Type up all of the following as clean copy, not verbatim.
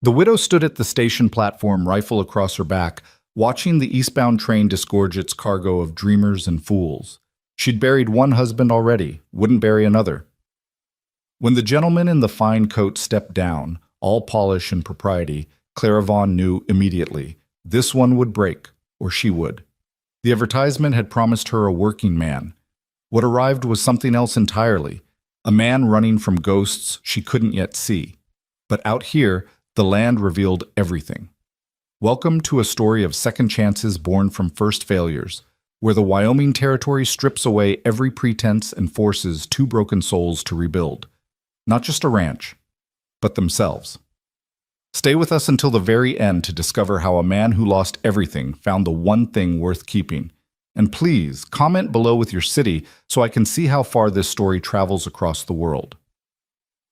The widow stood at the station platform, rifle across her back, watching the eastbound train disgorge its cargo of dreamers and fools. She'd buried one husband already, wouldn't bury another. When the gentleman in the fine coat stepped down, all polish and propriety, Clara Vaughn knew immediately this one would break, or she would. The advertisement had promised her a working man. What arrived was something else entirely, a man running from ghosts she couldn't yet see. But out here, the land revealed everything. Welcome to a story of second chances born from first failures, where the Wyoming Territory strips away every pretense and forces two broken souls to rebuild. Not just a ranch, but themselves. Stay with us until the very end to discover how a man who lost everything found the one thing worth keeping. And please, comment below with your city so I can see how far this story travels across the world.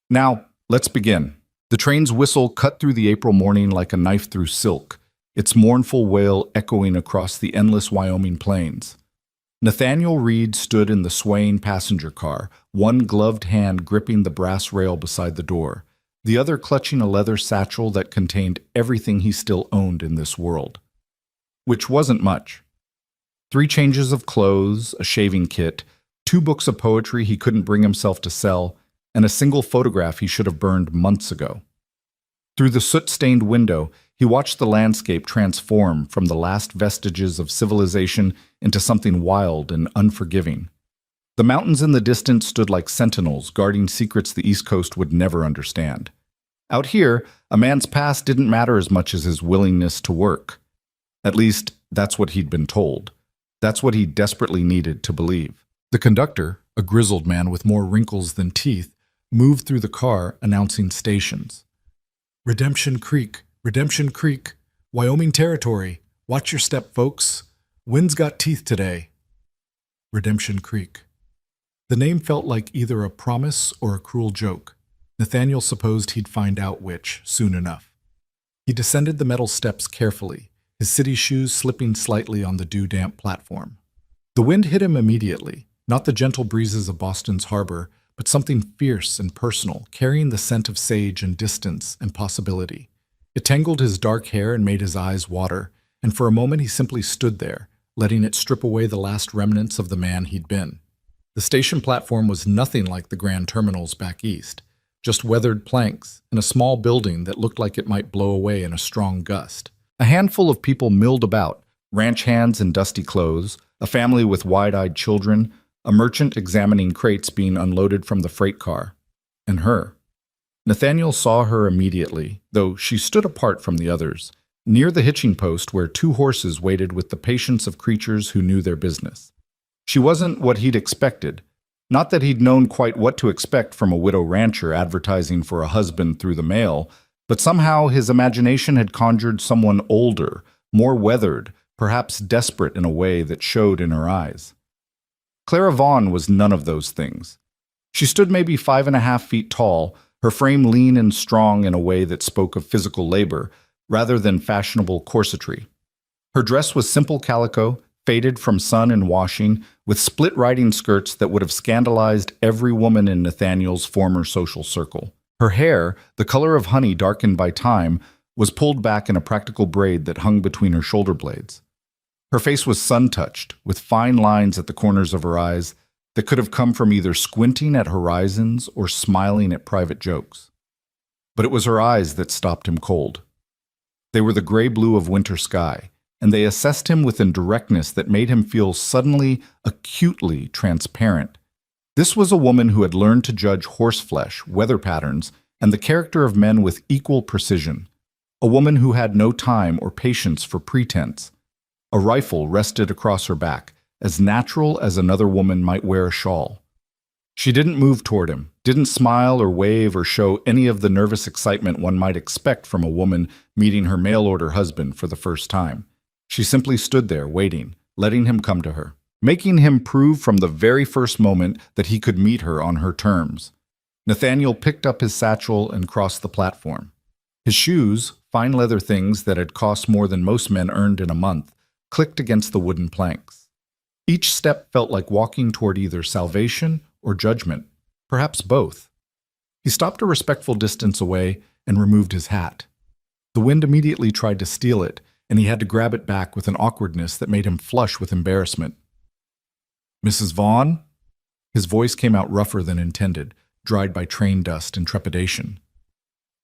Now, let's begin. The train's whistle cut through the April morning like a knife through silk, its mournful wail echoing across the endless Wyoming plains. Nathaniel Reed stood in the swaying passenger car, one gloved hand gripping the brass rail beside the door, the other clutching a leather satchel that contained everything he still owned in this world. Which wasn't much. 3 changes of clothes, a shaving kit, 2 books of poetry he couldn't bring himself to sell, and a single photograph he should have burned months ago. Through the soot-stained window, he watched the landscape transform from the last vestiges of civilization into something wild and unforgiving. The mountains in the distance stood like sentinels guarding secrets the East Coast would never understand. Out here, a man's past didn't matter as much as his willingness to work. At least, that's what he'd been told. That's what he desperately needed to believe. The conductor, a grizzled man with more wrinkles than teeth, moved through the car announcing stations. Redemption Creek, Wyoming Territory. Watch your step, folks. Wind's got teeth today. Redemption Creek. The name felt like either a promise or a cruel joke. Nathaniel supposed he'd find out which soon enough. He descended the metal steps carefully, his city shoes slipping slightly on the dew-damp platform. The wind hit him immediately, not the gentle breezes of Boston's harbor, but something fierce and personal, carrying the scent of sage and distance and possibility. It tangled his dark hair and made his eyes water, and for a moment he simply stood there, letting it strip away the last remnants of the man he'd been. The station platform was nothing like the grand terminals back east, just weathered planks and a small building that looked like it might blow away in a strong gust. A handful of people milled about, ranch hands in dusty clothes, a family with wide-eyed children, a merchant examining crates being unloaded from the freight car, and her. Nathaniel saw her immediately, though she stood apart from the others, near the hitching post where 2 horses waited with the patience of creatures who knew their business. She wasn't what he'd expected. Not that he'd known quite what to expect from a widow rancher advertising for a husband through the mail, but somehow his imagination had conjured someone older, more weathered, perhaps desperate in a way that showed in her eyes. Clara Vaughn was none of those things. She stood maybe 5.5 feet tall, her frame lean and strong in a way that spoke of physical labor, rather than fashionable corsetry. Her dress was simple calico, faded from sun and washing, with split riding skirts that would have scandalized every woman in Nathaniel's former social circle. Her hair, the color of honey darkened by time, was pulled back in a practical braid that hung between her shoulder blades. Her face was sun-touched, with fine lines at the corners of her eyes that could have come from either squinting at horizons or smiling at private jokes. But it was her eyes that stopped him cold. They were the gray-blue of winter sky, and they assessed him with a directness that made him feel suddenly, acutely transparent. This was a woman who had learned to judge horseflesh, weather patterns, and the character of men with equal precision. A woman who had no time or patience for pretense. A rifle rested across her back, as natural as another woman might wear a shawl. She didn't move toward him, didn't smile or wave or show any of the nervous excitement one might expect from a woman meeting her mail-order husband for the first time. She simply stood there, waiting, letting him come to her, making him prove from the very first moment that he could meet her on her terms. Nathaniel picked up his satchel and crossed the platform. His shoes, fine leather things that had cost more than most men earned in a month, clicked against the wooden planks. Each step felt like walking toward either salvation or judgment, perhaps both. He stopped a respectful distance away and removed his hat. The wind immediately tried to steal it, and he had to grab it back with an awkwardness that made him flush with embarrassment. "Mrs. Vaughn?" His voice came out rougher than intended, dried by train dust and trepidation.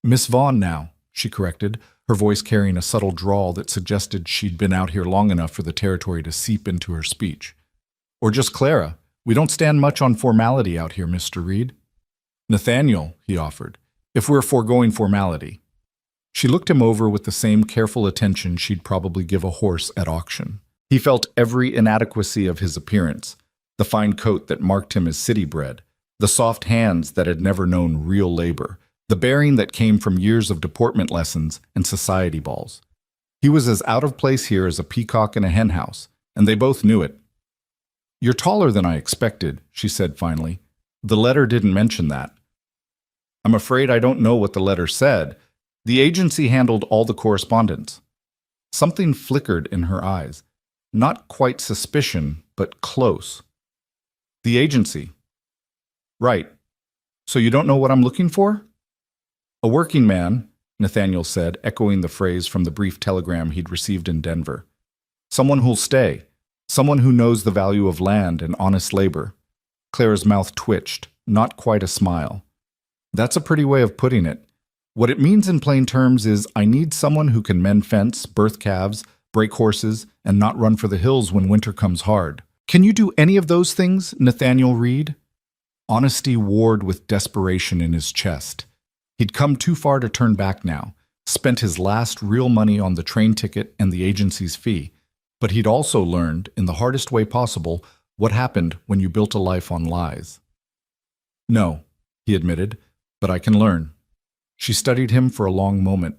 "Miss Vaughn now," she corrected, her voice carrying a subtle drawl that suggested she'd been out here long enough for the territory to seep into her speech. "Or just Clara. We don't stand much on formality out here, Mr. Reed." "Nathaniel," he offered, "if we're foregoing formality." She looked him over with the same careful attention she'd probably give a horse at auction. He felt every inadequacy of his appearance, the fine coat that marked him as city-bred, the soft hands that had never known real labor, the bearing that came from years of deportment lessons and society balls. He was as out of place here as a peacock in a henhouse, and they both knew it. "You're taller than I expected," she said finally. "The letter didn't mention that." "I'm afraid I don't know what the letter said. The agency handled all the correspondence." Something flickered in her eyes. Not quite suspicion, but close. "The agency." "Right. So you don't know what I'm looking for?" "A working man," Nathaniel said, echoing the phrase from the brief telegram he'd received in Denver. "Someone who'll stay. Someone who knows the value of land and honest labor." Clara's mouth twitched, not quite a smile. "That's a pretty way of putting it. What it means in plain terms is I need someone who can mend fence, birth calves, break horses, and not run for the hills when winter comes hard." "Can you do any of those things, Nathaniel Reed?" Honesty warred with desperation in his chest. He'd come too far to turn back now, spent his last real money on the train ticket and the agency's fee, but he'd also learned, in the hardest way possible, what happened when you built a life on lies. "No," he admitted, "but I can learn." She studied him for a long moment.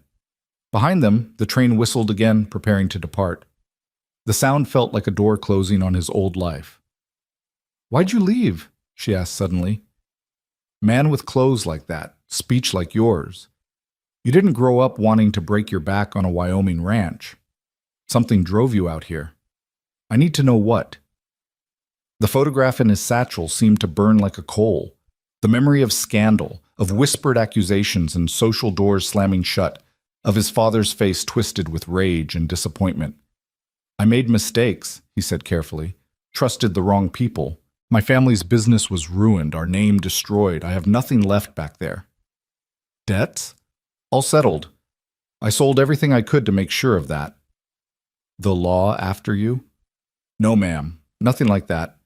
Behind them, the train whistled again, preparing to depart. The sound felt like a door closing on his old life. "Why'd you leave?" she asked suddenly. "Man with clothes like that, speech like yours. You didn't grow up wanting to break your back on a Wyoming ranch. Something drove you out here. I need to know what." The photograph in his satchel seemed to burn like a coal. The memory of scandal, of whispered accusations and social doors slamming shut, of his father's face twisted with rage and disappointment. "I made mistakes," he said carefully. "Trusted the wrong people. My family's business was ruined, our name destroyed. I have nothing left back there." "Debts?" "All settled. I sold everything I could to make sure of that." "The law after you?" "No, ma'am. Nothing like that."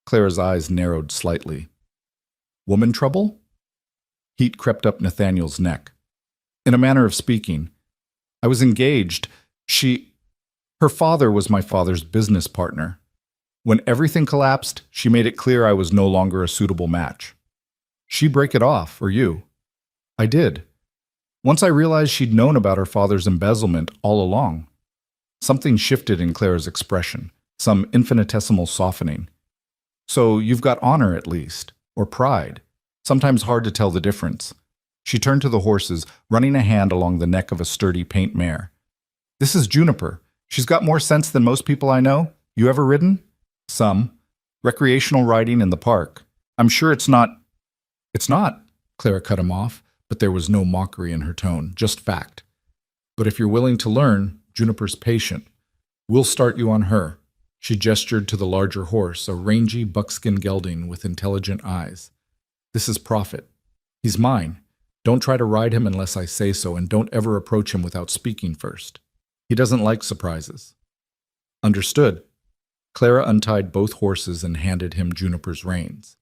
Clara's eyes narrowed slightly. "Woman trouble?" Heat crept up Nathaniel's neck. "In a manner of speaking. I was engaged. Her father was my father's business partner. When everything collapsed, she made it clear I was no longer a suitable match." "She break it off, or you?" "I did. Once I realized she'd known about her father's embezzlement all along." Something shifted in Clara's expression, some infinitesimal softening. "So you've got honor at least, or pride. Sometimes hard to tell the difference." She turned to the horses, running a hand along the neck of a sturdy paint mare. "This is Juniper. She's got more sense than most people I know. You ever ridden?" "Some. Recreational riding in the park. I'm sure it's not—" "It's not," Clara cut him off, but there was no mockery in her tone, just fact. "But if you're willing to learn, Juniper's patient. We'll start you on her." She gestured to the larger horse, a rangy buckskin gelding with intelligent eyes. "This is Prophet. He's mine. Don't try to ride him unless I say so, and don't ever approach him without speaking first. He doesn't like surprises." "Understood." Clara untied both horses and handed him Juniper's reins.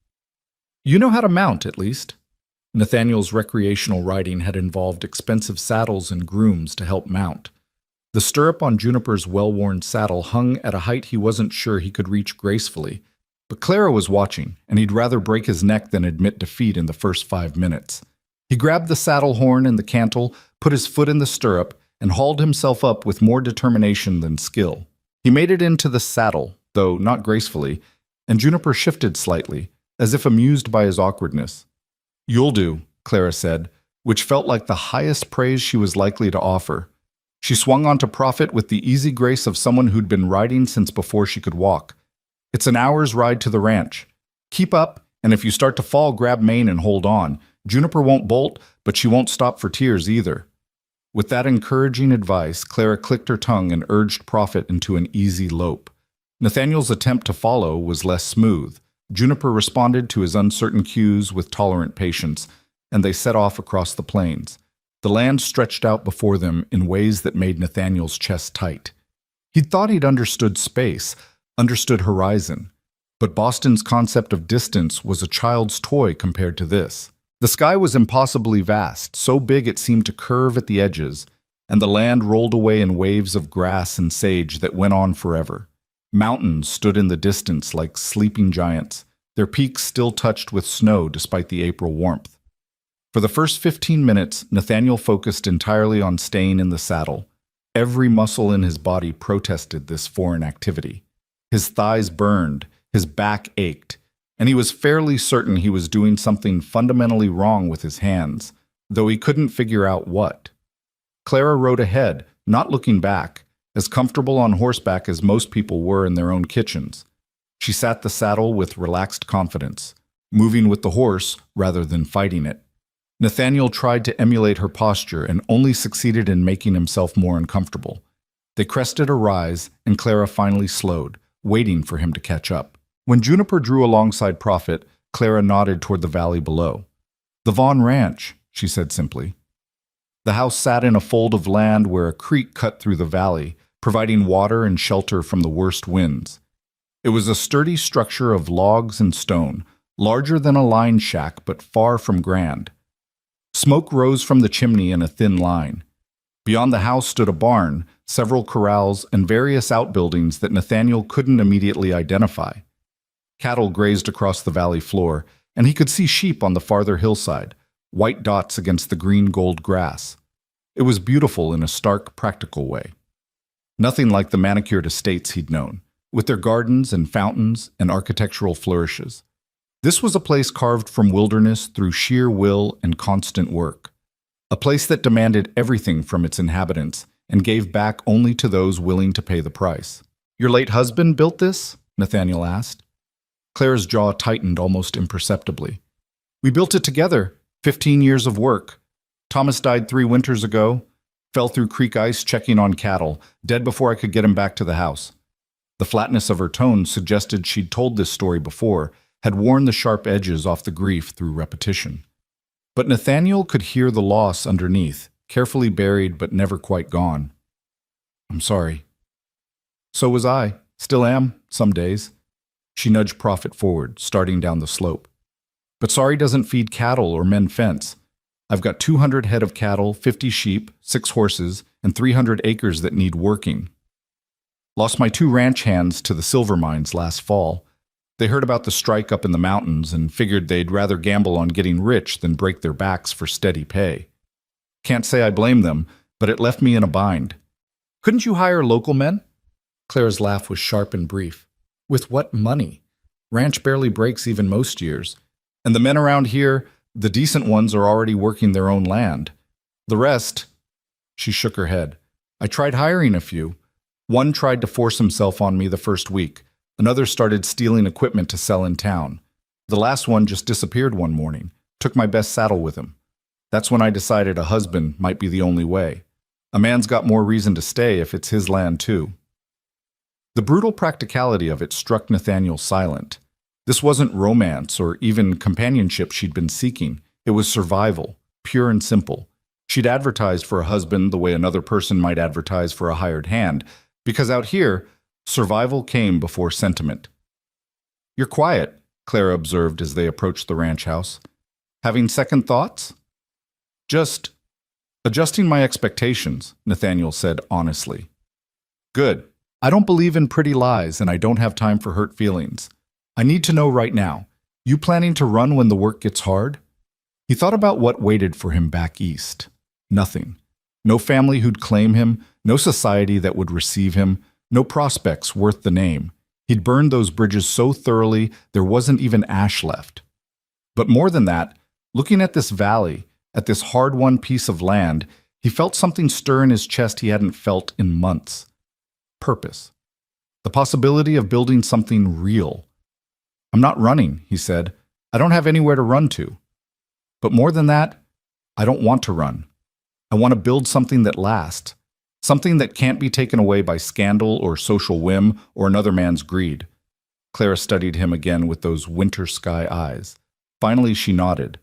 "You know how to mount, at least." Nathaniel's recreational riding had involved expensive saddles and grooms to help mount. The stirrup on Juniper's well-worn saddle hung at a height he wasn't sure he could reach gracefully, but Clara was watching, and he'd rather break his neck than admit defeat in the first 5 minutes. He grabbed the saddle horn and the cantle, put his foot in the stirrup, and hauled himself up with more determination than skill. He made it into the saddle, though not gracefully, and Juniper shifted slightly, as if amused by his awkwardness. "You'll do," Clara said, which felt like the highest praise she was likely to offer. She swung onto Prophet with the easy grace of someone who'd been riding since before she could walk. "It's an hour's ride to the ranch. Keep up, and if you start to fall, grab mane and hold on. Juniper won't bolt, but she won't stop for tears either." With that encouraging advice, Clara clicked her tongue and urged Prophet into an easy lope. Nathaniel's attempt to follow was less smooth. Juniper responded to his uncertain cues with tolerant patience, and they set off across the plains. The land stretched out before them in ways that made Nathaniel's chest tight. He'd thought he'd understood space, understood horizon, but Boston's concept of distance was a child's toy compared to this. The sky was impossibly vast, so big it seemed to curve at the edges, and the land rolled away in waves of grass and sage that went on forever. Mountains stood in the distance like sleeping giants, their peaks still touched with snow despite the April warmth. For the first 15 minutes, Nathaniel focused entirely on staying in the saddle. Every muscle in his body protested this foreign activity. His thighs burned, his back ached, and he was fairly certain he was doing something fundamentally wrong with his hands, though he couldn't figure out what. Clara rode ahead, not looking back, as comfortable on horseback as most people were in their own kitchens. She sat the saddle with relaxed confidence, moving with the horse rather than fighting it. Nathaniel tried to emulate her posture and only succeeded in making himself more uncomfortable. They crested a rise, and Clara finally slowed, waiting for him to catch up. When Juniper drew alongside Prophet, Clara nodded toward the valley below. "The Vaughn Ranch," she said simply. The house sat in a fold of land where a creek cut through the valley, providing water and shelter from the worst winds. It was a sturdy structure of logs and stone, larger than a line shack but far from grand. Smoke rose from the chimney in a thin line. Beyond the house stood a barn, several corrals, and various outbuildings that Nathaniel couldn't immediately identify. Cattle grazed across the valley floor, and he could see sheep on the farther hillside, white dots against the green-gold grass. It was beautiful in a stark, practical way. Nothing like the manicured estates he'd known, with their gardens and fountains and architectural flourishes. This was a place carved from wilderness through sheer will and constant work. A place that demanded everything from its inhabitants and gave back only to those willing to pay the price. "Your late husband built this?" Nathaniel asked. Clara's jaw tightened almost imperceptibly. "We built it together, 15 years of work. Thomas died 3 winters ago, fell through creek ice checking on cattle, dead before I could get him back to the house." The flatness of her tone suggested she'd told this story before, had worn the sharp edges off the grief through repetition. But Nathaniel could hear the loss underneath, carefully buried but never quite gone. "I'm sorry." "So was I. Still am, some days." She nudged Prophet forward, starting down the slope. "But sorry doesn't feed cattle or mend fence. I've got 200 head of cattle, 50 sheep, 6 horses, and 300 acres that need working. Lost my 2 ranch hands to the silver mines last fall. They heard about the strike up in the mountains and figured they'd rather gamble on getting rich than break their backs for steady pay. Can't say I blame them, but it left me in a bind." "Couldn't you hire local men?" Clara's laugh was sharp and brief. "With what money? Ranch barely breaks even most years. And the men around here, the decent ones, are already working their own land. The rest—" She shook her head. "I tried hiring a few. One tried to force himself on me the first week. Another started stealing equipment to sell in town. The last one just disappeared one morning, took my best saddle with him. That's when I decided a husband might be the only way. A man's got more reason to stay if it's his land too." The brutal practicality of it struck Nathaniel silent. This wasn't romance or even companionship she'd been seeking. It was survival, pure and simple. She'd advertised for a husband the way another person might advertise for a hired hand, because out here, survival came before sentiment. "You're quiet," Clara observed as they approached the ranch house. "Having second thoughts?" "Just adjusting my expectations," Nathaniel said honestly. "Good. I don't believe in pretty lies, and I don't have time for hurt feelings. I need to know right now, you planning to run when the work gets hard?" He thought about what waited for him back east. Nothing. No family who'd claim him, no society that would receive him, no prospects worth the name. He'd burned those bridges so thoroughly there wasn't even ash left. But more than that, looking at this valley, at this hard-won piece of land, he felt something stir in his chest he hadn't felt in months. Purpose. The possibility of building something real. "I'm not running," he said. "I don't have anywhere to run to. But more than that, I don't want to run. I want to build something that lasts, something that can't be taken away by scandal or social whim or another man's greed. Clara studied him again with those winter sky eyes. Finally, she nodded.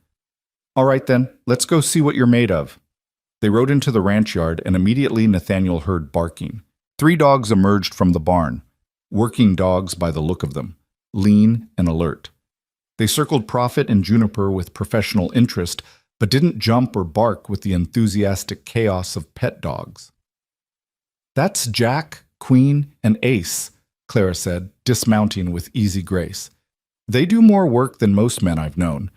All right then, let's go see what you're made of. They rode into the ranch yard, and immediately Nathaniel heard barking. 3 dogs emerged from the barn, working dogs by the look of them, lean and alert. They circled Prophet and Juniper with professional interest, but didn't jump or bark with the enthusiastic chaos of pet dogs. That's Jack, Queen, and Ace, Clara said, dismounting with easy grace. They do more work than most men I've known.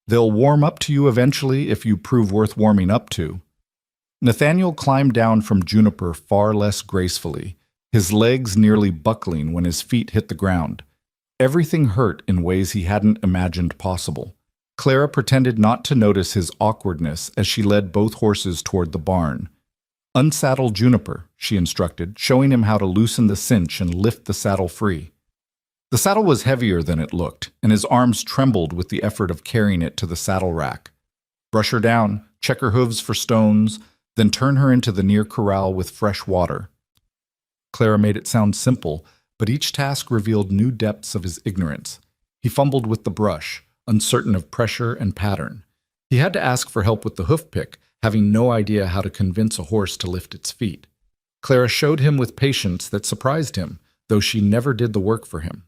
They'll warm up to you eventually if you prove worth warming up to. Nathaniel climbed down from Juniper far less gracefully, his legs nearly buckling when his feet hit the ground. Everything hurt in ways he hadn't imagined possible. Clara pretended not to notice his awkwardness as she led both horses toward the barn. Unsaddle Juniper, she instructed, showing him how to loosen the cinch and lift the saddle free. The saddle was heavier than it looked, and his arms trembled with the effort of carrying it to the saddle rack. Brush her down, check her hooves for stones, then turn her into the near corral with fresh water. Clara made it sound simple, but each task revealed new depths of his ignorance. He fumbled with the brush, uncertain of pressure and pattern. He had to ask for help with the hoof pick, having no idea how to convince a horse to lift its feet. Clara showed him with patience that surprised him, though she never did the work for him.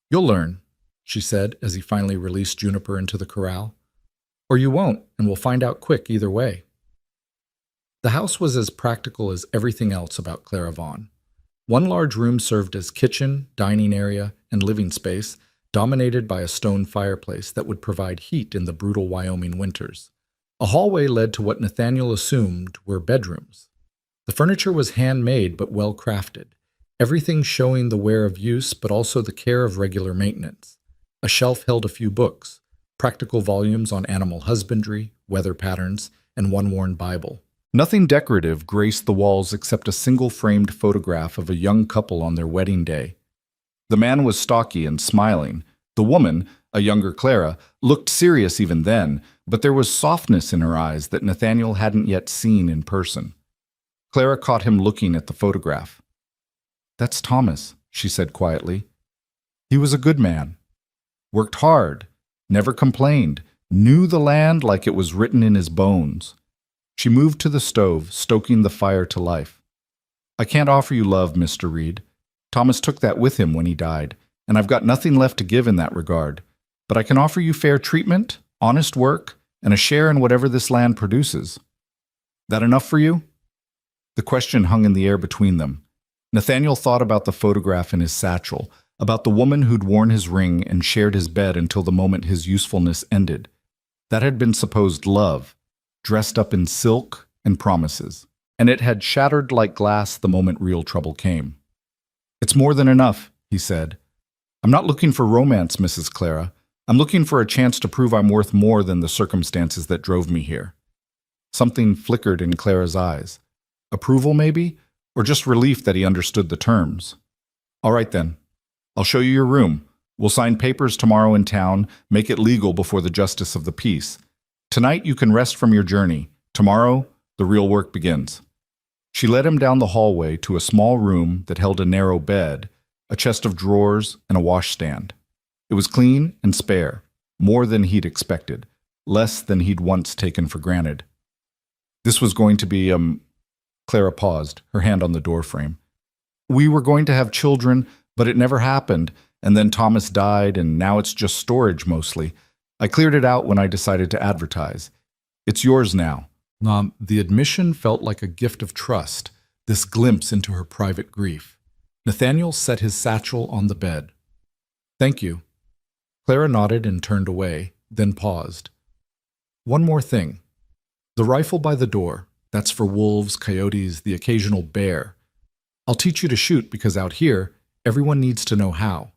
You'll learn, she said as he finally released Juniper into the corral. Or you won't, and we'll find out quick either way. The house was as practical as everything else about Clara Vaughn. One large room served as kitchen, dining area, and living space, dominated by a stone fireplace that would provide heat in the brutal Wyoming winters. A hallway led to what Nathaniel assumed were bedrooms. The furniture was handmade but well crafted, everything showing the wear of use but also the care of regular maintenance. A shelf held a few books, practical volumes on animal husbandry, weather patterns, and one worn Bible. Nothing decorative graced the walls except a single framed photograph of a young couple on their wedding day. The man was stocky and smiling. The woman, a younger Clara, looked serious even then, but there was softness in her eyes that Nathaniel hadn't yet seen in person. Clara caught him looking at the photograph. That's Thomas, she said quietly. He was a good man. Worked hard, never complained, knew the land like it was written in his bones. She moved to the stove, stoking the fire to life. I can't offer you love, Mr. Reed. Thomas took that with him when he died, and I've got nothing left to give in that regard. But I can offer you fair treatment, honest work, and a share in whatever this land produces. That enough for you? The question hung in the air between them. Nathaniel thought about the photograph in his satchel, about the woman who'd worn his ring and shared his bed until the moment his usefulness ended. That had been supposed love, dressed up in silk and promises, and it had shattered like glass the moment real trouble came. It's more than enough, he said. I'm not looking for romance, Mrs. Clara. I'm looking for a chance to prove I'm worth more than the circumstances that drove me here. Something flickered in Clara's eyes. Approval, maybe? Or just relief that he understood the terms. All right, then. I'll show you your room. We'll sign papers tomorrow in town, make it legal before the justice of the peace. Tonight you can rest from your journey. Tomorrow, the real work begins. She led him down the hallway to a small room that held a narrow bed, a chest of drawers, and a washstand. It was clean and spare, more than he'd expected, less than he'd once taken for granted. This was going to be, Clara paused, her hand on the doorframe. We were going to have children, but it never happened, and then Thomas died, and now it's just storage mostly. I cleared it out when I decided to advertise. It's yours now. The admission felt like a gift of trust, this glimpse into her private grief. Nathaniel set his satchel on the bed. Thank you. Clara nodded and turned away, then paused. One more thing. The rifle by the door, that's for wolves, coyotes, the occasional bear. I'll teach you to shoot because out here, everyone needs to know how.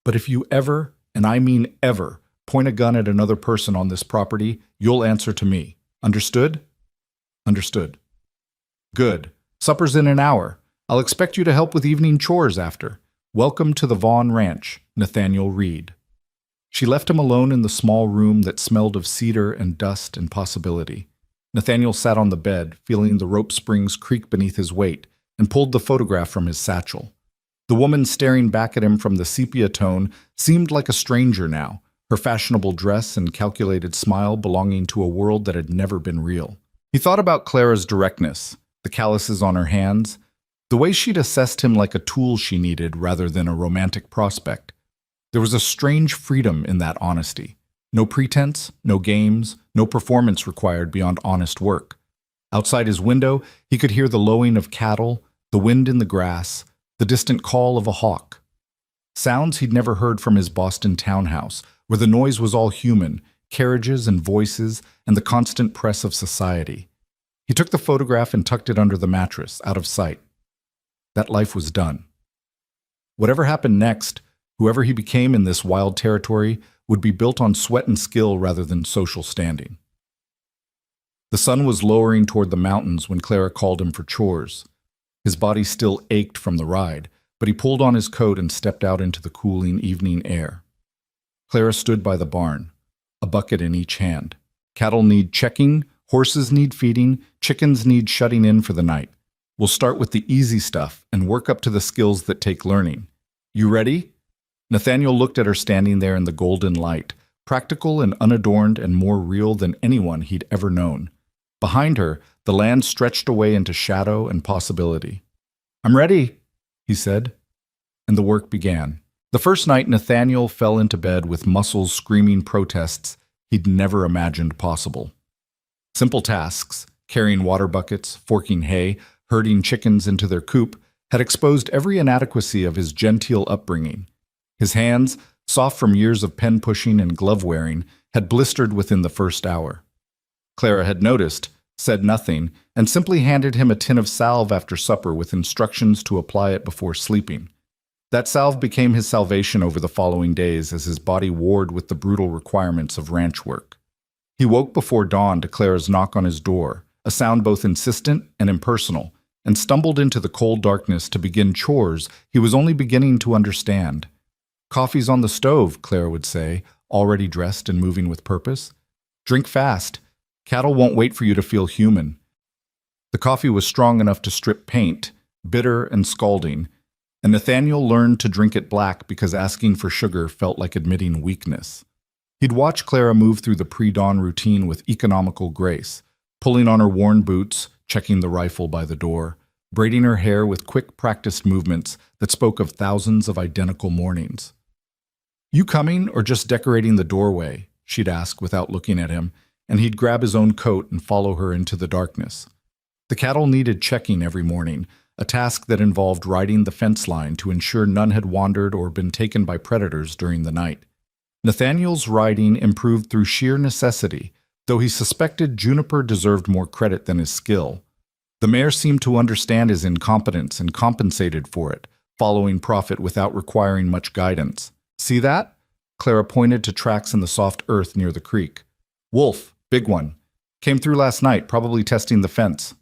But if you ever, and I mean ever, point a gun at another person on this property, you'll answer to me. Understood? Understood. Good. Supper's in an hour. I'll expect you to help with evening chores after. Welcome to the Vaughn Ranch, Nathaniel Reed. She left him alone in the small room that smelled of cedar and dust and possibility. Nathaniel sat on the bed, feeling the rope springs creak beneath his weight, and pulled the photograph from his satchel. The woman staring back at him from the sepia tone seemed like a stranger now, her fashionable dress and calculated smile belonging to a world that had never been real. He thought about Clara's directness, the calluses on her hands, the way she'd assessed him like a tool she needed rather than a romantic prospect. There was a strange freedom in that honesty. No pretense, no games, no performance required beyond honest work. Outside his window, he could hear the lowing of cattle, the wind in the grass, the distant call of a hawk. Sounds he'd never heard from his Boston townhouse, where the noise was all human, carriages and voices and the constant press of society. He took the photograph and tucked it under the mattress, out of sight. That life was done. Whatever happened next, whoever he became in this wild territory, would be built on sweat and skill rather than social standing. The sun was lowering toward the mountains when Clara called him for chores. His body still ached from the ride, but he pulled on his coat and stepped out into the cooling evening air. Clara stood by the barn, a bucket in each hand. Cattle need checking, horses need feeding, chickens need shutting in for the night. We'll start with the easy stuff and work up to the skills that take learning. You ready? Nathaniel looked at her standing there in the golden light, practical and unadorned and more real than anyone he'd ever known. Behind her, the land stretched away into shadow and possibility. I'm ready, he said, and the work began. The first night, Nathaniel fell into bed with muscles screaming protests he'd never imagined possible. Simple tasks, carrying water buckets, forking hay, herding chickens into their coop, had exposed every inadequacy of his genteel upbringing. His hands, soft from years of pen pushing and glove wearing, had blistered within the first hour. Clara had noticed, said nothing, and simply handed him a tin of salve after supper with instructions to apply it before sleeping. That salve became his salvation over the following days as his body warred with the brutal requirements of ranch work. He woke before dawn to Clara's knock on his door, a sound both insistent and impersonal, and stumbled into the cold darkness to begin chores he was only beginning to understand. Coffee's on the stove, Clara would say, already dressed and moving with purpose. Drink fast. Cattle won't wait for you to feel human. The coffee was strong enough to strip paint, bitter and scalding, and Nathaniel learned to drink it black because asking for sugar felt like admitting weakness. He'd watch Clara move through the pre-dawn routine with economical grace, pulling on her worn boots, checking the rifle by the door, braiding her hair with quick practiced movements that spoke of thousands of identical mornings. You coming or just decorating the doorway? She'd ask without looking at him, and he'd grab his own coat and follow her into the darkness. The cattle needed checking every morning, a task that involved riding the fence line to ensure none had wandered or been taken by predators during the night. Nathaniel's riding improved through sheer necessity, though he suspected Juniper deserved more credit than his skill. The mare seemed to understand his incompetence and compensated for it, following Prophet without requiring much guidance. See that? Clara pointed to tracks in the soft earth near the creek. Wolf, big one. Came through last night, probably testing the fence.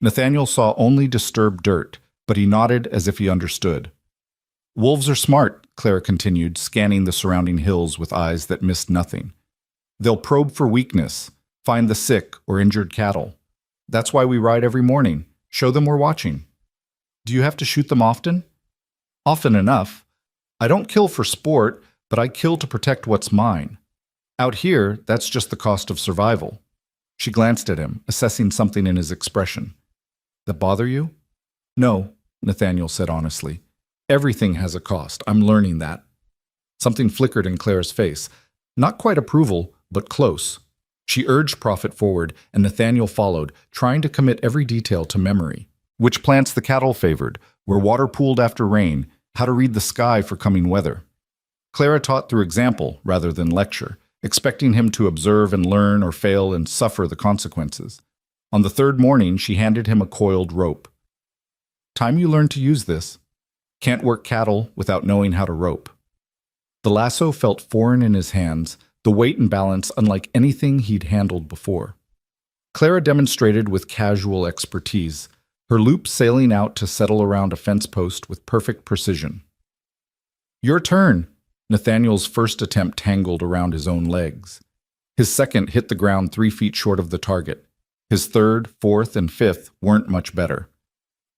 Nathaniel saw only disturbed dirt, but he nodded as if he understood. Wolves are smart, Clara continued, scanning the surrounding hills with eyes that missed nothing. They'll probe for weakness, find the sick or injured cattle. That's why we ride every morning. Show them we're watching. Do you have to shoot them often? Often enough. I don't kill for sport, but I kill to protect what's mine. Out here, that's just the cost of survival. She glanced at him, assessing something in his expression. That bother you? No, Nathaniel said honestly. Everything has a cost. I'm learning that. Something flickered in Clara's face. Not quite approval, but close. She urged Prophet forward, and Nathaniel followed, trying to commit every detail to memory. Which plants the cattle favored, where water pooled after rain, how to read the sky for coming weather. Clara taught through example rather than lecture, expecting him to observe and learn or fail and suffer the consequences. On the third morning, she handed him a coiled rope. Time you learn to use this. Can't work cattle without knowing how to rope. The lasso felt foreign in his hands, the weight and balance unlike anything he'd handled before. Clara demonstrated with casual expertise, her loop sailing out to settle around a fence post with perfect precision. Your turn! Nathaniel's first attempt tangled around his own legs. His second hit the ground 3 feet short of the target. His third, fourth, and fifth weren't much better.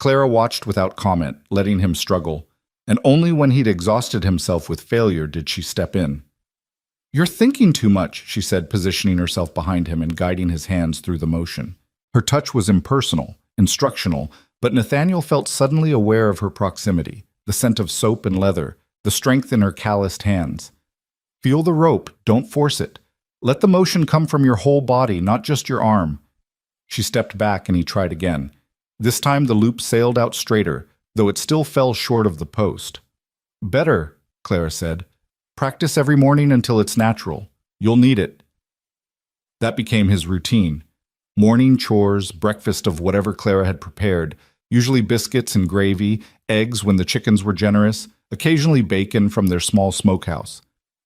Clara watched without comment, letting him struggle, and only when he'd exhausted himself with failure did she step in. "You're thinking too much," she said, positioning herself behind him and guiding his hands through the motion. Her touch was impersonal, instructional, but Nathaniel felt suddenly aware of her proximity, the scent of soap and leather, the strength in her calloused hands. "Feel the rope, don't force it. Let the motion come from your whole body, not just your arm." She stepped back and he tried again. This time the loop sailed out straighter, though it still fell short of the post. "Better," Clara said. "Practice every morning until it's natural. You'll need it." That became his routine. Morning chores, breakfast of whatever Clara had prepared, usually biscuits and gravy, eggs when the chickens were generous, occasionally bacon from their small smokehouse.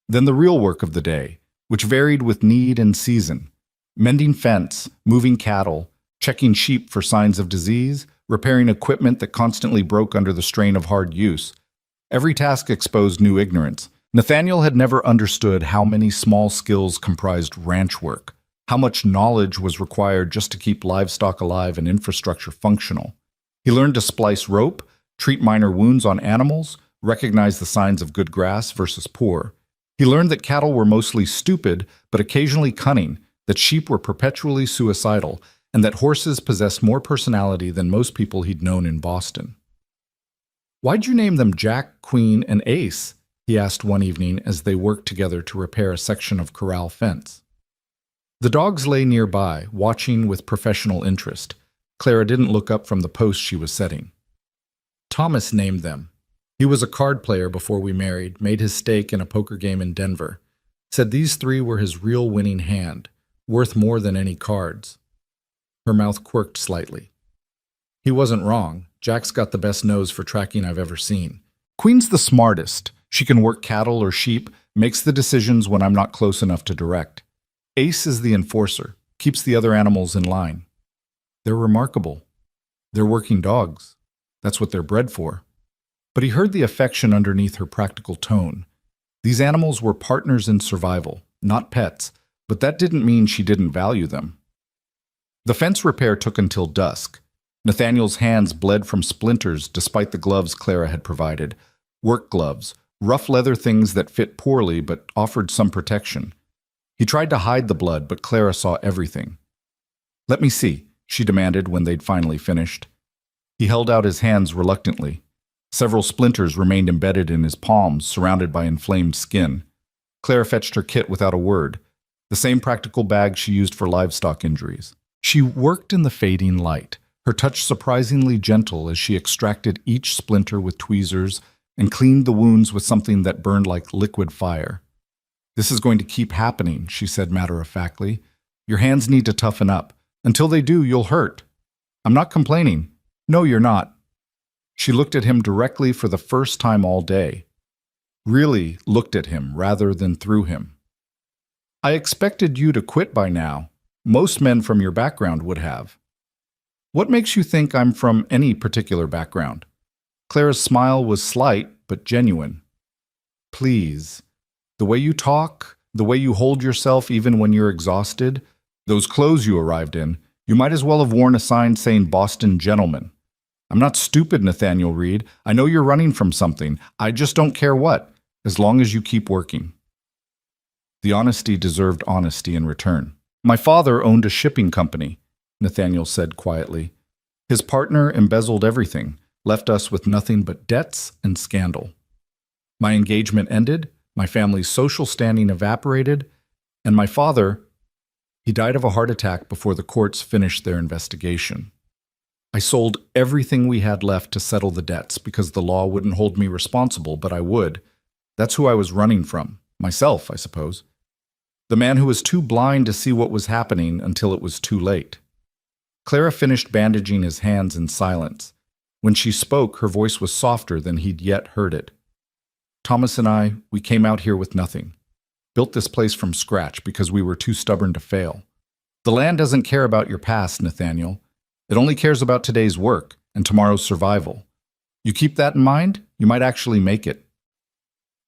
Then the real work of the day, which varied with need and season. Mending fence, moving cattle, checking sheep for signs of disease, repairing equipment that constantly broke under the strain of hard use. Every task exposed new ignorance. Nathaniel had never understood how many small skills comprised ranch work, how much knowledge was required just to keep livestock alive and infrastructure functional. He learned to splice rope, treat minor wounds on animals, recognize the signs of good grass versus poor. He learned that cattle were mostly stupid, but occasionally cunning, that sheep were perpetually suicidal, and that horses possessed more personality than most people he'd known in Boston. "Why'd you name them Jack, Queen, and Ace?" he asked one evening as they worked together to repair a section of corral fence. The dogs lay nearby, watching with professional interest. Clara didn't look up from the post she was setting. "Thomas named them. He was a card player before we married, made his stake in a poker game in Denver. Said these three were his real winning hand, worth more than any cards." Her mouth quirked slightly. "He wasn't wrong. Jack's got the best nose for tracking I've ever seen. Queen's the smartest. She can work cattle or sheep, makes the decisions when I'm not close enough to direct. Ace is the enforcer, keeps the other animals in line. They're remarkable. They're working dogs. That's what they're bred for." But he heard the affection underneath her practical tone. These animals were partners in survival, not pets, but that didn't mean she didn't value them. The fence repair took until dusk. Nathaniel's hands bled from splinters despite the gloves Clara had provided. Work gloves, rough leather things that fit poorly but offered some protection. He tried to hide the blood, but Clara saw everything. "Let me see," she demanded when they'd finally finished. He held out his hands reluctantly. Several splinters remained embedded in his palms, surrounded by inflamed skin. Clara fetched her kit without a word, the same practical bag she used for livestock injuries. She worked in the fading light, her touch surprisingly gentle as she extracted each splinter with tweezers and cleaned the wounds with something that burned like liquid fire. "This is going to keep happening," she said matter-of-factly. "Your hands need to toughen up. Until they do, you'll hurt." "I'm not complaining." "No, you're not." She looked at him directly for the first time all day. Really looked at him rather than through him. "I expected you to quit by now. Most men from your background would have." "What makes you think I'm from any particular background?" Clara's smile was slight but genuine. "Please. The way you talk, the way you hold yourself even when you're exhausted, those clothes you arrived in, you might as well have worn a sign saying Boston Gentleman. I'm not stupid, Nathaniel Reed. I know you're running from something. I just don't care what, as long as you keep working." The honesty deserved honesty in return. "My father owned a shipping company," Nathaniel said quietly. "His partner embezzled everything, left us with nothing but debts and scandal. My engagement ended, my family's social standing evaporated, and my father, he died of a heart attack before the courts finished their investigation. I sold everything we had left to settle the debts because the law wouldn't hold me responsible, but I would. That's who I was running from. Myself, I suppose. The man who was too blind to see what was happening until it was too late." Clara finished bandaging his hands in silence. When she spoke, her voice was softer than he'd yet heard it. "Thomas and I, we came out here with nothing. Built this place from scratch because we were too stubborn to fail. The land doesn't care about your past, Nathaniel. It only cares about today's work and tomorrow's survival. You keep that in mind, you might actually make it."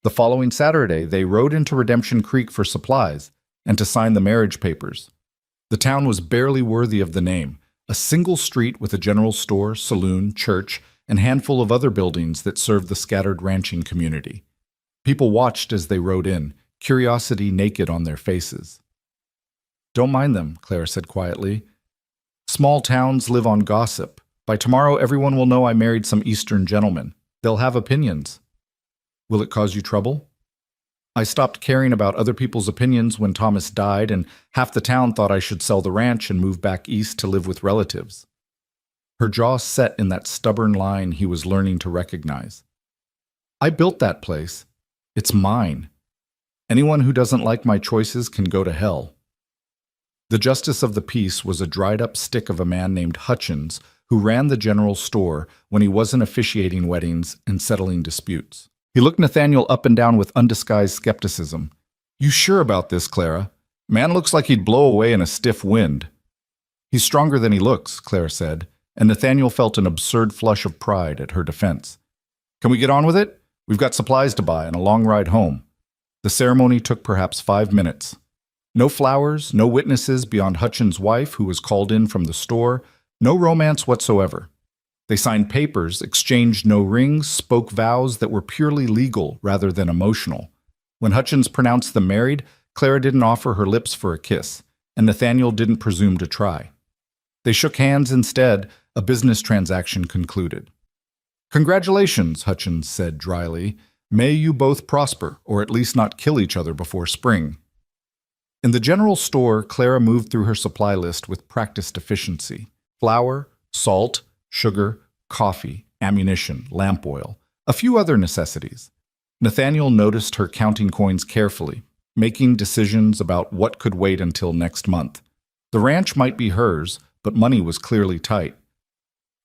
The following Saturday, they rode into Redemption Creek for supplies and to sign the marriage papers. The town was barely worthy of the name, a single street with a general store, saloon, church, and handful of other buildings that served the scattered ranching community. People watched as they rode in, curiosity naked on their faces. "Don't mind them," Clara said quietly. "Small towns live on gossip. By tomorrow, everyone will know I married some Eastern gentleman. They'll have opinions." "Will it cause you trouble?" "I stopped caring about other people's opinions when Thomas died, and half the town thought I should sell the ranch and move back east to live with relatives." Her jaw set in that stubborn line he was learning to recognize. "I built that place. It's mine. Anyone who doesn't like my choices can go to hell." The justice of the peace was a dried-up stick of a man named Hutchins who ran the general store when he wasn't officiating weddings and settling disputes. He looked Nathaniel up and down with undisguised skepticism. "You sure about this, Clara? Man looks like he'd blow away in a stiff wind." "He's stronger than he looks," Clara said, and Nathaniel felt an absurd flush of pride at her defense. "Can we get on with it? We've got supplies to buy and a long ride home." The ceremony took perhaps 5 minutes. No flowers, no witnesses beyond Hutchins' wife, who was called in from the store, no romance whatsoever. They signed papers, exchanged no rings, spoke vows that were purely legal rather than emotional. When Hutchins pronounced them married, Clara didn't offer her lips for a kiss, and Nathaniel didn't presume to try. They shook hands instead, a business transaction concluded. "Congratulations," Hutchins said dryly. "May you both prosper, or at least not kill each other before spring." In the general store, Clara moved through her supply list with practiced efficiency. Flour, salt, sugar, coffee, ammunition, lamp oil, a few other necessities. Nathaniel noticed her counting coins carefully, making decisions about what could wait until next month. The ranch might be hers, but money was clearly tight.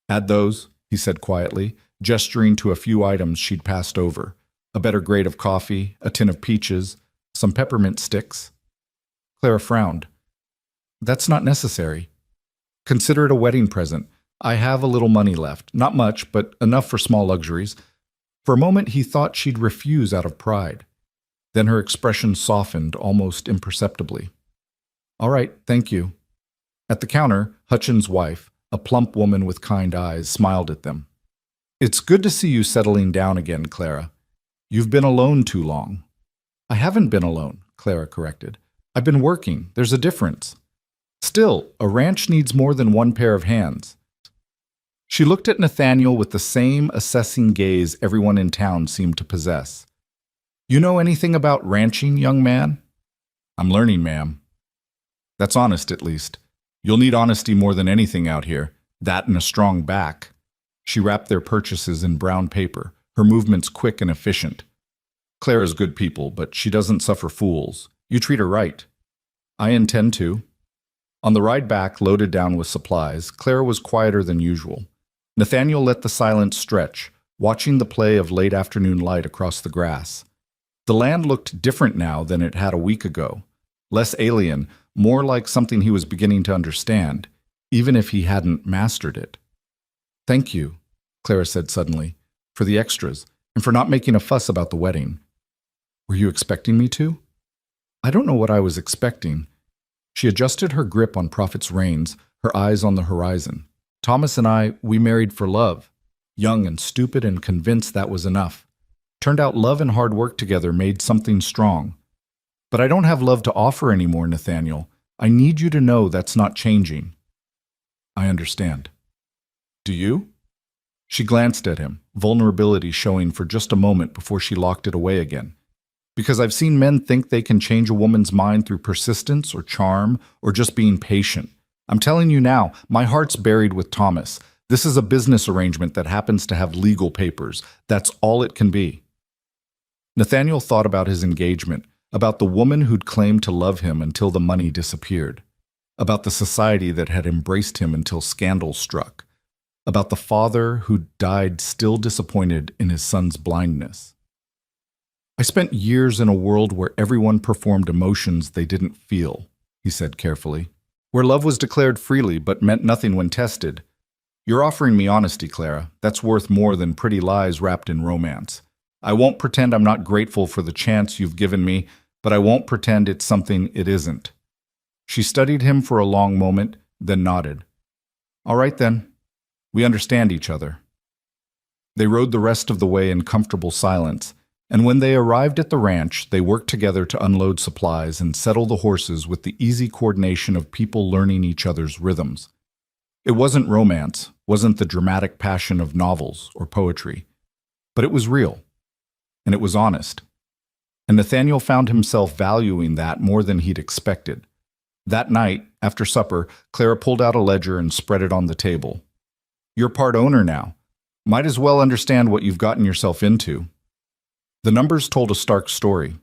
"Add those," he said quietly, gesturing to a few items she'd passed over. A better grade of coffee, a tin of peaches, some peppermint sticks. Clara frowned. "That's not necessary. Consider it a wedding present. I have a little money left. Not much, but enough for small luxuries." For a moment he thought she'd refuse out of pride. Then her expression softened almost imperceptibly. "All right, thank you." At the counter, Hutchins' wife, a plump woman with kind eyes, smiled at them. "It's good to see you settling down again, Clara. You've been alone too long." "I haven't been alone," Clara corrected. "I've been working. There's a difference." "Still, a ranch needs more than one pair of hands." She looked at Nathaniel with the same assessing gaze everyone in town seemed to possess. "You know anything about ranching, young man?" "I'm learning, ma'am." "That's honest, at least. You'll need honesty more than anything out here. That and a strong back." She wrapped their purchases in brown paper, her movements quick and efficient. "Clara's good people, but she doesn't suffer fools. You treat her right." "I intend to." On the ride back, loaded down with supplies, Clara was quieter than usual. Nathaniel let the silence stretch, watching the play of late afternoon light across the grass. The land looked different now than it had a week ago. Less alien, more like something he was beginning to understand, even if he hadn't mastered it. "Thank you," Clara said suddenly, "for the extras, and for not making a fuss about the wedding." "Were you expecting me to?" "I don't know what I was expecting." She adjusted her grip on Prophet's reins, her eyes on the horizon. "Thomas and I, we married for love. Young and stupid and convinced that was enough. Turned out love and hard work together made something strong. But I don't have love to offer anymore, Nathaniel. I need you to know that's not changing." "I understand." "Do you?" She glanced at him, vulnerability showing for just a moment before she locked it away again. "Because I've seen men think they can change a woman's mind through persistence or charm or just being patient. I'm telling you now, my heart's buried with Thomas. This is a business arrangement that happens to have legal papers. That's all it can be." Nathaniel thought about his engagement, about the woman who'd claimed to love him until the money disappeared, about the society that had embraced him until scandal struck, about the father who died still disappointed in his son's blindness. "I spent years in a world where everyone performed emotions they didn't feel," he said carefully. "Where love was declared freely but meant nothing when tested. You're offering me honesty, Clara. That's worth more than pretty lies wrapped in romance. I won't pretend I'm not grateful for the chance you've given me, but I won't pretend it's something it isn't." She studied him for a long moment, then nodded. All right then. We understand each other. They rode the rest of the way in comfortable silence, and when they arrived at the ranch, they worked together to unload supplies and settle the horses with the easy coordination of people learning each other's rhythms. It wasn't romance, wasn't the dramatic passion of novels or poetry, but it was real, and it was honest. And Nathaniel found himself valuing that more than he'd expected. That night, after supper, Clara pulled out a ledger and spread it on the table. You're part owner now. Might as well understand what you've gotten yourself into. The numbers told a stark story.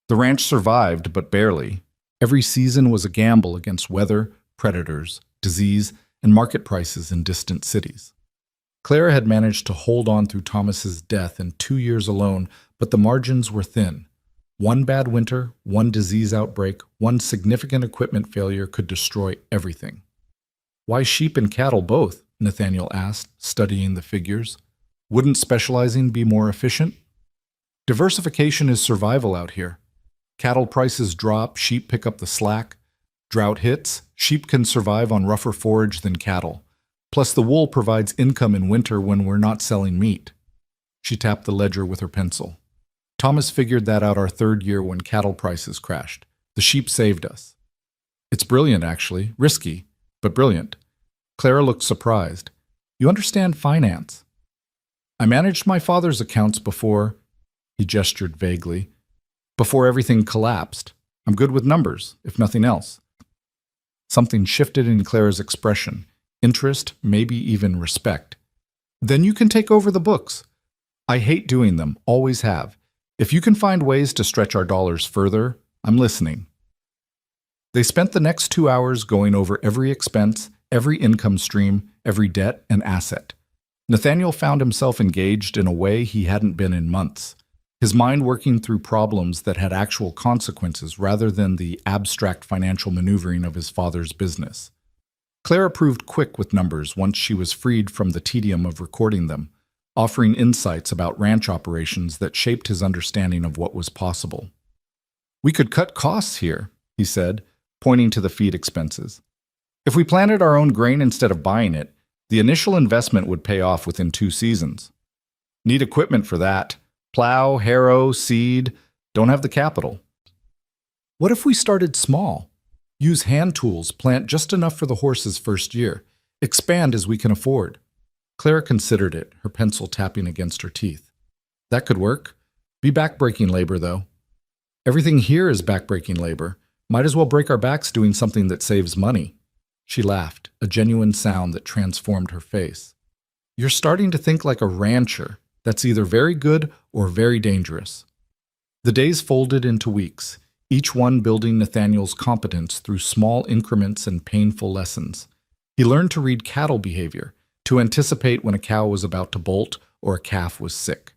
The ranch survived, but barely. Every season was a gamble against weather, predators, disease, and market prices in distant cities. Clara had managed to hold on through Thomas's death in 2 years alone, but the margins were thin. One bad winter, one disease outbreak, one significant equipment failure could destroy everything. Why sheep and cattle both? Nathaniel asked, studying the figures. Wouldn't specializing be more efficient? Diversification is survival out here. Cattle prices drop, sheep pick up the slack. Drought hits, sheep can survive on rougher forage than cattle. Plus the wool provides income in winter when we're not selling meat. She tapped the ledger with her pencil. Thomas figured that out our 3rd year when cattle prices crashed. The sheep saved us. It's brilliant, actually. Risky, but brilliant. Clara looked surprised. You understand finance. I managed my father's accounts before, he gestured vaguely, before everything collapsed. I'm good with numbers, if nothing else. Something shifted in Clara's expression. Interest, maybe even respect. Then you can take over the books. I hate doing them, always have. If you can find ways to stretch our dollars further, I'm listening. They spent the next 2 hours going over every expense, every income stream, every debt and asset. Nathaniel found himself engaged in a way he hadn't been in months, his mind working through problems that had actual consequences rather than the abstract financial maneuvering of his father's business. Clara proved quick with numbers once she was freed from the tedium of recording them, offering insights about ranch operations that shaped his understanding of what was possible. We could cut costs here, he said, pointing to the feed expenses. If we planted our own grain instead of buying it, the initial investment would pay off within 2 seasons. Need equipment for that. Plow, harrow, seed. Don't have the capital. What if we started small? Use hand tools, plant just enough for the horses' first year. Expand as we can afford. Clara considered it, her pencil tapping against her teeth. That could work. Be backbreaking labor, though. Everything here is backbreaking labor. Might as well break our backs doing something that saves money. She laughed, a genuine sound that transformed her face. You're starting to think like a rancher. That's either very good or very dangerous. The days folded into weeks, each one building Nathaniel's competence through small increments and painful lessons. He learned to read cattle behavior, to anticipate when a cow was about to bolt or a calf was sick.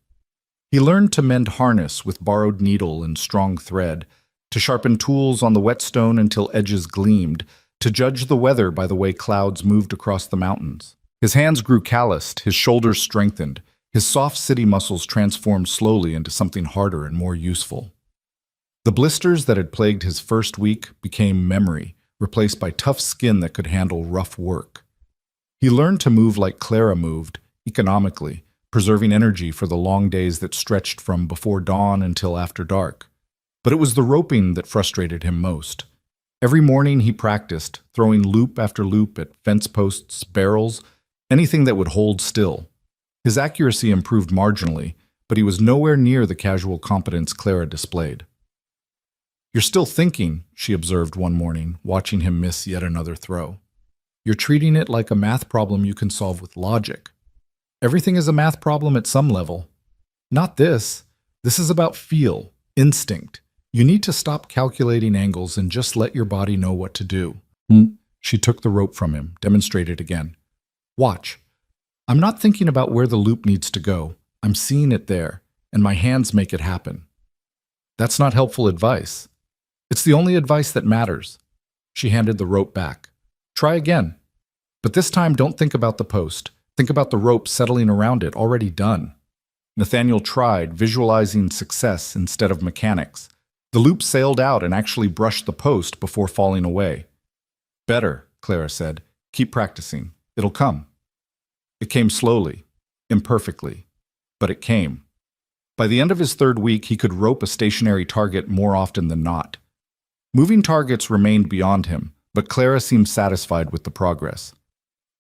He learned to mend harness with borrowed needle and strong thread, to sharpen tools on the whetstone until edges gleamed, to judge the weather by the way clouds moved across the mountains. His hands grew calloused, his shoulders strengthened, his soft city muscles transformed slowly into something harder and more useful. The blisters that had plagued his first week became memory, replaced by tough skin that could handle rough work. He learned to move like Clara moved, economically, preserving energy for the long days that stretched from before dawn until after dark. But it was the roping that frustrated him most. Every morning he practiced, throwing loop after loop at fence posts, barrels, anything that would hold still. His accuracy improved marginally, but he was nowhere near the casual competence Clara displayed. You're still thinking, she observed one morning, watching him miss yet another throw. You're treating it like a math problem you can solve with logic. Everything is a math problem at some level. Not this. This is about feel, instinct. You need to stop calculating angles and just let your body know what to do. She took the rope from him, demonstrated again. Watch. I'm not thinking about where the loop needs to go. I'm seeing it there, and my hands make it happen. That's not helpful advice. It's the only advice that matters. She handed the rope back. Try again. But this time don't think about the post. Think about the rope settling around it, already done. Nathaniel tried, visualizing success instead of mechanics. The loop sailed out and actually brushed the post before falling away. "Better," Clara said. "Keep practicing. It'll come." It came slowly, imperfectly, but it came. By the end of his third week, he could rope a stationary target more often than not. Moving targets remained beyond him, but Clara seemed satisfied with the progress.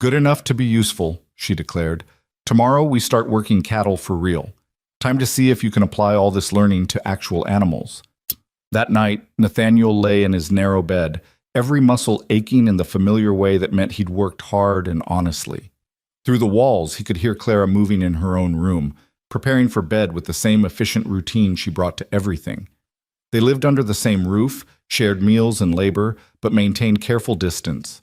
"Good enough to be useful," she declared. "Tomorrow we start working cattle for real. Time to see if you can apply all this learning to actual animals." That night, Nathaniel lay in his narrow bed, every muscle aching in the familiar way that meant he'd worked hard and honestly. Through the walls, he could hear Clara moving in her own room, preparing for bed with the same efficient routine she brought to everything. They lived under the same roof, shared meals and labor, but maintained careful distance.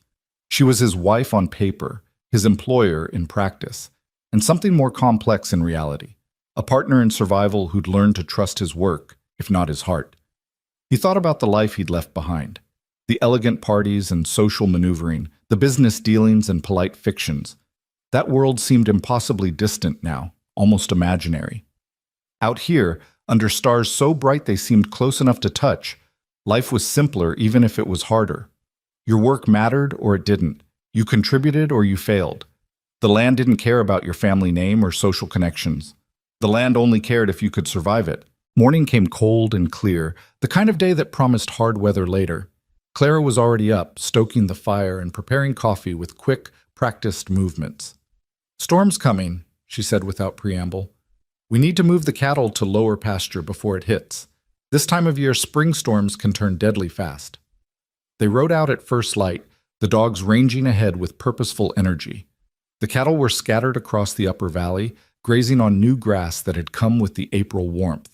She was his wife on paper, his employer in practice, and something more complex in reality, a partner in survival who'd learned to trust his work, if not his heart. He thought about the life he'd left behind, the elegant parties and social maneuvering, the business dealings and polite fictions. That world seemed impossibly distant now, almost imaginary. Out here, under stars so bright they seemed close enough to touch, life was simpler even if it was harder. Your work mattered or it didn't. You contributed or you failed. The land didn't care about your family name or social connections. The land only cared if you could survive it. Morning came cold and clear, the kind of day that promised hard weather later. Clara was already up, stoking the fire and preparing coffee with quick, practiced movements. "Storm's coming," she said without preamble. "We need to move the cattle to lower pasture before it hits. This time of year, spring storms can turn deadly fast." They rode out at first light, the dogs ranging ahead with purposeful energy. The cattle were scattered across the upper valley, grazing on new grass that had come with the April warmth.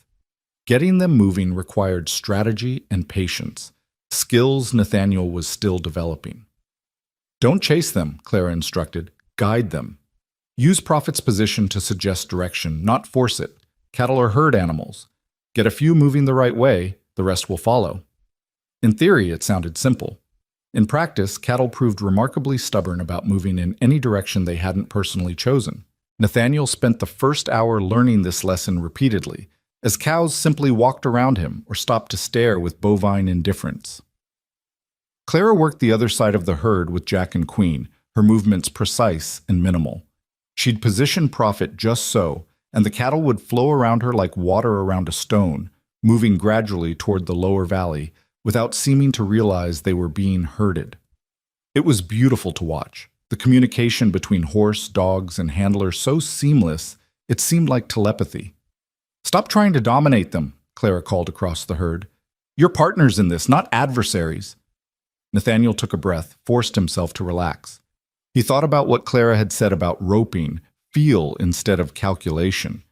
Getting them moving required strategy and patience, skills Nathaniel was still developing. "Don't chase them," Clara instructed. "Guide them. Use Prophet's position to suggest direction, not force it. Cattle are herd animals. Get a few moving the right way, the rest will follow." In theory, it sounded simple. In practice, cattle proved remarkably stubborn about moving in any direction they hadn't personally chosen. Nathaniel spent the first hour learning this lesson repeatedly, as cows simply walked around him or stopped to stare with bovine indifference. Clara worked the other side of the herd with Jack and Queen, her movements precise and minimal. She'd position Prophet just so, and the cattle would flow around her like water around a stone, moving gradually toward the lower valley, without seeming to realize they were being herded. It was beautiful to watch, the communication between horse, dogs, and handler so seamless it seemed like telepathy. "Stop trying to dominate them," Clara called across the herd. "You're partners in this, not adversaries." Nathaniel took a breath, forced himself to relax. He thought about what Clara had said about roping, feel instead of calculation.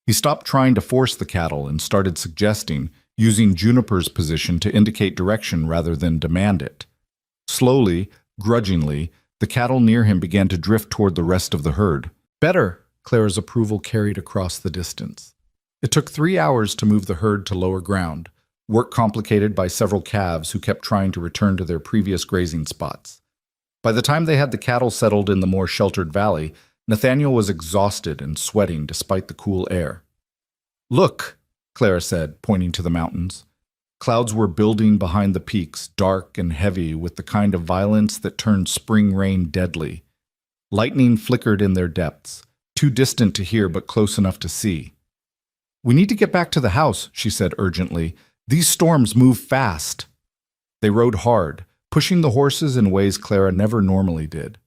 He stopped trying to force the cattle and started suggesting, using Juniper's position to indicate direction rather than demand it. Slowly, grudgingly, the cattle near him began to drift toward the rest of the herd. "Better," Clara's approval carried across the distance. It took 3 hours to move the herd to lower ground, work complicated by several calves who kept trying to return to their previous grazing spots. By the time they had the cattle settled in the more sheltered valley, Nathaniel was exhausted and sweating despite the cool air. "Look," Clara said, pointing to the mountains. Clouds were building behind the peaks, dark and heavy with the kind of violence that turned spring rain deadly. Lightning flickered in their depths, too distant to hear but close enough to see. "We need to get back to the house," she said urgently. "These storms move fast." They rode hard, pushing the horses in ways Clara never normally did.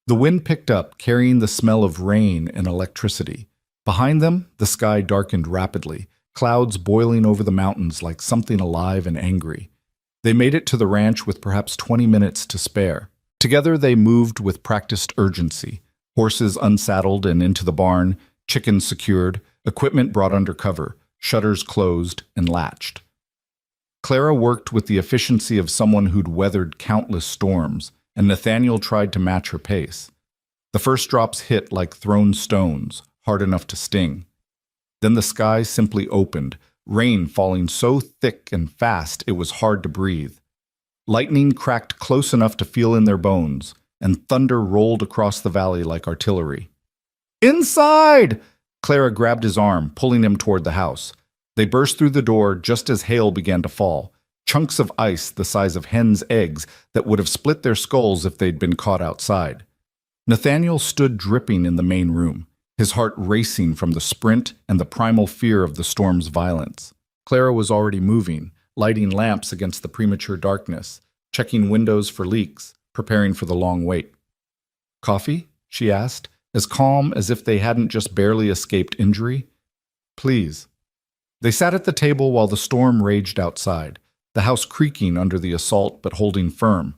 The wind picked up, carrying the smell of rain and electricity. Behind them, the sky darkened rapidly, clouds boiling over the mountains like something alive and angry. They made it to the ranch with perhaps 20 minutes to spare. Together they moved with practiced urgency, horses unsaddled and into the barn, chickens secured, equipment brought under cover, shutters closed and latched. Clara worked with the efficiency of someone who'd weathered countless storms, and Nathaniel tried to match her pace. The first drops hit like thrown stones, hard enough to sting. Then the sky simply opened, rain falling so thick and fast it was hard to breathe. Lightning cracked close enough to feel in their bones, and thunder rolled across the valley like artillery. "Inside!" Clara grabbed his arm, pulling him toward the house. They burst through the door just as hail began to fall, chunks of ice the size of hens' eggs that would have split their skulls if they'd been caught outside. Nathaniel stood dripping in the main room, his heart racing from the sprint and the primal fear of the storm's violence. Clara was already moving, lighting lamps against the premature darkness, checking windows for leaks, preparing for the long wait. "Coffee?" she asked, as calm as if they hadn't just barely escaped injury. "Please." They sat at the table while the storm raged outside, the house creaking under the assault but holding firm.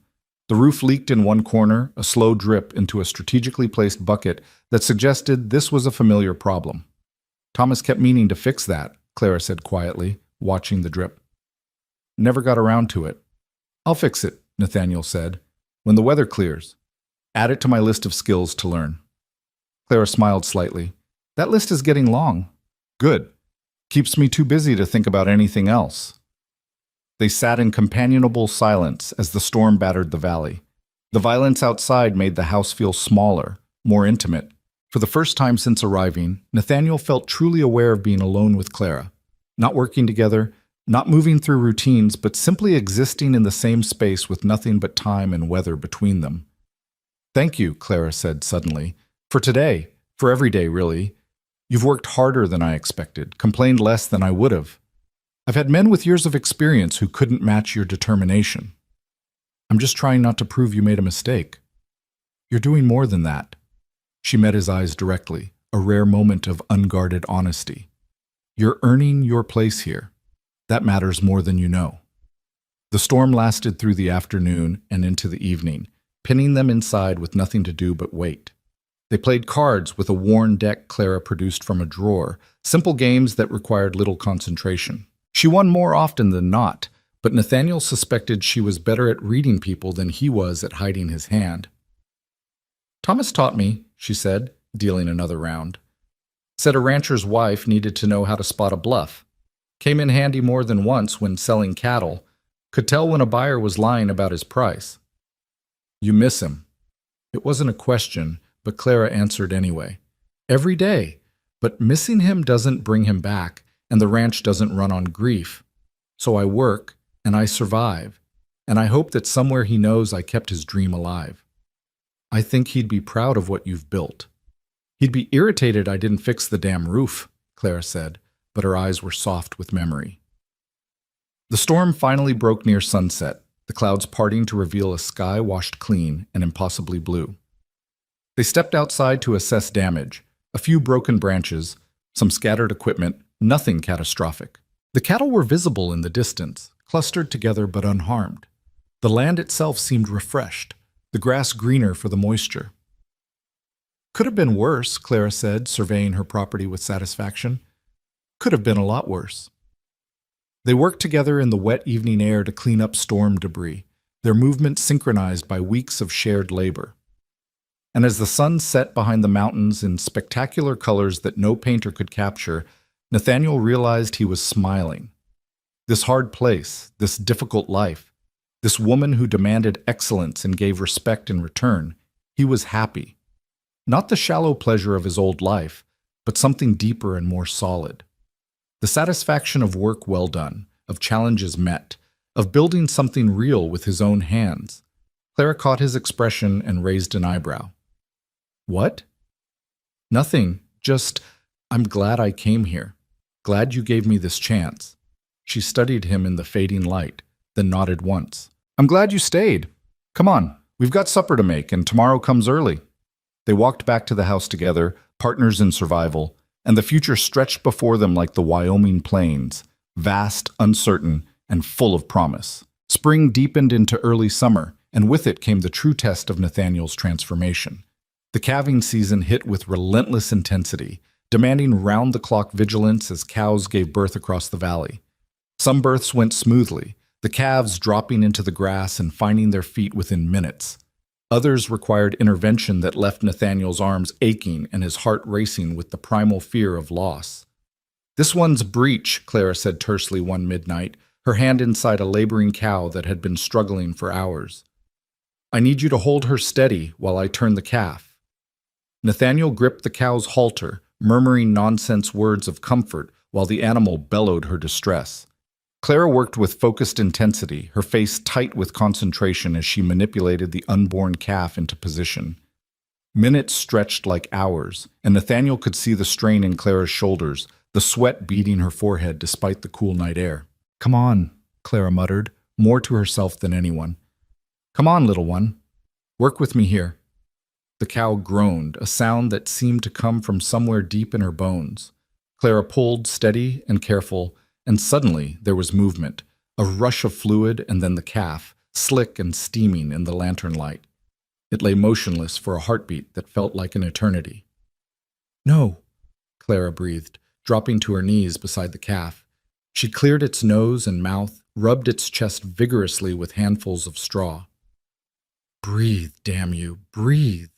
The roof leaked in one corner, a slow drip into a strategically placed bucket that suggested this was a familiar problem. "Thomas kept meaning to fix that," Clara said quietly, watching the drip. "Never got around to it." "I'll fix it," Nathaniel said, "when the weather clears. Add it to my list of skills to learn." Clara smiled slightly. "That list is getting long." "Good. Keeps me too busy to think about anything else." They sat in companionable silence as the storm battered the valley. The violence outside made the house feel smaller, more intimate. For the first time since arriving, Nathaniel felt truly aware of being alone with Clara. Not working together, not moving through routines, but simply existing in the same space with nothing but time and weather between them. "Thank you," Clara said suddenly. "For today, for every day, really. You've worked harder than I expected, complained less than I would have. I've had men with years of experience who couldn't match your determination. I'm just trying not to prove you made a mistake. You're doing more than that." She met his eyes directly, a rare moment of unguarded honesty. "You're earning your place here. That matters more than you know." The storm lasted through the afternoon and into the evening, pinning them inside with nothing to do but wait. They played cards with a worn deck Clara produced from a drawer, simple games that required little concentration. She won more often than not, but Nathaniel suspected she was better at reading people than he was at hiding his hand. "Thomas taught me," she said, dealing another round. "Said a rancher's wife needed to know how to spot a bluff. Came in handy more than once when selling cattle. Could tell when a buyer was lying about his price." "You miss him." It wasn't a question, but Clara answered anyway. "Every day, but missing him doesn't bring him back, and the ranch doesn't run on grief. So I work, and I survive, and I hope that somewhere he knows I kept his dream alive. I think he'd be proud of what you've built." "He'd be irritated I didn't fix the damn roof," Clara said, but her eyes were soft with memory. The storm finally broke near sunset, the clouds parting to reveal a sky washed clean and impossibly blue. They stepped outside to assess damage, a few broken branches, some scattered equipment, nothing catastrophic. The cattle were visible in the distance, clustered together but unharmed. The land itself seemed refreshed, the grass greener for the moisture. "Could have been worse," Clara said, surveying her property with satisfaction. "Could have been a lot worse." They worked together in the wet evening air to clean up storm debris, their movements synchronized by weeks of shared labor. And as the sun set behind the mountains in spectacular colors that no painter could capture, Nathaniel realized he was smiling. This hard place, this difficult life, this woman who demanded excellence and gave respect in return, he was happy. Not the shallow pleasure of his old life, but something deeper and more solid. The satisfaction of work well done, of challenges met, of building something real with his own hands. Clara caught his expression and raised an eyebrow. "What?" "Nothing, just, I'm glad I came here. Glad you gave me this chance." She studied him in the fading light, then nodded once. "I'm glad you stayed. Come on, we've got supper to make, and tomorrow comes early." They walked back to the house together, partners in survival, and the future stretched before them like the Wyoming plains, vast, uncertain, and full of promise. Spring deepened into early summer, and with it came the true test of Nathaniel's transformation. The calving season hit with relentless intensity, demanding round-the-clock vigilance as cows gave birth across the valley. Some births went smoothly, the calves dropping into the grass and finding their feet within minutes. Others required intervention that left Nathaniel's arms aching and his heart racing with the primal fear of loss. "This one's breech," Clara said tersely one midnight, her hand inside a laboring cow that had been struggling for hours. "I need you to hold her steady while I turn the calf." Nathaniel gripped the cow's halter, murmuring nonsense words of comfort while the animal bellowed her distress. Clara worked with focused intensity, her face tight with concentration as she manipulated the unborn calf into position. Minutes stretched like hours, and Nathaniel could see the strain in Clara's shoulders, the sweat beading her forehead despite the cool night air. "Come on," Clara muttered, more to herself than anyone. "Come on, little one. Work with me here." The cow groaned, a sound that seemed to come from somewhere deep in her bones. Clara pulled, steady and careful, and suddenly there was movement, a rush of fluid, and then the calf, slick and steaming in the lantern light. It lay motionless for a heartbeat that felt like an eternity. "No," Clara breathed, dropping to her knees beside the calf. She cleared its nose and mouth, rubbed its chest vigorously with handfuls of straw. "Breathe, damn you, breathe."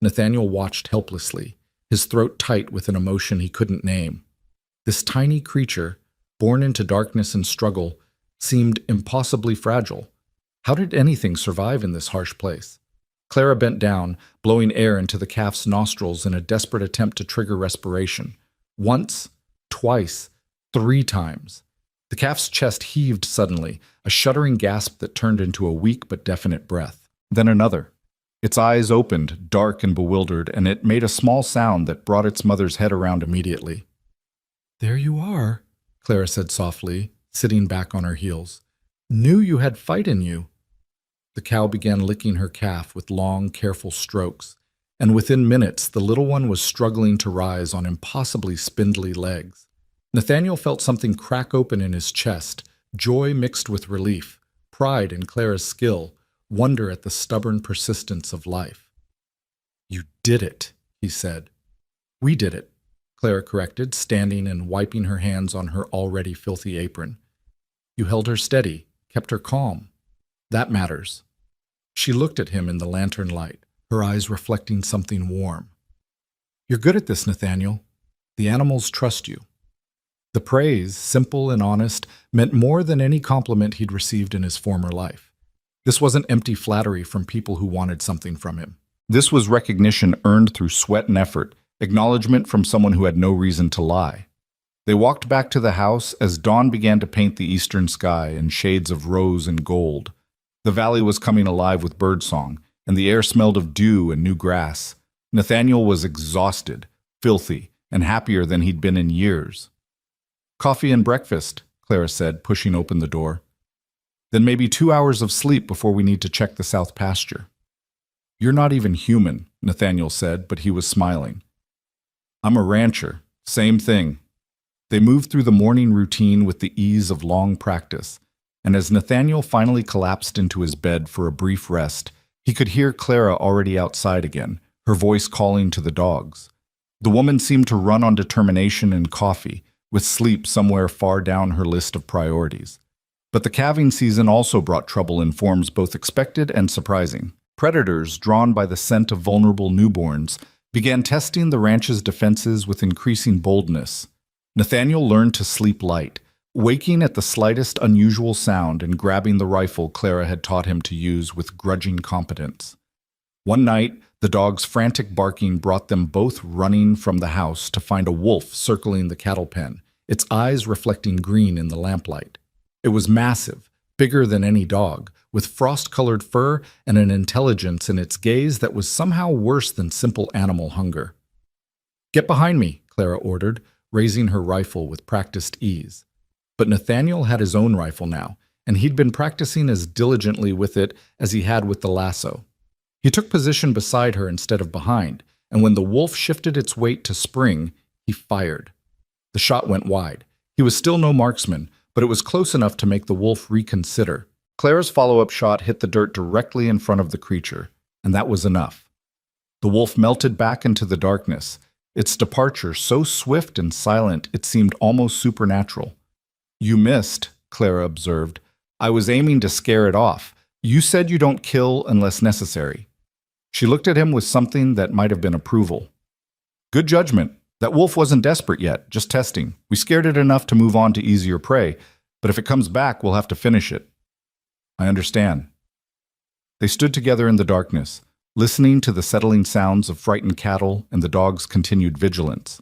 Nathaniel watched helplessly, his throat tight with an emotion he couldn't name. This tiny creature, born into darkness and struggle, seemed impossibly fragile. How did anything survive in this harsh place? Clara bent down, blowing air into the calf's nostrils in a desperate attempt to trigger respiration. Once, twice, 3 times. The calf's chest heaved suddenly, a shuddering gasp that turned into a weak but definite breath. Then another. Its eyes opened, dark and bewildered, and it made a small sound that brought its mother's head around immediately. "There you are," Clara said softly, sitting back on her heels. "Knew you had fight in you." The cow began licking her calf with long, careful strokes, and within minutes the little one was struggling to rise on impossibly spindly legs. Nathaniel felt something crack open in his chest, joy mixed with relief, pride in Clara's skill, wonder at the stubborn persistence of life. "You did it," he said. "We did it," Clara corrected, standing and wiping her hands on her already filthy apron. "You held her steady, kept her calm. That matters." She looked at him in the lantern light, her eyes reflecting something warm. "You're good at this, Nathaniel. The animals trust you." The praise, simple and honest, meant more than any compliment he'd received in his former life. This wasn't empty flattery from people who wanted something from him. This was recognition earned through sweat and effort, acknowledgement from someone who had no reason to lie. They walked back to the house as dawn began to paint the eastern sky in shades of rose and gold. The valley was coming alive with birdsong, and the air smelled of dew and new grass. Nathaniel was exhausted, filthy, and happier than he'd been in years. "Coffee and breakfast," Clara said, pushing open the door. "Then maybe 2 hours of sleep before we need to check the south pasture." "You're not even human," Nathaniel said, but he was smiling. "I'm a rancher. Same thing." They moved through the morning routine with the ease of long practice, and as Nathaniel finally collapsed into his bed for a brief rest, he could hear Clara already outside again, her voice calling to the dogs. The woman seemed to run on determination and coffee, with sleep somewhere far down her list of priorities. But the calving season also brought trouble in forms both expected and surprising. Predators, drawn by the scent of vulnerable newborns, began testing the ranch's defenses with increasing boldness. Nathaniel learned to sleep light, waking at the slightest unusual sound and grabbing the rifle Clara had taught him to use with grudging competence. One night, the dog's frantic barking brought them both running from the house to find a wolf circling the cattle pen, its eyes reflecting green in the lamplight. It was massive, bigger than any dog, with frost-colored fur and an intelligence in its gaze that was somehow worse than simple animal hunger. "Get behind me," Clara ordered, raising her rifle with practiced ease. But Nathaniel had his own rifle now, and he'd been practicing as diligently with it as he had with the lasso. He took position beside her instead of behind, and when the wolf shifted its weight to spring, he fired. The shot went wide. He was still no marksman, but it was close enough to make the wolf reconsider. Clara's follow-up shot hit the dirt directly in front of the creature, and that was enough. The wolf melted back into the darkness, its departure so swift and silent it seemed almost supernatural. "You missed," Clara observed. "I was aiming to scare it off. You said you don't kill unless necessary." She looked at him with something that might have been approval. "Good judgment. That wolf wasn't desperate yet, just testing. We scared it enough to move on to easier prey, but if it comes back, we'll have to finish it." "I understand." They stood together in the darkness, listening to the settling sounds of frightened cattle and the dog's continued vigilance.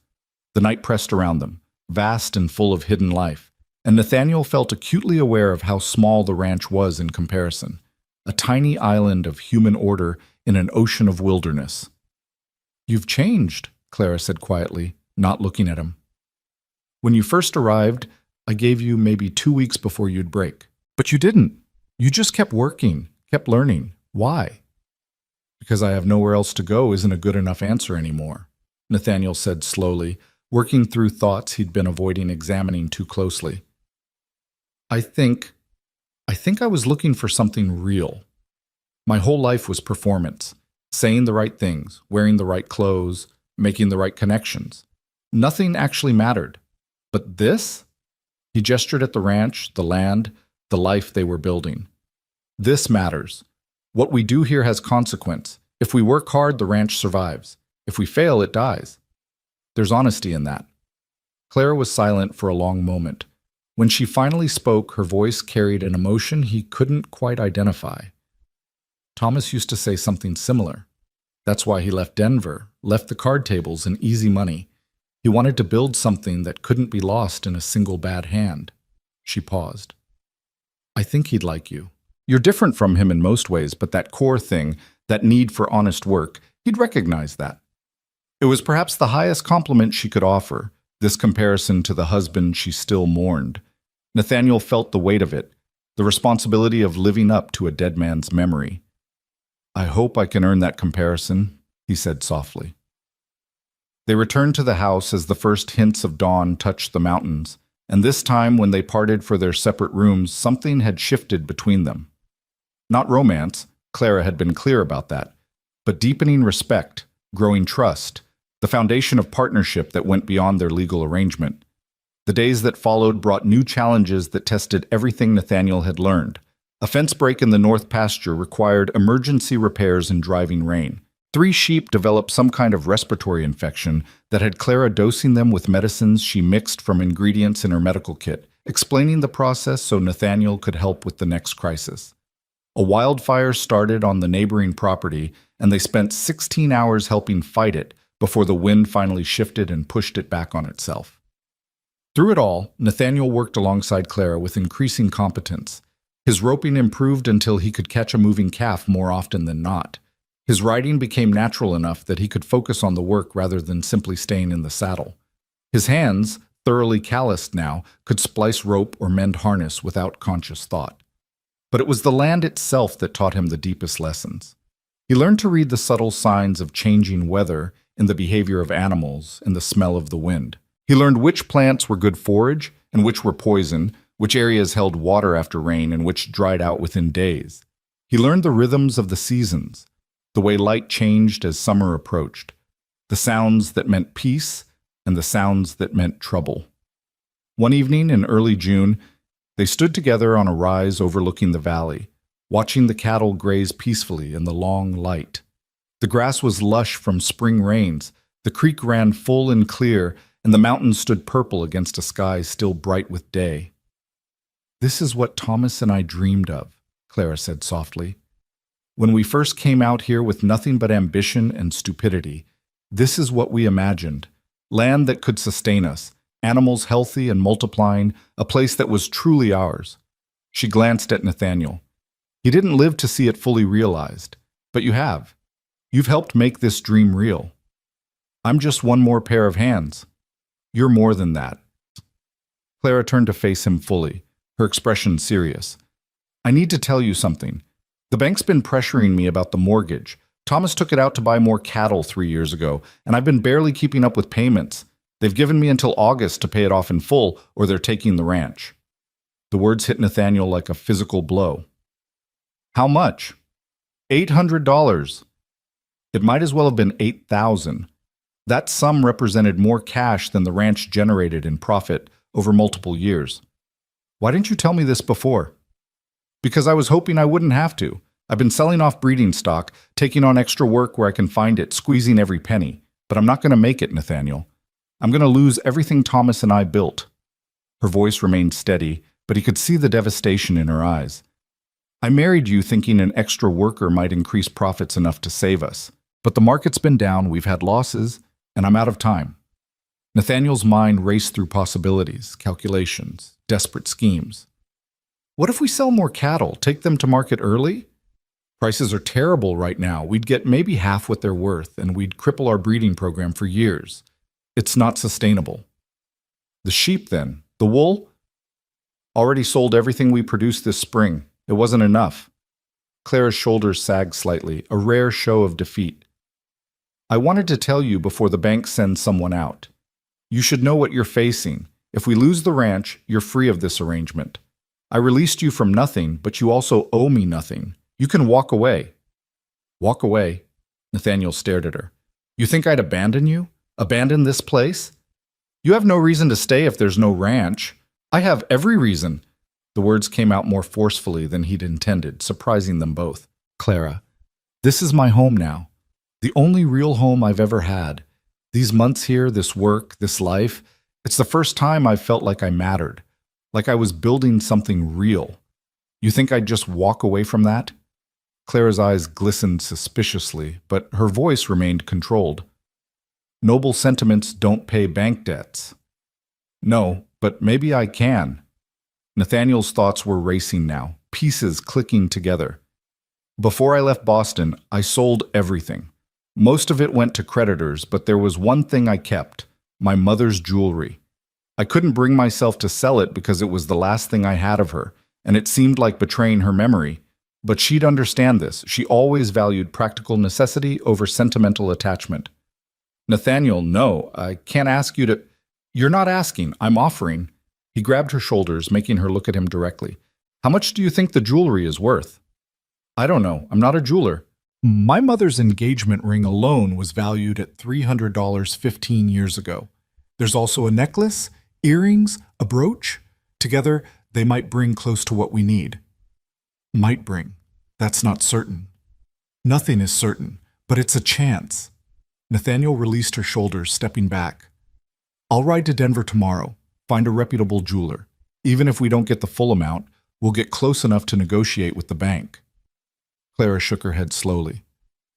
The night pressed around them, vast and full of hidden life, and Nathaniel felt acutely aware of how small the ranch was in comparison, a tiny island of human order in an ocean of wilderness. "You've changed," Clara said quietly, not looking at him. "When you first arrived, I gave you maybe 2 weeks before you'd break. But you didn't. You just kept working, kept learning. Why?" "Because I have nowhere else to go isn't a good enough answer anymore," Nathaniel said slowly, working through thoughts he'd been avoiding examining too closely. I think I was looking for something real. My whole life was performance, saying the right things, wearing the right clothes, making the right connections. Nothing actually mattered. But this?" He gestured at the ranch, the land, the life they were building. "This matters. What we do here has consequence. If we work hard, the ranch survives. If we fail, it dies. There's honesty in that." Clara was silent for a long moment. When she finally spoke, her voice carried an emotion he couldn't quite identify. "Thomas used to say something similar. That's why he left Denver, left the card tables and easy money. He wanted to build something that couldn't be lost in a single bad hand." She paused. "I think he'd like you. You're different from him in most ways, but that core thing, that need for honest work, he'd recognize that." It was perhaps the highest compliment she could offer, this comparison to the husband she still mourned. Nathaniel felt the weight of it, the responsibility of living up to a dead man's memory. "I hope I can earn that comparison," he said softly. They returned to the house as the first hints of dawn touched the mountains, and this time when they parted for their separate rooms, something had shifted between them. Not romance, Clara had been clear about that, but deepening respect, growing trust, the foundation of partnership that went beyond their legal arrangement. The days that followed brought new challenges that tested everything Nathaniel had learned. A fence break in the north pasture required emergency repairs in driving rain. 3 sheep developed some kind of respiratory infection that had Clara dosing them with medicines she mixed from ingredients in her medical kit, explaining the process so Nathaniel could help with the next crisis. A wildfire started on the neighboring property, and they spent 16 hours helping fight it before the wind finally shifted and pushed it back on itself. Through it all, Nathaniel worked alongside Clara with increasing competence. His roping improved until he could catch a moving calf more often than not. His riding became natural enough that he could focus on the work rather than simply staying in the saddle. His hands, thoroughly calloused now, could splice rope or mend harness without conscious thought. But it was the land itself that taught him the deepest lessons. He learned to read the subtle signs of changing weather in the behavior of animals and the smell of the wind. He learned which plants were good forage and which were poison, which areas held water after rain and which dried out within days. He learned the rhythms of the seasons, the way light changed as summer approached, the sounds that meant peace and the sounds that meant trouble. One evening in early June, they stood together on a rise overlooking the valley, watching the cattle graze peacefully in the long light. The grass was lush from spring rains, the creek ran full and clear, and the mountains stood purple against a sky still bright with day. "This is what Thomas and I dreamed of," Clara said softly. "When we first came out here with nothing but ambition and stupidity, this is what we imagined. Land that could sustain us, animals healthy and multiplying, a place that was truly ours." She glanced at Nathaniel. "He didn't live to see it fully realized, but you have. You've helped make this dream real. I'm just one more pair of hands. You're more than that." Clara turned to face him fully, her expression serious. "I need to tell you something. The bank's been pressuring me about the mortgage. Thomas took it out to buy more cattle 3 years ago, and I've been barely keeping up with payments. They've given me until August to pay it off in full, or they're taking the ranch." The words hit Nathaniel like a physical blow. "How much?" $800. It might as well have been 8,000. That sum represented more cash than the ranch generated in profit over multiple years. "Why didn't you tell me this before?" "Because I was hoping I wouldn't have to. I've been selling off breeding stock, taking on extra work where I can find it, squeezing every penny. But I'm not going to make it, Nathaniel. I'm going to lose everything Thomas and I built." Her voice remained steady, but he could see the devastation in her eyes. "I married you thinking an extra worker might increase profits enough to save us. But the market's been down, we've had losses, and I'm out of time." Nathaniel's mind raced through possibilities, calculations, desperate schemes. What if we sell more cattle, take them to market early? Prices are terrible right now. We'd get maybe half what they're worth, and we'd cripple our breeding program for years. It's not sustainable. The sheep, then? The wool? Already sold everything we produced this spring. It wasn't enough. Clara's shoulders sagged slightly, a rare show of defeat. I wanted to tell you before the bank sends someone out. You should know what you're facing. If we lose the ranch, you're free of this arrangement. I released you from nothing, but you also owe me nothing. You can walk away. Walk away? Nathaniel stared at her. You think I'd abandon you? Abandon this place? You have no reason to stay if there's no ranch. I have every reason. The words came out more forcefully than he'd intended, surprising them both. Clara, this is my home now. The only real home I've ever had. These months here, this work, this life, it's the first time I've felt like I mattered, like I was building something real. You think I'd just walk away from that? Clara's eyes glistened suspiciously, but her voice remained controlled. Noble sentiments don't pay bank debts. No, but maybe I can. Nathaniel's thoughts were racing now, pieces clicking together. Before I left Boston, I sold everything. Most of it went to creditors, but there was one thing I kept, my mother's jewelry. I couldn't bring myself to sell it because it was the last thing I had of her, and it seemed like betraying her memory. But she'd understand this. She always valued practical necessity over sentimental attachment. Nathaniel, no, I can't ask you to... You're not asking, I'm offering. He grabbed her shoulders, making her look at him directly. How much do you think the jewelry is worth? I don't know. I'm not a jeweler. My mother's engagement ring alone was valued at $300 15 years ago. There's also a necklace, earrings, a brooch. Together, they might bring close to what we need. Might bring. That's not certain. Nothing is certain, but it's a chance. Nathaniel released her shoulders, stepping back. I'll ride to Denver tomorrow, find a reputable jeweler. Even if we don't get the full amount, we'll get close enough to negotiate with the bank. Clara shook her head slowly.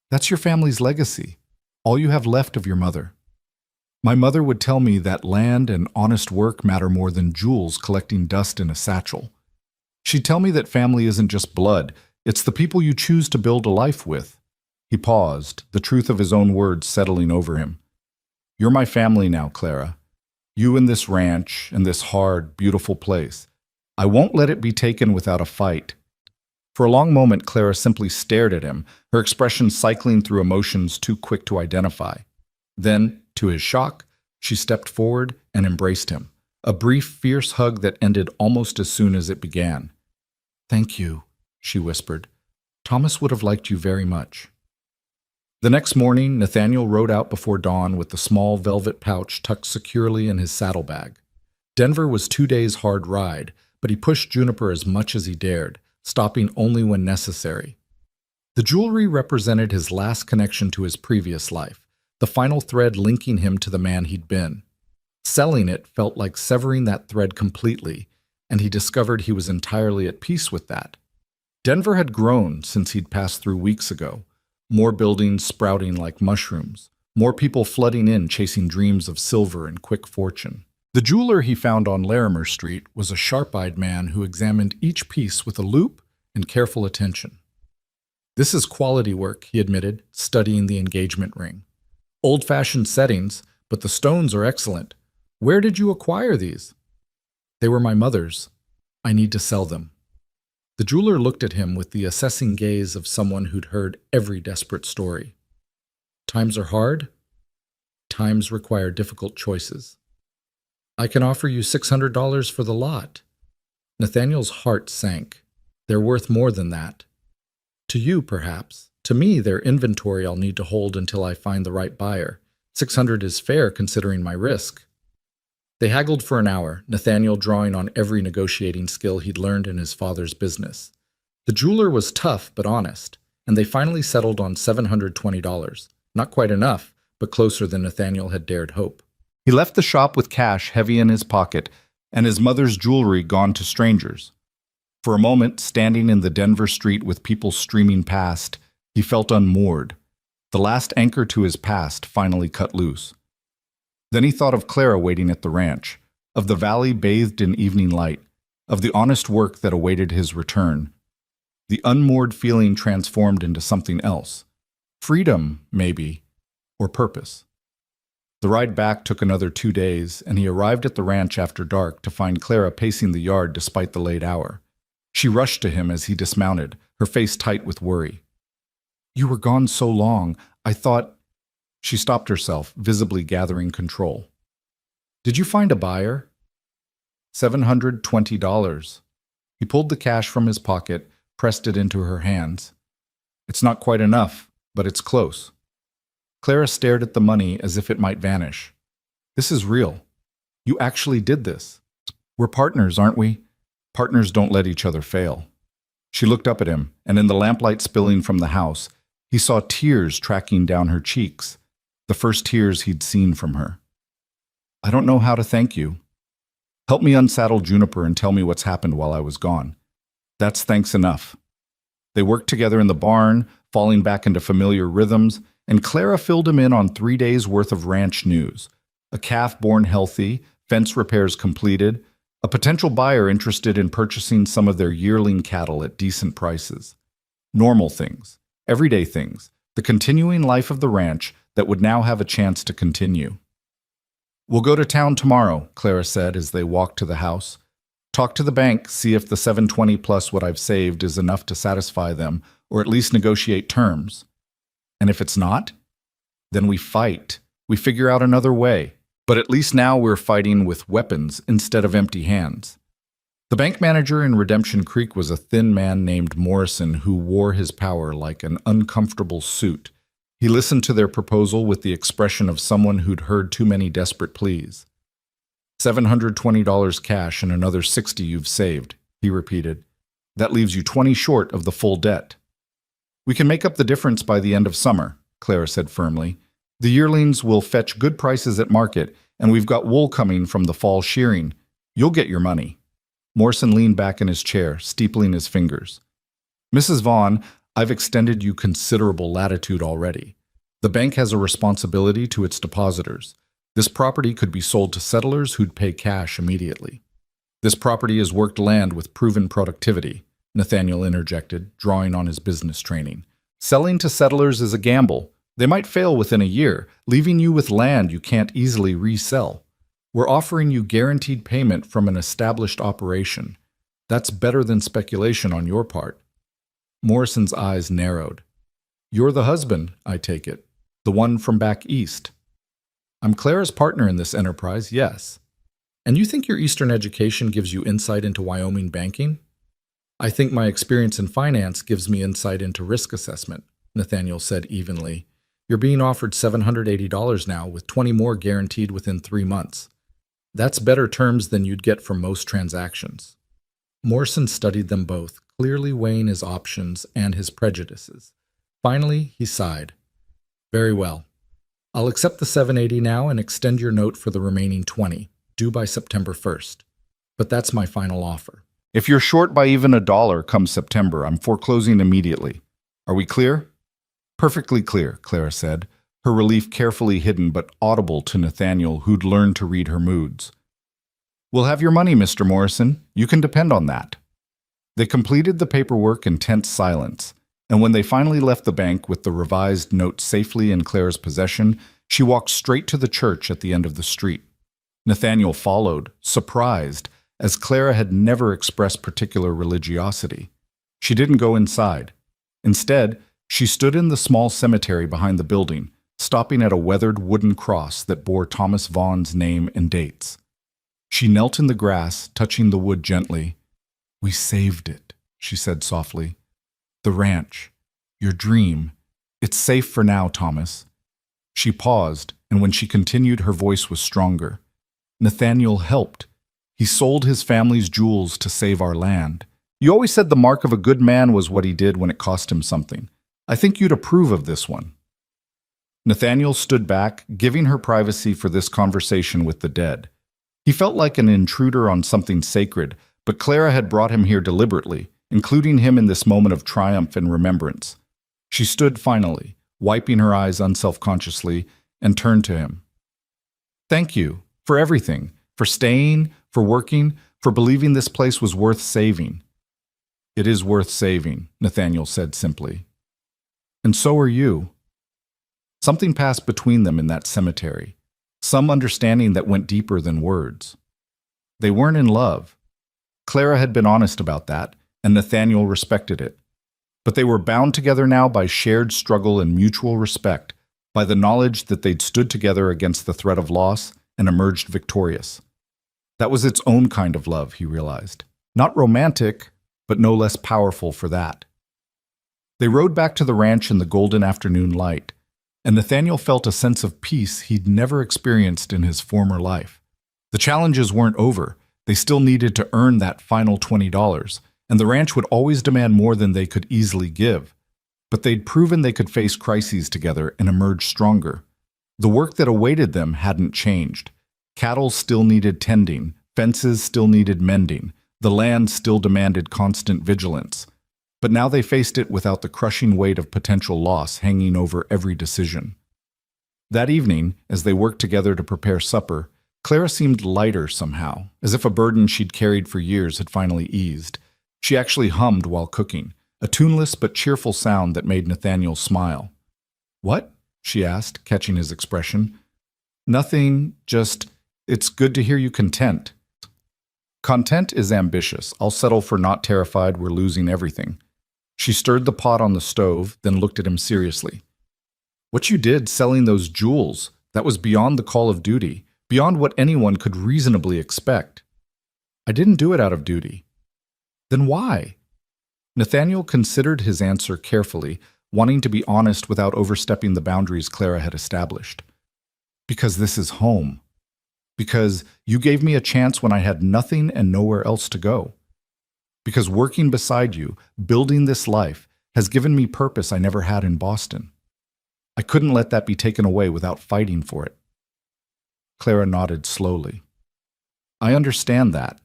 That's your family's legacy, all you have left of your mother. My mother would tell me that land and honest work matter more than jewels collecting dust in a satchel. She'd tell me that family isn't just blood, it's the people you choose to build a life with. He paused, the truth of his own words settling over him. You're my family now, Clara. You and this ranch and this hard, beautiful place. I won't let it be taken without a fight. For a long moment, Clara simply stared at him, her expression cycling through emotions too quick to identify. Then, to his shock, she stepped forward and embraced him, a brief, fierce hug that ended almost as soon as it began. Thank you, she whispered. Thomas would have liked you very much. The next morning, Nathaniel rode out before dawn with the small velvet pouch tucked securely in his saddlebag. Denver was 2 days' hard ride, but he pushed Juniper as much as he dared, stopping only when necessary. The jewelry represented his last connection to his previous life, the final thread linking him to the man he'd been. Selling it felt like severing that thread completely, and he discovered he was entirely at peace with that. Denver had grown since he'd passed through weeks ago, more buildings sprouting like mushrooms, more people flooding in chasing dreams of silver and quick fortune. The jeweler he found on Larimer Street was a sharp-eyed man who examined each piece with a loupe and careful attention. This is quality work, he admitted, studying the engagement ring. Old-fashioned settings, but the stones are excellent. Where did you acquire these? They were my mother's. I need to sell them. The jeweler looked at him with the assessing gaze of someone who'd heard every desperate story. Times are hard. Times require difficult choices. I can offer you $600 for the lot. Nathaniel's heart sank. They're worth more than that. To you, perhaps. To me, they're inventory I'll need to hold until I find the right buyer. 600 is fair considering my risk. They haggled for an hour, Nathaniel drawing on every negotiating skill he'd learned in his father's business. The jeweler was tough but honest, and they finally settled on $720. Not quite enough, but closer than Nathaniel had dared hope. He left the shop with cash heavy in his pocket and his mother's jewelry gone to strangers. For a moment, standing in the Denver street with people streaming past, he felt unmoored. The last anchor to his past finally cut loose. Then he thought of Clara waiting at the ranch, of the valley bathed in evening light, of the honest work that awaited his return. The unmoored feeling transformed into something else. Freedom, maybe, or purpose. The ride back took another 2 days, and he arrived at the ranch after dark to find Clara pacing the yard despite the late hour. She rushed to him as he dismounted, her face tight with worry. "You were gone so long, I thought—" She stopped herself, visibly gathering control. "Did you find a buyer?" $720. He pulled the cash from his pocket, pressed it into her hands. "It's not quite enough, but it's close." Clara stared at the money as if it might vanish. "This is real. You actually did this. We're partners, aren't we? Partners don't let each other fail." She looked up at him, and in the lamplight spilling from the house, he saw tears tracking down her cheeks, the first tears he'd seen from her. "I don't know how to thank you. Help me unsaddle Juniper and tell me what's happened while I was gone. That's thanks enough." They worked together in the barn, falling back into familiar rhythms, and Clara filled him in on 3 days' worth of ranch news. A calf born healthy, fence repairs completed, a potential buyer interested in purchasing some of their yearling cattle at decent prices. Normal things, everyday things, the continuing life of the ranch that would now have a chance to continue. "We'll go to town tomorrow," Clara said as they walked to the house. "Talk to the bank, see if the $720 plus what I've saved is enough to satisfy them, or at least negotiate terms. And if it's not, then we fight. We figure out another way. But at least now we're fighting with weapons instead of empty hands." The bank manager in Redemption Creek was a thin man named Morrison who wore his power like an uncomfortable suit. He listened to their proposal with the expression of someone who'd heard too many desperate pleas. $720 cash and another $60 you've saved, he repeated. That leaves you 20 short of the full debt. "We can make up the difference by the end of summer," Clara said firmly. "The yearlings will fetch good prices at market, and we've got wool coming from the fall shearing. You'll get your money." Morrison leaned back in his chair, steepling his fingers. "Mrs. Vaughn, I've extended you considerable latitude already. The bank has a responsibility to its depositors. This property could be sold to settlers who'd pay cash immediately." "This property is worked land with proven productivity," Nathaniel interjected, drawing on his business training. "Selling to settlers is a gamble. They might fail within a year, leaving you with land you can't easily resell. We're offering you guaranteed payment from an established operation. That's better than speculation on your part." Morrison's eyes narrowed. "You're the husband, I take it. The one from back east." "I'm Clara's partner in this enterprise, yes." "And you think your Eastern education gives you insight into Wyoming banking?" "I think my experience in finance gives me insight into risk assessment," Nathaniel said evenly. "You're being offered $780 now, with 20 more guaranteed within 3 months. That's better terms than you'd get from most transactions." Morrison studied them both, clearly weighing his options and his prejudices. Finally, he sighed. "Very well. I'll accept the $780 now and extend your note for the remaining 20, due by September 1st. But that's my final offer." "If you're short by even $1 come September, I'm foreclosing immediately. Are we clear?" "Perfectly clear," Clara said, her relief carefully hidden but audible to Nathaniel, who'd learned to read her moods. "We'll have your money, Mr. Morrison. You can depend on that." They completed the paperwork in tense silence, and when they finally left the bank with the revised note safely in Clara's possession, she walked straight to the church at the end of the street. Nathaniel followed, surprised, as Clara had never expressed particular religiosity. She didn't go inside. Instead, she stood in the small cemetery behind the building, stopping at a weathered wooden cross that bore Thomas Vaughn's name and dates. She knelt in the grass, touching the wood gently. "We saved it," she said softly. "The ranch. Your dream. It's safe for now, Thomas." She paused, and when she continued, her voice was stronger. "Nathaniel helped. He sold his family's jewels to save our land. You always said the mark of a good man was what he did when it cost him something. I think you'd approve of this one." Nathaniel stood back, giving her privacy for this conversation with the dead. He felt like an intruder on something sacred, but Clara had brought him here deliberately, including him in this moment of triumph and remembrance. She stood finally, wiping her eyes unselfconsciously, and turned to him. Thank you for everything, for staying, for working, for believing this place was worth saving. It is worth saving, Nathaniel said simply. And so are you. Something passed between them in that cemetery, some understanding that went deeper than words. They weren't in love. Clara had been honest about that, and Nathaniel respected it. But they were bound together now by shared struggle and mutual respect, by the knowledge that they'd stood together against the threat of loss and emerged victorious. That was its own kind of love, he realized. Not romantic, but no less powerful for that. They rode back to the ranch in the golden afternoon light, and Nathaniel felt a sense of peace he'd never experienced in his former life. The challenges weren't over. They still needed to earn that final $20, and the ranch would always demand more than they could easily give. But they'd proven they could face crises together and emerge stronger. The work that awaited them hadn't changed. Cattle still needed tending, fences still needed mending, the land still demanded constant vigilance. But now they faced it without the crushing weight of potential loss hanging over every decision. That evening, as they worked together to prepare supper, Clara seemed lighter somehow, as if a burden she'd carried for years had finally eased. She actually hummed while cooking, a tuneless but cheerful sound that made Nathaniel smile. "What?" she asked, catching his expression. "Nothing, just, it's good to hear you content." Content is ambitious. I'll settle for not terrified we're losing everything. She stirred the pot on the stove, then looked at him seriously. "What you did selling those jewels, that was beyond the call of duty, beyond what anyone could reasonably expect." "I didn't do it out of duty." "Then why?" Nathaniel considered his answer carefully, wanting to be honest without overstepping the boundaries Clara had established. "Because this is home. Because you gave me a chance when I had nothing and nowhere else to go. Because working beside you, building this life, has given me purpose I never had in Boston. I couldn't let that be taken away without fighting for it." Clara nodded slowly. "I understand that.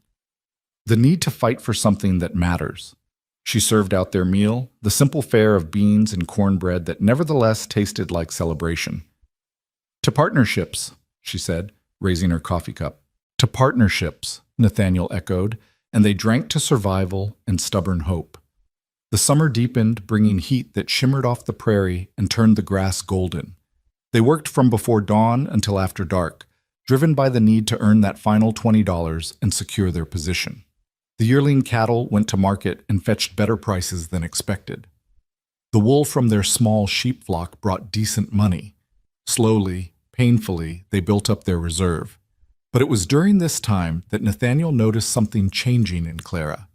The need to fight for something that matters." She served out their meal, the simple fare of beans and cornbread that nevertheless tasted like celebration. "To partnerships," she said, raising her coffee cup. "To partnerships," Nathaniel echoed, and they drank to survival and stubborn hope. The summer deepened, bringing heat that shimmered off the prairie and turned the grass golden. They worked from before dawn until after dark, driven by the need to earn that final $20 and secure their position. The yearling cattle went to market and fetched better prices than expected. The wool from their small sheep flock brought decent money. Slowly, painfully, they built up their reserve. But it was during this time that Nathaniel noticed something changing in Clara.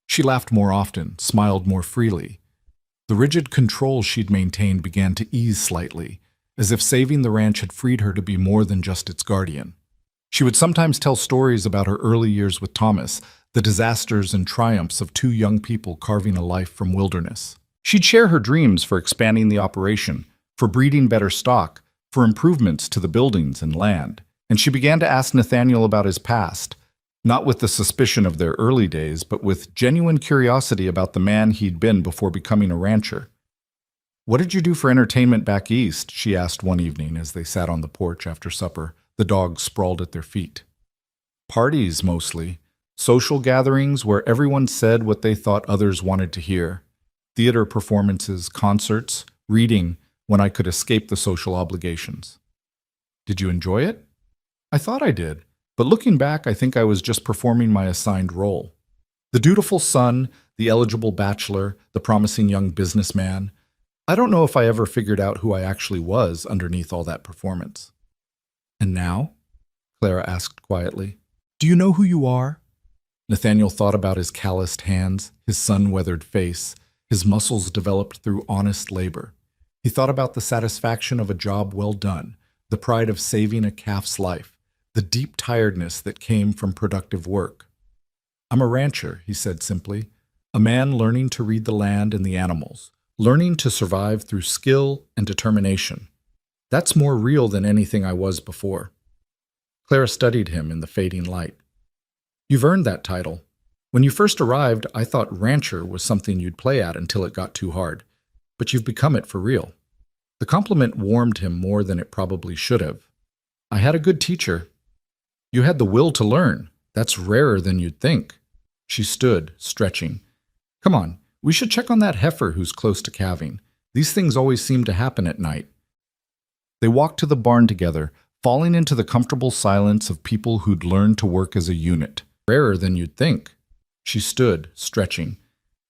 She laughed more often, smiled more freely. The rigid control she'd maintained began to ease slightly, as if saving the ranch had freed her to be more than just its guardian. She would sometimes tell stories about her early years with Thomas, the disasters and triumphs of two young people carving a life from wilderness. She'd share her dreams for expanding the operation, for breeding better stock, for improvements to the buildings and land. And she began to ask Nathaniel about his past, not with the suspicion of their early days, but with genuine curiosity about the man he'd been before becoming a rancher. "What did you do for entertainment back east?" she asked one evening as they sat on the porch after supper, the dogs sprawled at their feet. "Parties, mostly. Social gatherings where everyone said what they thought others wanted to hear. Theater performances, concerts, reading when I could escape the social obligations." "Did you enjoy it?" "I thought I did, but looking back, I think I was just performing my assigned role. The dutiful son, the eligible bachelor, the promising young businessman. I don't know if I ever figured out who I actually was underneath all that performance." "And now?" Clara asked quietly. "Do you know who you are?" Nathaniel thought about his calloused hands, his sun-weathered face, his muscles developed through honest labor. He thought about the satisfaction of a job well done, the pride of saving a calf's life, the deep tiredness that came from productive work. "I'm a rancher," he said simply, "a man learning to read the land and the animals, learning to survive through skill and determination. That's more real than anything I was before." Clara studied him in the fading light. "You've earned that title. When you first arrived, I thought rancher was something you'd play at until it got too hard. But you've become it for real." The compliment warmed him more than it probably should have. I had a good teacher. You had the will to learn. That's rarer than you'd think. She stood, stretching. Come on, we should check on that heifer who's close to calving. These things always seem to happen at night. They walked to the barn together, falling into the comfortable silence of people who'd learned to work as a unit. Rarer than you'd think. She stood, stretching.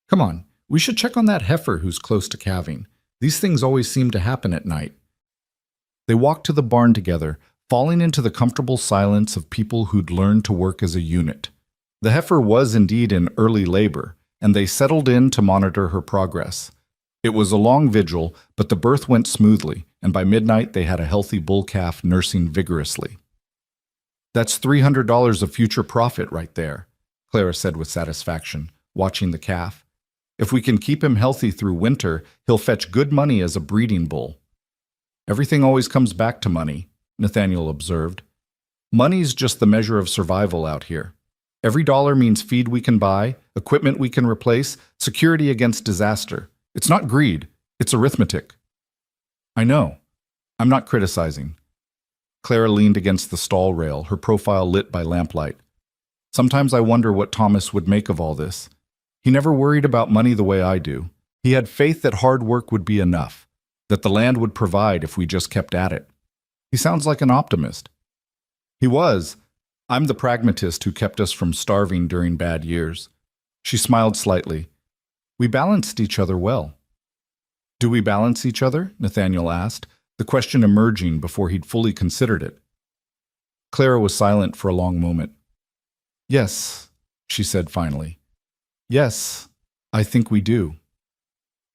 Come on, we should check on that heifer who's close to calving. These things always seem to happen at night. They walked to the barn together, falling into the comfortable silence of people who'd learned to work as a unit. The heifer was indeed in early labor, and they settled in to monitor her progress. It was a long vigil, but the birth went smoothly, and by midnight they had a healthy bull calf nursing vigorously. That's $300 of future profit right there, Clara said with satisfaction, watching the calf. If we can keep him healthy through winter, he'll fetch good money as a breeding bull. Everything always comes back to money, Nathaniel observed. Money's just the measure of survival out here. Every dollar means feed we can buy, equipment we can replace, security against disaster. It's not greed, it's arithmetic. I know. I'm not criticizing. Clara leaned against the stall rail, her profile lit by lamplight. Sometimes I wonder what Thomas would make of all this. He never worried about money the way I do. He had faith that hard work would be enough, that the land would provide if we just kept at it. He sounds like an optimist. He was. I'm the pragmatist who kept us from starving during bad years. She smiled slightly. We balanced each other well. Do we balance each other? Nathaniel asked, the question emerging before he'd fully considered it. Clara was silent for a long moment. Yes, she said finally. Yes, I think we do.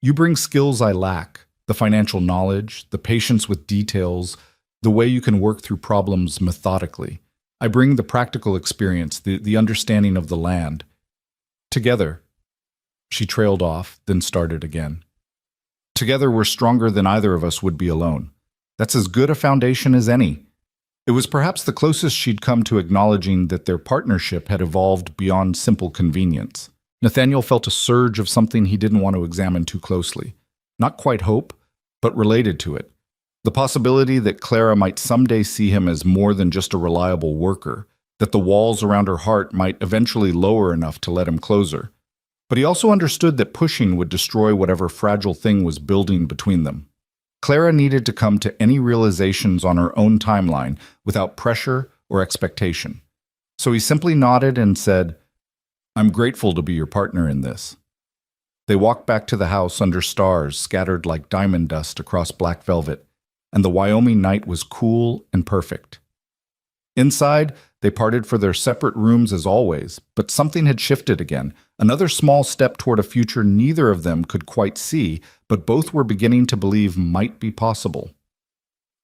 You bring skills I lack, the financial knowledge, the patience with details, the way you can work through problems methodically. I bring the practical experience, the understanding of the land. Together, she trailed off, then started again. Together we're stronger than either of us would be alone. That's as good a foundation as any. It was perhaps the closest she'd come to acknowledging that their partnership had evolved beyond simple convenience. Nathaniel felt a surge of something he didn't want to examine too closely. Not quite hope, but related to it. The possibility that Clara might someday see him as more than just a reliable worker, that the walls around her heart might eventually lower enough to let him close her. But he also understood that pushing would destroy whatever fragile thing was building between them. Clara needed to come to any realizations on her own timeline without pressure or expectation. So he simply nodded and said, I'm grateful to be your partner in this. They walked back to the house under stars scattered like diamond dust across black velvet, and the Wyoming night was cool and perfect. Inside, they parted for their separate rooms as always, but something had shifted again, another small step toward a future neither of them could quite see, but both were beginning to believe might be possible.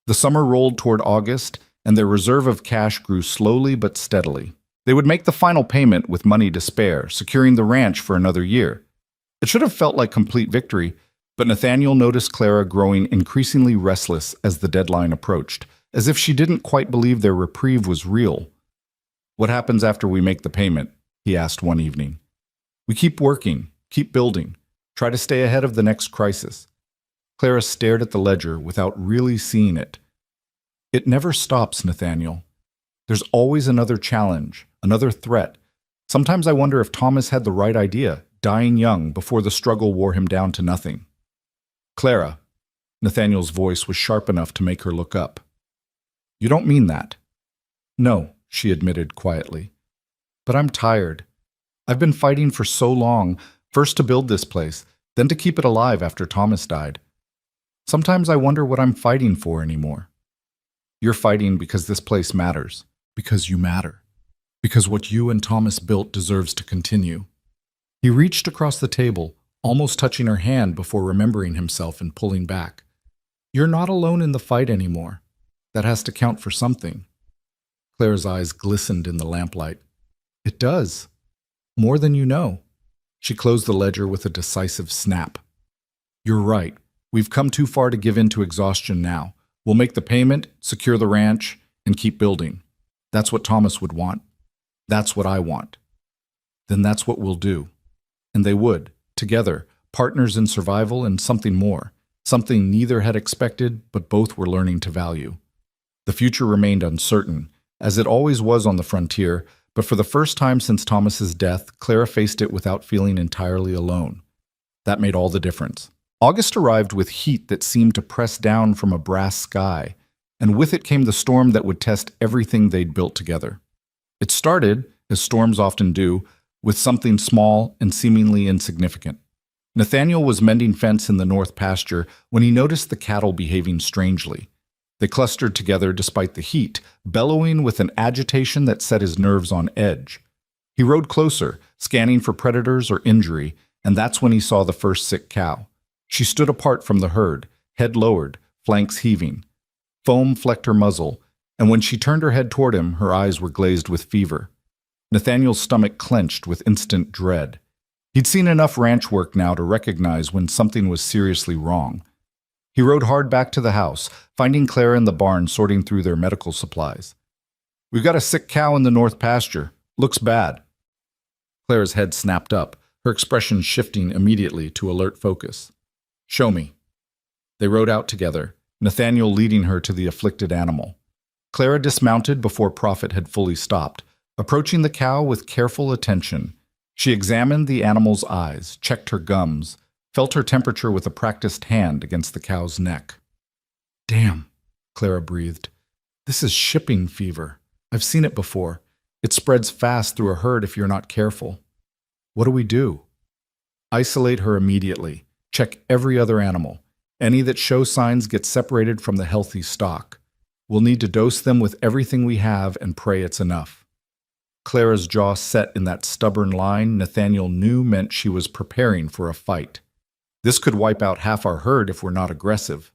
The summer rolled toward August, and their reserve of cash grew slowly but steadily. They would make the final payment with money to spare, securing the ranch for another year. It should have felt like complete victory, but Nathaniel noticed Clara growing increasingly restless as the deadline approached, as if she didn't quite believe their reprieve was real. What happens after we make the payment? He asked one evening. We keep working, keep building, try to stay ahead of the next crisis. Clara stared at the ledger without really seeing it. It never stops, Nathaniel. There's always another challenge, another threat. Sometimes I wonder if Thomas had the right idea, dying young before the struggle wore him down to nothing. Clara, Nathaniel's voice was sharp enough to make her look up. You don't mean that. No, she admitted quietly. But I'm tired. I've been fighting for so long, first to build this place, then to keep it alive after Thomas died. Sometimes I wonder what I'm fighting for anymore. You're fighting because this place matters, because you matter, because what you and Thomas built deserves to continue. He reached across the table, almost touching her hand before remembering himself and pulling back. You're not alone in the fight anymore. That has to count for something. Clara's eyes glistened in the lamplight. It does. More than you know. She closed the ledger with a decisive snap. You're right. We've come too far to give in to exhaustion now. We'll make the payment, secure the ranch, and keep building. That's what Thomas would want. That's what I want. Then that's what we'll do. And they would, together, partners in survival and something more, something neither had expected but both were learning to value. The future remained uncertain, as it always was on the frontier, but for the first time since Thomas's death, Clara faced it without feeling entirely alone. That made all the difference. August arrived with heat that seemed to press down from a brass sky, and with it came the storm that would test everything they'd built together. It started, as storms often do, with something small and seemingly insignificant. Nathaniel was mending fence in the north pasture when he noticed the cattle behaving strangely. They clustered together despite the heat, bellowing with an agitation that set his nerves on edge. He rode closer, scanning for predators or injury, and that's when he saw the first sick cow. She stood apart from the herd, head lowered, flanks heaving. Foam flecked her muzzle, and when she turned her head toward him, her eyes were glazed with fever. Nathaniel's stomach clenched with instant dread. He'd seen enough ranch work now to recognize when something was seriously wrong. He rode hard back to the house, finding Clara in the barn sorting through their medical supplies. "We've got a sick cow in the north pasture. Looks bad." Clara's head snapped up, her expression shifting immediately to alert focus. "Show me." They rode out together, Nathaniel leading her to the afflicted animal. Clara dismounted before Prophet had fully stopped, approaching the cow with careful attention. She examined the animal's eyes, checked her gums, felt her temperature with a practiced hand against the cow's neck. "Damn," Clara breathed. "This is shipping fever. I've seen it before. It spreads fast through a herd if you're not careful. What do we do?" "Isolate her immediately. Check every other animal. Any that show signs get separated from the healthy stock. We'll need to dose them with everything we have and pray it's enough." Clara's jaw set in that stubborn line Nathaniel knew meant she was preparing for a fight. This could wipe out half our herd if we're not aggressive.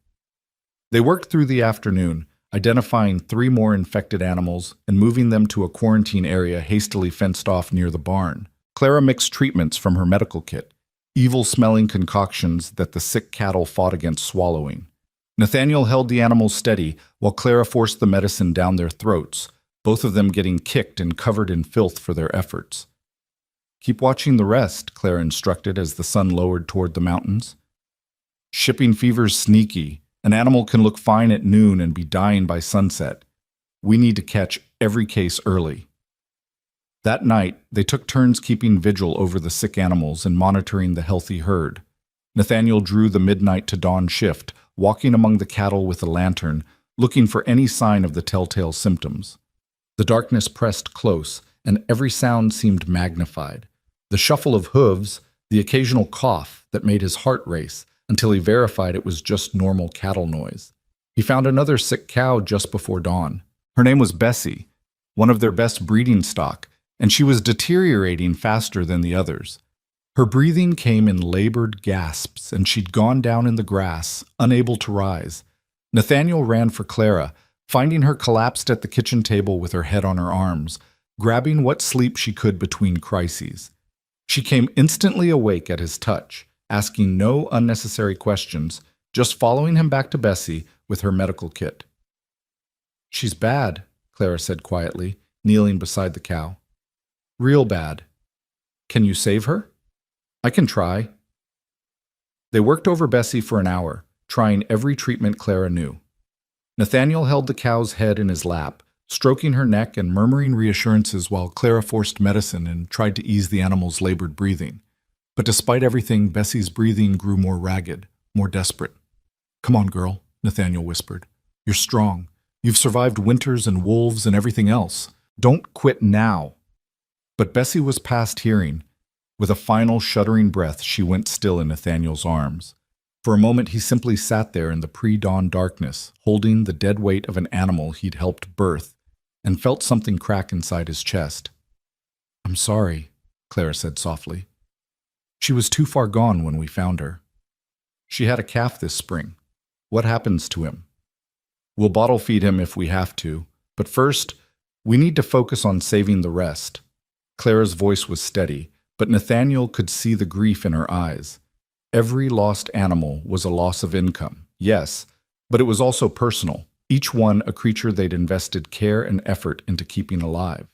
They worked through the afternoon, identifying 3 more infected animals and moving them to a quarantine area hastily fenced off near the barn. Clara mixed treatments from her medical kit, evil-smelling concoctions that the sick cattle fought against swallowing. Nathaniel held the animals steady while Clara forced the medicine down their throats, both of them getting kicked and covered in filth for their efforts. "Keep watching the rest," Clara instructed as the sun lowered toward the mountains. "Shipping fever's sneaky. An animal can look fine at noon and be dying by sunset. We need to catch every case early." That night, they took turns keeping vigil over the sick animals and monitoring the healthy herd. Nathaniel drew the midnight to dawn shift, walking among the cattle with a lantern, looking for any sign of the telltale symptoms. The darkness pressed close, and every sound seemed magnified. The shuffle of hooves, the occasional cough that made his heart race, until he verified it was just normal cattle noise. He found another sick cow just before dawn. Her name was Bessie, one of their best breeding stock, and she was deteriorating faster than the others. Her breathing came in labored gasps, and she'd gone down in the grass, unable to rise. Nathaniel ran for Clara, finding her collapsed at the kitchen table with her head on her arms, grabbing what sleep she could between crises. She came instantly awake at his touch, asking no unnecessary questions, just following him back to Bessie with her medical kit. "She's bad," Clara said quietly, kneeling beside the cow. "Real bad. Can you save her?" "I can try." They worked over Bessie for an hour, trying every treatment Clara knew. Nathaniel held the cow's head in his lap, stroking her neck and murmuring reassurances while Clara forced medicine and tried to ease the animal's labored breathing. But despite everything, Bessie's breathing grew more ragged, more desperate. "Come on, girl," Nathaniel whispered. "You're strong. You've survived winters and wolves and everything else. Don't quit now." But Bessie was past hearing. With a final shuddering breath, she went still in Nathaniel's arms. For a moment, he simply sat there in the pre-dawn darkness, holding the dead weight of an animal he'd helped birth, and felt something crack inside his chest. "I'm sorry," Clara said softly. "She was too far gone when we found her. She had a calf this spring. What happens to him? We'll bottle feed him if we have to, but first, we need to focus on saving the rest." Clara's voice was steady, but Nathaniel could see the grief in her eyes. Every lost animal was a loss of income, yes, but it was also personal, each one a creature they'd invested care and effort into keeping alive.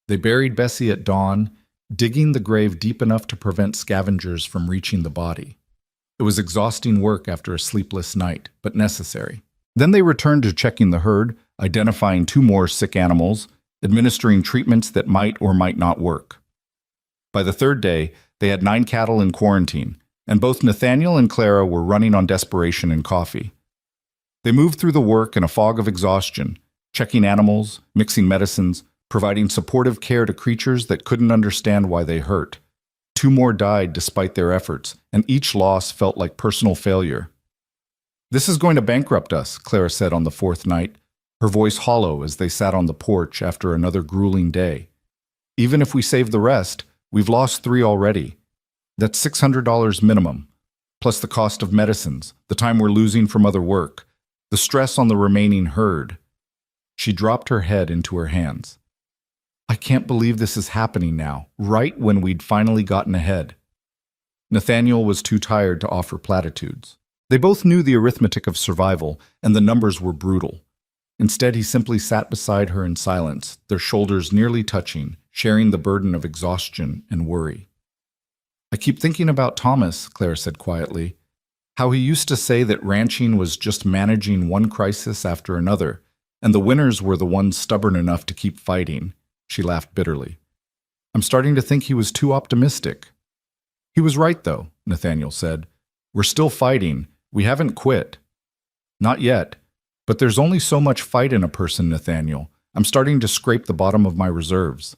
They buried Bessie at dawn, digging the grave deep enough to prevent scavengers from reaching the body. It was exhausting work after a sleepless night, but necessary. Then they returned to checking the herd, identifying 2 more sick animals, administering treatments that might or might not work. By the 3rd day, they had 9 cattle in quarantine, and both Nathaniel and Clara were running on desperation and coffee. They moved through the work in a fog of exhaustion, checking animals, mixing medicines, providing supportive care to creatures that couldn't understand why they hurt. 2 more died despite their efforts, and each loss felt like personal failure. "This is going to bankrupt us," Clara said on the 4th night, her voice hollow as they sat on the porch after another grueling day. "Even if we save the rest, we've lost 3 already. That's $600 minimum, plus the cost of medicines, the time we're losing from other work, the stress on the remaining herd." She dropped her head into her hands. "I can't believe this is happening now, right when we'd finally gotten ahead." Nathaniel was too tired to offer platitudes. They both knew the arithmetic of survival, and the numbers were brutal. Instead, he simply sat beside her in silence, their shoulders nearly touching, sharing the burden of exhaustion and worry. "I keep thinking about Thomas," Claire said quietly. "How he used to say that ranching was just managing one crisis after another, and the winners were the ones stubborn enough to keep fighting." She laughed bitterly. "I'm starting to think he was too optimistic." "He was right, though," Nathaniel said. "We're still fighting. We haven't quit." "Not yet. But there's only so much fight in a person, Nathaniel. I'm starting to scrape the bottom of my reserves."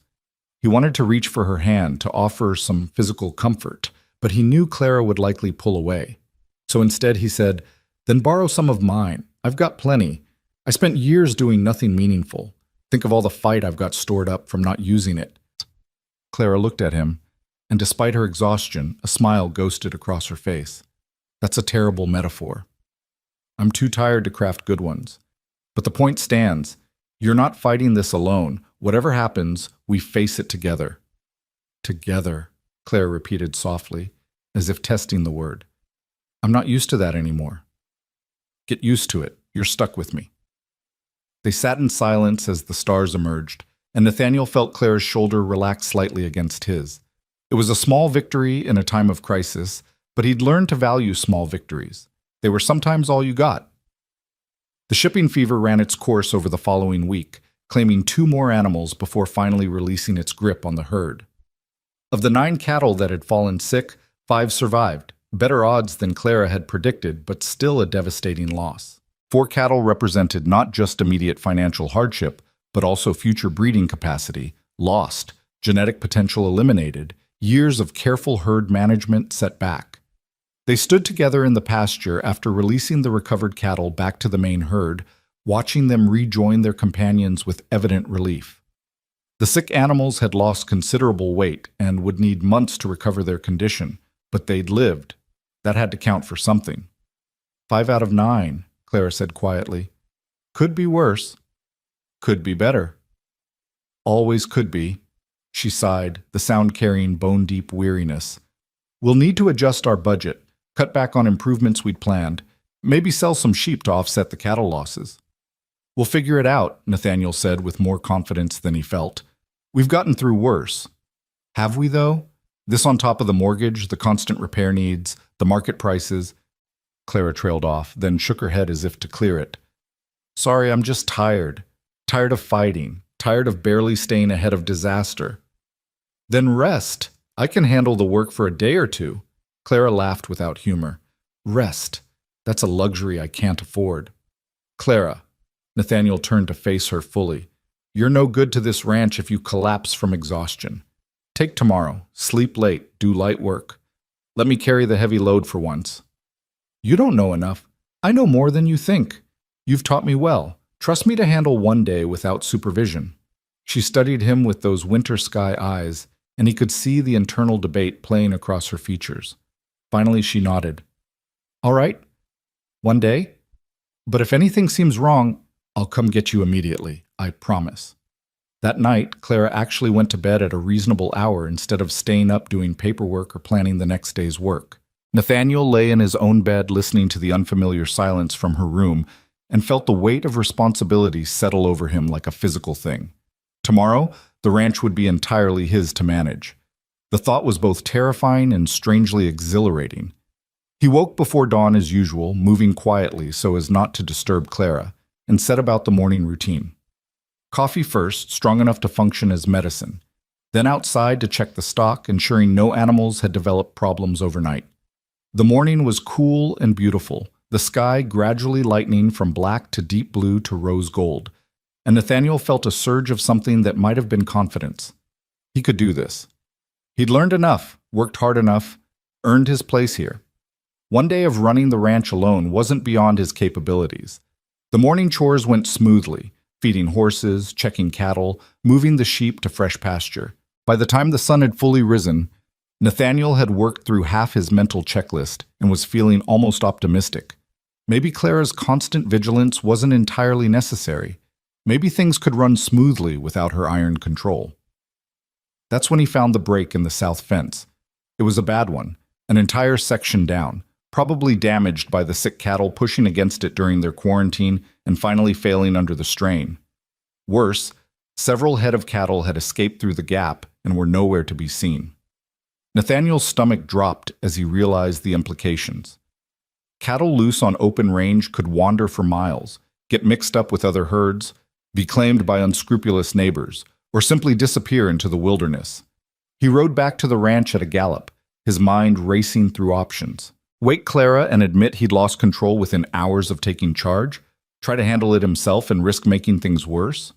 He wanted to reach for her hand to offer some physical comfort, but he knew Clara would likely pull away. So instead he said, "Then borrow some of mine. I've got plenty. I spent years doing nothing meaningful. Think of all the fight I've got stored up from not using it." Clara looked at him, and despite her exhaustion, a smile ghosted across her face. "That's a terrible metaphor. I'm too tired to craft good ones. But the point stands. You're not fighting this alone. Whatever happens, we face it together." "Together," Claire repeated softly, as if testing the word. "I'm not used to that anymore." "Get used to it. You're stuck with me." They sat in silence as the stars emerged, and Nathaniel felt Clara's shoulder relax slightly against his. It was a small victory in a time of crisis, but he'd learned to value small victories. They were sometimes all you got. The shipping fever ran its course over the following week, claiming 2 more animals before finally releasing its grip on the herd. Of the 9 cattle that had fallen sick, 5 survived, better odds than Clara had predicted, but still a devastating loss. 4 cattle represented not just immediate financial hardship, but also future breeding capacity, lost, genetic potential eliminated, years of careful herd management set back. They stood together in the pasture after releasing the recovered cattle back to the main herd, watching them rejoin their companions with evident relief. The sick animals had lost considerable weight and would need months to recover their condition, but they'd lived. That had to count for something. 5 out of 9, Clara said quietly. Could be worse. Could be better. Always could be, she sighed, the sound carrying bone-deep weariness. We'll need to adjust our budget. Cut back on improvements we'd planned, maybe sell some sheep to offset the cattle losses. We'll figure it out, Nathaniel said with more confidence than he felt. We've gotten through worse. Have we, though? This on top of the mortgage, the constant repair needs, the market prices. Clara trailed off, then shook her head as if to clear it. Sorry, I'm just tired. Tired of fighting. Tired of barely staying ahead of disaster. Then rest. I can handle the work for a day or 2. Clara laughed without humor. Rest. That's a luxury I can't afford. Clara. Nathaniel turned to face her fully. You're no good to this ranch if you collapse from exhaustion. Take tomorrow. Sleep late. Do light work. Let me carry the heavy load for once. You don't know enough. I know more than you think. You've taught me well. Trust me to handle one day without supervision. She studied him with those winter sky eyes, and he could see the internal debate playing across her features. Finally, she nodded. All right. One day. But if anything seems wrong, I'll come get you immediately. I promise. That night, Clara actually went to bed at a reasonable hour instead of staying up doing paperwork or planning the next day's work. Nathaniel lay in his own bed listening to the unfamiliar silence from her room and felt the weight of responsibility settle over him like a physical thing. Tomorrow, the ranch would be entirely his to manage. The thought was both terrifying and strangely exhilarating. He woke before dawn as usual, moving quietly so as not to disturb Clara, and set about the morning routine. Coffee first, strong enough to function as medicine. Then outside to check the stock, ensuring no animals had developed problems overnight. The morning was cool and beautiful, the sky gradually lightening from black to deep blue to rose gold, and Nathaniel felt a surge of something that might have been confidence. He could do this. He'd learned enough, worked hard enough, earned his place here. One day of running the ranch alone wasn't beyond his capabilities. The morning chores went smoothly, feeding horses, checking cattle, moving the sheep to fresh pasture. By the time the sun had fully risen, Nathaniel had worked through half his mental checklist and was feeling almost optimistic. Maybe Clara's constant vigilance wasn't entirely necessary. Maybe things could run smoothly without her iron control. That's when he found the break in the south fence. It was a bad one, an entire section down, probably damaged by the sick cattle pushing against it during their quarantine and finally failing under the strain. Worse, several head of cattle had escaped through the gap and were nowhere to be seen. Nathaniel's stomach dropped as he realized the implications. Cattle loose on open range could wander for miles, get mixed up with other herds, be claimed by unscrupulous neighbors, or simply disappear into the wilderness. He rode back to the ranch at a gallop, his mind racing through options. Wake Clara and admit he'd lost control within hours of taking charge? Try to handle it himself and risk making things worse?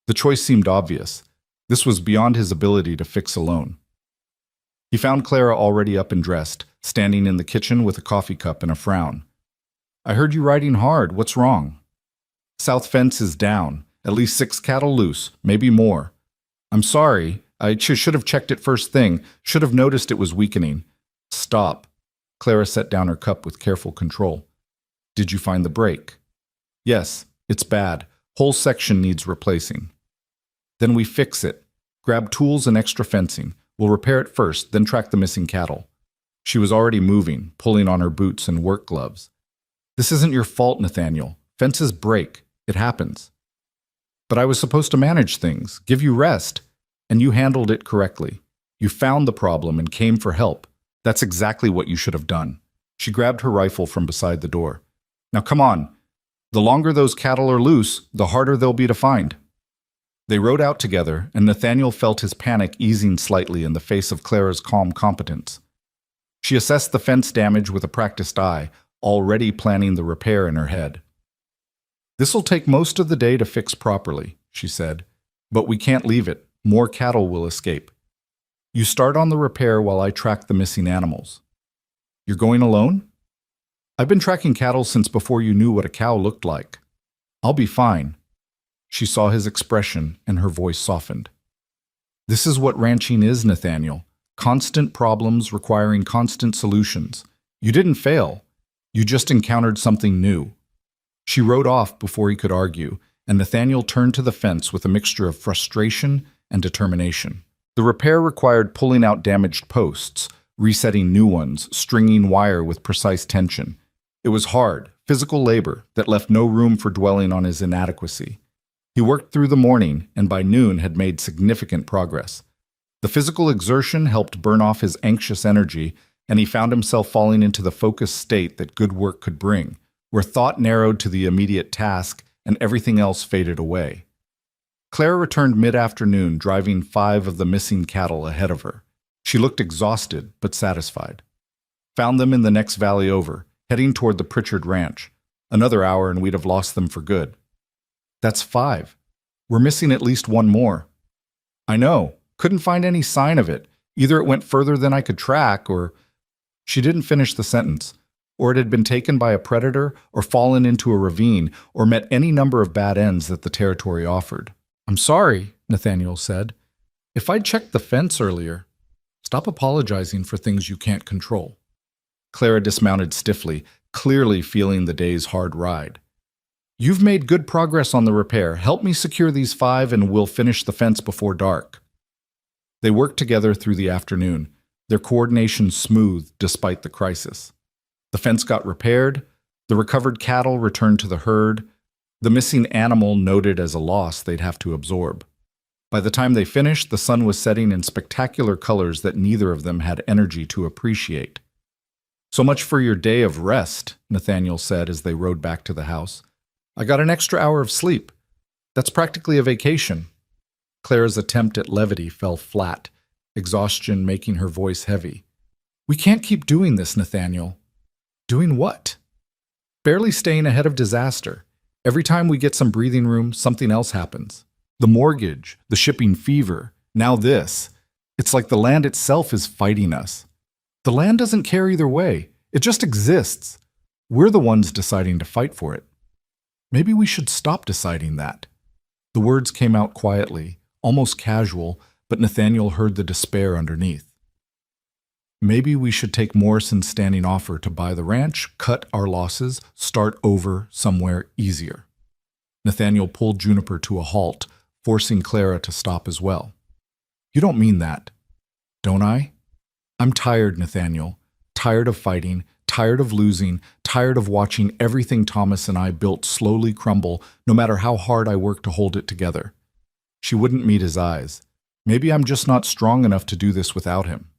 The choice seemed obvious. This was beyond his ability to fix alone. He found Clara already up and dressed, standing in the kitchen with a coffee cup and a frown. "I heard you riding hard. What's wrong?" "South fence is down. At least 6 cattle loose, maybe more. I'm sorry. I should have checked it first thing. Should have noticed it was weakening." "Stop." Clara set down her cup with careful control. "Did you find the break?" "Yes, it's bad. Whole section needs replacing." "Then we fix it. Grab tools and extra fencing. We'll repair it first, then track the missing cattle." She was already moving, pulling on her boots and work gloves. "This isn't your fault, Nathaniel. Fences break. It happens." "But I was supposed to manage things, give you rest, and you handled it correctly. You found the problem and came for help. That's exactly what you should have done." She grabbed her rifle from beside the door. "Now come on. The longer those cattle are loose, the harder they'll be to find." They rode out together, and Nathaniel felt his panic easing slightly in the face of Clara's calm competence. She assessed the fence damage with a practiced eye, already planning the repair in her head. "This'll take most of the day to fix properly," she said, "but we can't leave it. More cattle will escape. You start on the repair while I track the missing animals." "You're going alone?" "I've been tracking cattle since before you knew what a cow looked like. I'll be fine." She saw his expression, and her voice softened. "This is what ranching is, Nathaniel. Constant problems requiring constant solutions. You didn't fail. You just encountered something new." She rode off before he could argue, and Nathaniel turned to the fence with a mixture of frustration and determination. The repair required pulling out damaged posts, resetting new ones, stringing wire with precise tension. It was hard, physical labor that left no room for dwelling on his inadequacy. He worked through the morning and by noon had made significant progress. The physical exertion helped burn off his anxious energy, and he found himself falling into the focused state that good work could bring, where thought narrowed to the immediate task and everything else faded away. Clara returned mid-afternoon, driving 5 of the missing cattle ahead of her. She looked exhausted but satisfied. "Found them in the next valley over, heading toward the Pritchard Ranch. Another hour and we'd have lost them for good." "That's 5. We're missing at least 1 more." "I know. Couldn't find any sign of it. Either it went further than I could track, or—" She didn't finish the sentence. "Or it had been taken by a predator, or fallen into a ravine, or met any number of bad ends that the territory offered." "I'm sorry," Nathaniel said. "If I'd checked the fence earlier—" "Stop apologizing for things you can't control." Clara dismounted stiffly, clearly feeling the day's hard ride. "You've made good progress on the repair. Help me secure these 5 and we'll finish the fence before dark." They worked together through the afternoon, their coordination smooth despite the crisis. The fence got repaired, the recovered cattle returned to the herd, the missing animal noted as a loss they'd have to absorb. By the time they finished, the sun was setting in spectacular colors that neither of them had energy to appreciate. So much for your day of rest, Nathaniel said as they rode back to the house. I got an extra hour of sleep. That's practically a vacation. Clara's attempt at levity fell flat, exhaustion making her voice heavy. We can't keep doing this, Nathaniel. Doing what? Barely staying ahead of disaster. Every time we get some breathing room, something else happens. The mortgage, the shipping fever, now this. It's like the land itself is fighting us. The land doesn't care either way. It just exists. We're the ones deciding to fight for it. Maybe we should stop deciding that. The words came out quietly, almost casual, but Nathaniel heard the despair underneath. Maybe we should take Morrison's standing offer to buy the ranch, cut our losses, start over somewhere easier. Nathaniel pulled Juniper to a halt, forcing Clara to stop as well. You don't mean that, don't I? I'm tired, Nathaniel. Tired of fighting, tired of losing, tired of watching everything Thomas and I built slowly crumble, no matter how hard I worked to hold it together. She wouldn't meet his eyes. Maybe I'm just not strong enough to do this without him.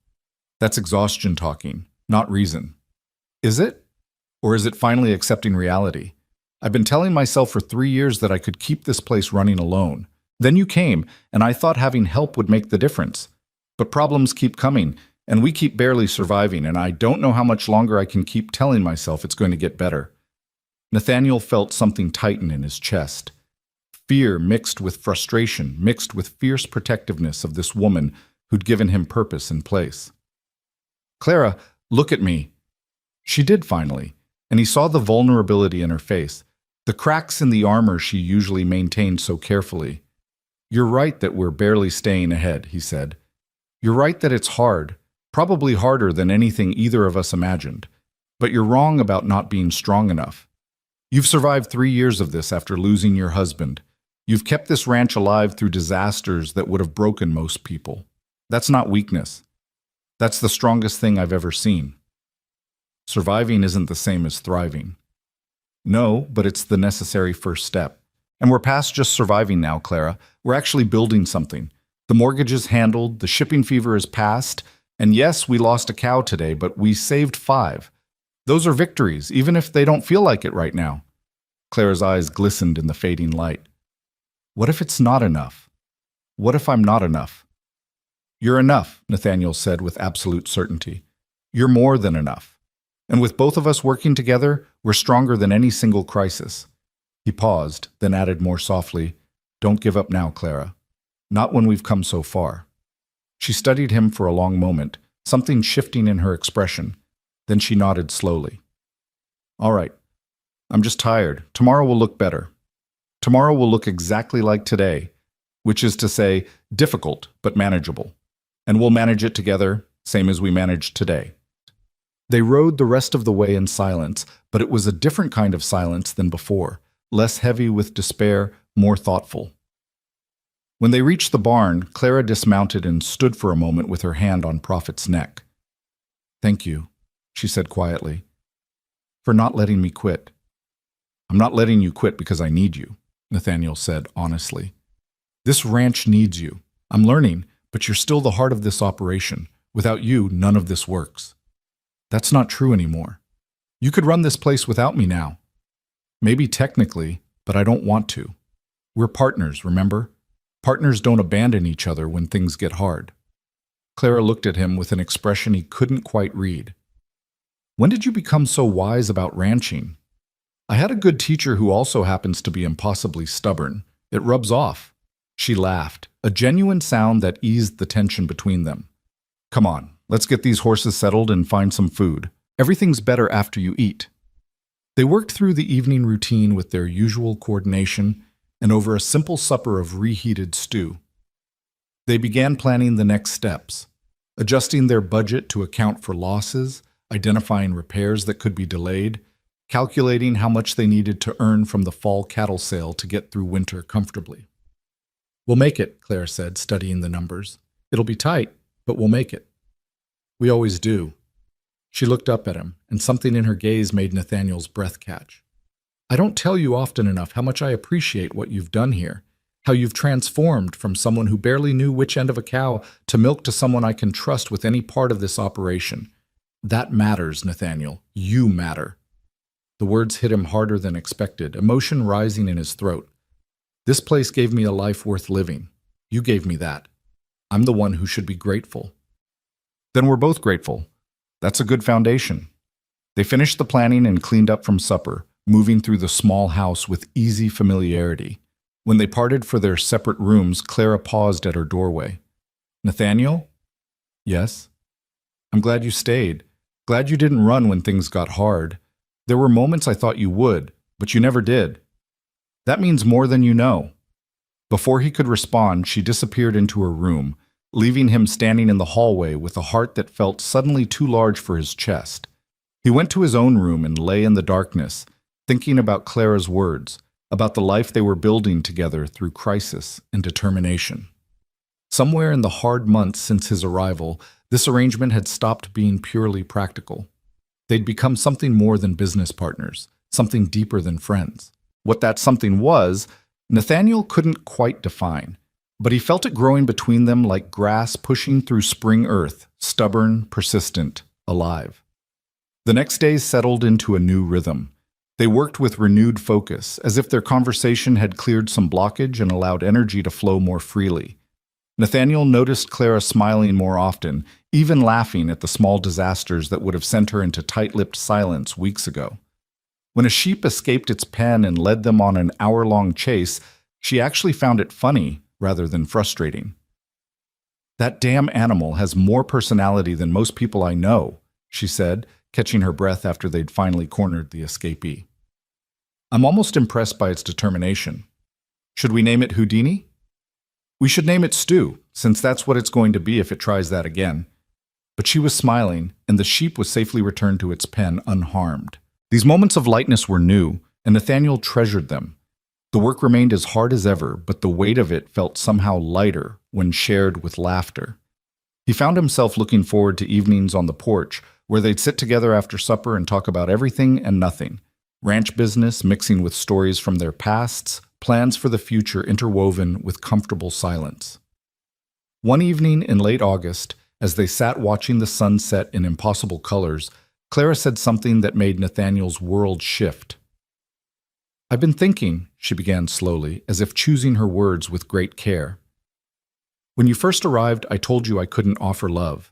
That's exhaustion talking, not reason. Is it? Or is it finally accepting reality? I've been telling myself for 3 years that I could keep this place running alone. Then you came, and I thought having help would make the difference. But problems keep coming, and we keep barely surviving, and I don't know how much longer I can keep telling myself it's going to get better. Nathaniel felt something tighten in his chest. Fear mixed with frustration, mixed with fierce protectiveness of this woman who'd given him purpose and place. Clara, look at me. She did finally, and he saw the vulnerability in her face, the cracks in the armor she usually maintained so carefully. You're right that we're barely staying ahead, he said. You're right that it's hard, probably harder than anything either of us imagined. But you're wrong about not being strong enough. You've survived 3 years of this after losing your husband. You've kept this ranch alive through disasters that would have broken most people. That's not weakness. That's the strongest thing I've ever seen. Surviving isn't the same as thriving. No, but it's the necessary first step. And we're past just surviving now, Clara. We're actually building something. The mortgage is handled, the shipping fever is past, and yes, we lost a cow today, but we saved 5. Those are victories, even if they don't feel like it right now. Clara's eyes glistened in the fading light. What if it's not enough? What if I'm not enough? You're enough, Nathaniel said with absolute certainty. You're more than enough. And with both of us working together, we're stronger than any single crisis. He paused, then added more softly, Don't give up now, Clara. Not when we've come so far. She studied him for a long moment, something shifting in her expression. Then she nodded slowly. All right. I'm just tired. Tomorrow will look better. Tomorrow will look exactly like today, which is to say, difficult but manageable. And we'll manage it together, same as we managed today. They rode the rest of the way in silence, but it was a different kind of silence than before, less heavy with despair, more thoughtful. When they reached the barn, Clara dismounted and stood for a moment with her hand on Prophet's neck. Thank you, she said quietly, for not letting me quit. I'm not letting you quit because I need you, Nathaniel said honestly. This ranch needs you. I'm learning, but you're still the heart of this operation. Without you, none of this works. That's not true anymore. You could run this place without me now. Maybe technically, but I don't want to. We're partners, remember? Partners don't abandon each other when things get hard. Clara looked at him with an expression he couldn't quite read. When did you become so wise about ranching? I had a good teacher who also happens to be impossibly stubborn. It rubs off. She laughed, a genuine sound that eased the tension between them. Come on, let's get these horses settled and find some food. Everything's better after you eat. They worked through the evening routine with their usual coordination and over a simple supper of reheated stew. They began planning the next steps, adjusting their budget to account for losses, identifying repairs that could be delayed, calculating how much they needed to earn from the fall cattle sale to get through winter comfortably. We'll make it, Claire said, studying the numbers. It'll be tight, but we'll make it. We always do. She looked up at him, and something in her gaze made Nathaniel's breath catch. I don't tell you often enough how much I appreciate what you've done here, how you've transformed from someone who barely knew which end of a cow to milk to someone I can trust with any part of this operation. That matters, Nathaniel. You matter. The words hit him harder than expected, emotion rising in his throat. This place gave me a life worth living. You gave me that. I'm the one who should be grateful. Then we're both grateful. That's a good foundation. They finished the planning and cleaned up from supper, moving through the small house with easy familiarity. When they parted for their separate rooms, Clara paused at her doorway. Nathaniel? Yes? I'm glad you stayed. Glad you didn't run when things got hard. There were moments I thought you would, but you never did. That means more than you know. Before he could respond, she disappeared into her room, leaving him standing in the hallway with a heart that felt suddenly too large for his chest. He went to his own room and lay in the darkness, thinking about Clara's words, about the life they were building together through crisis and determination. Somewhere in the hard months since his arrival, this arrangement had stopped being purely practical. They'd become something more than business partners, something deeper than friends. What that something was, Nathaniel couldn't quite define, but he felt it growing between them like grass pushing through spring earth, stubborn, persistent, alive. The next days settled into a new rhythm. They worked with renewed focus, as if their conversation had cleared some blockage and allowed energy to flow more freely. Nathaniel noticed Clara smiling more often, even laughing at the small disasters that would have sent her into tight-lipped silence weeks ago. When a sheep escaped its pen and led them on an hour-long chase, she actually found it funny rather than frustrating. That damn animal has more personality than most people I know, she said, catching her breath after they'd finally cornered the escapee. I'm almost impressed by its determination. Should we name it Houdini? We should name it Stu, since that's what it's going to be if it tries that again. But she was smiling, and the sheep was safely returned to its pen unharmed. These moments of lightness were new, and Nathaniel treasured them. The work remained as hard as ever, but the weight of it felt somehow lighter when shared with laughter. He found himself looking forward to evenings on the porch, where they'd sit together after supper and talk about everything and nothing. Ranch business mixing with stories from their pasts, plans for the future interwoven with comfortable silence. One evening in late August, as they sat watching the sun set in impossible colors, Clara said something that made Nathaniel's world shift. I've been thinking, she began slowly, as if choosing her words with great care. When you first arrived, I told you I couldn't offer love.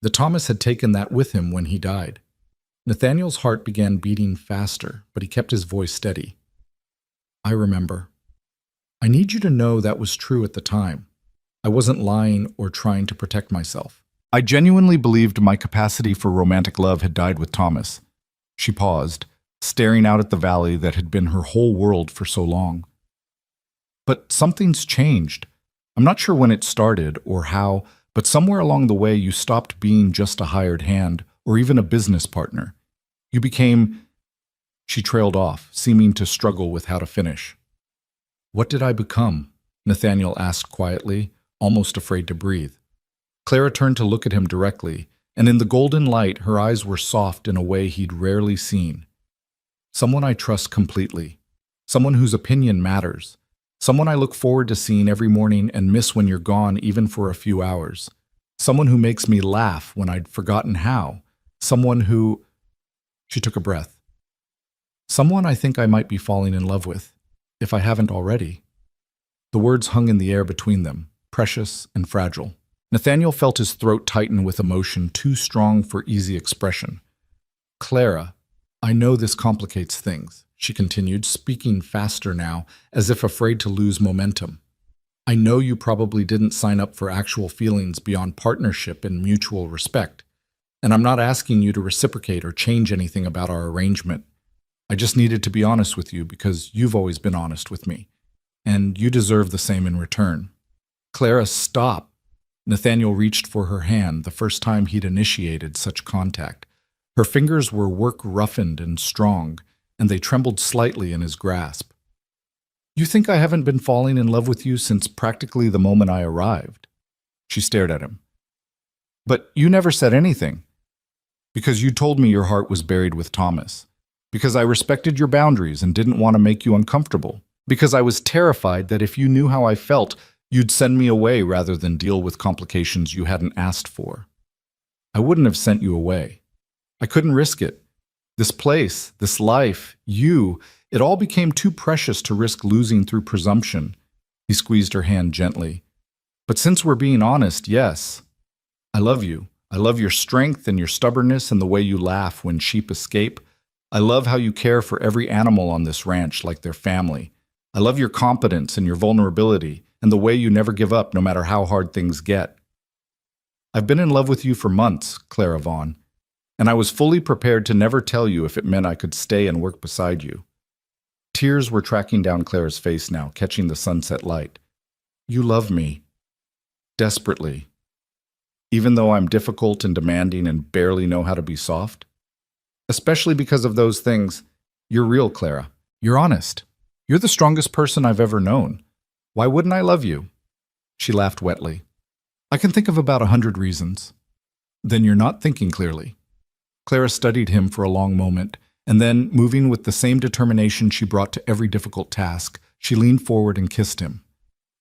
The Thomas had taken that with him when he died. Nathaniel's heart began beating faster, but he kept his voice steady. I remember. I need you to know that was true at the time. I wasn't lying or trying to protect myself. I genuinely believed my capacity for romantic love had died with Thomas. She paused, staring out at the valley that had been her whole world for so long. But something's changed. I'm not sure when it started or how, but somewhere along the way you stopped being just a hired hand or even a business partner. You became... She trailed off, seeming to struggle with how to finish. What did I become? Nathaniel asked quietly, almost afraid to breathe. Clara turned to look at him directly, and in the golden light her eyes were soft in a way he'd rarely seen. Someone I trust completely. Someone whose opinion matters. Someone I look forward to seeing every morning and miss when you're gone even for a few hours. Someone who makes me laugh when I'd forgotten how. Someone who... She took a breath. Someone I think I might be falling in love with, if I haven't already. The words hung in the air between them, precious and fragile. Nathaniel felt his throat tighten with emotion too strong for easy expression. Clara, I know this complicates things, she continued, speaking faster now, as if afraid to lose momentum. I know you probably didn't sign up for actual feelings beyond partnership and mutual respect, and I'm not asking you to reciprocate or change anything about our arrangement. I just needed to be honest with you because you've always been honest with me, and you deserve the same in return. Clara, stop! Nathaniel reached for her hand the first time he'd initiated such contact. Her fingers were work-roughened and strong, and they trembled slightly in his grasp. You think I haven't been falling in love with you since practically the moment I arrived? She stared at him. But you never said anything. Because you told me your heart was buried with Thomas. Because I respected your boundaries and didn't want to make you uncomfortable. Because I was terrified that if you knew how I felt, you'd send me away rather than deal with complications you hadn't asked for. I wouldn't have sent you away. I couldn't risk it. This place, this life, you, it all became too precious to risk losing through presumption. He squeezed her hand gently. But since we're being honest, yes. I love you. I love your strength and your stubbornness and the way you laugh when sheep escape. I love how you care for every animal on this ranch like their family. I love your competence and your vulnerability and the way you never give up no matter how hard things get. I've been in love with you for months, Clara Vaughn, and I was fully prepared to never tell you if it meant I could stay and work beside you. Tears were tracking down Clara's face now, catching the sunset light. You love me. Desperately. Even though I'm difficult and demanding and barely know how to be soft? Especially because of those things, you're real, Clara. You're honest. You're the strongest person I've ever known. Why wouldn't I love you? She laughed wetly. I can think of about 100 reasons. Then you're not thinking clearly. Clara studied him for a long moment, and then, moving with the same determination she brought to every difficult task, she leaned forward and kissed him.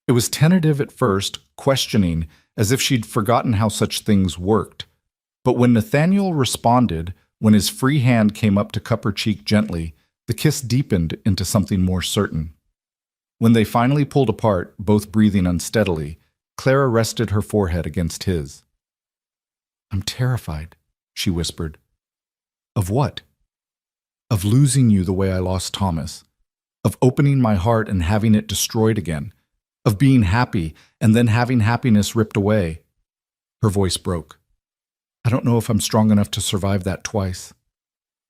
It was tentative at first, questioning, as if she'd forgotten how such things worked. But when Nathaniel responded, when his free hand came up to cup her cheek gently, the kiss deepened into something more certain. When they finally pulled apart, both breathing unsteadily, Clara rested her forehead against his. I'm terrified, she whispered. Of what? Of losing you the way I lost Thomas. Of opening my heart and having it destroyed again. Of being happy and then having happiness ripped away. Her voice broke. I don't know if I'm strong enough to survive that twice.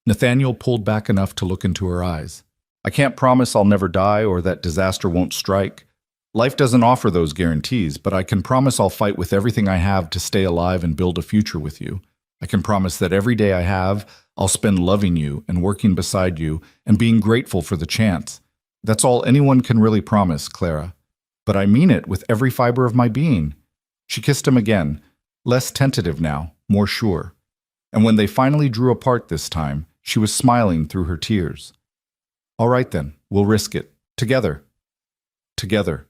Nathaniel pulled back enough to look into her eyes. I can't promise I'll never die or that disaster won't strike. Life doesn't offer those guarantees, but I can promise I'll fight with everything I have to stay alive and build a future with you. I can promise that every day I have, I'll spend loving you and working beside you and being grateful for the chance. That's all anyone can really promise, Clara. But I mean it with every fiber of my being. She kissed him again, less tentative now, more sure. And when they finally drew apart this time, she was smiling through her tears. All right then, we'll risk it. Together. Together,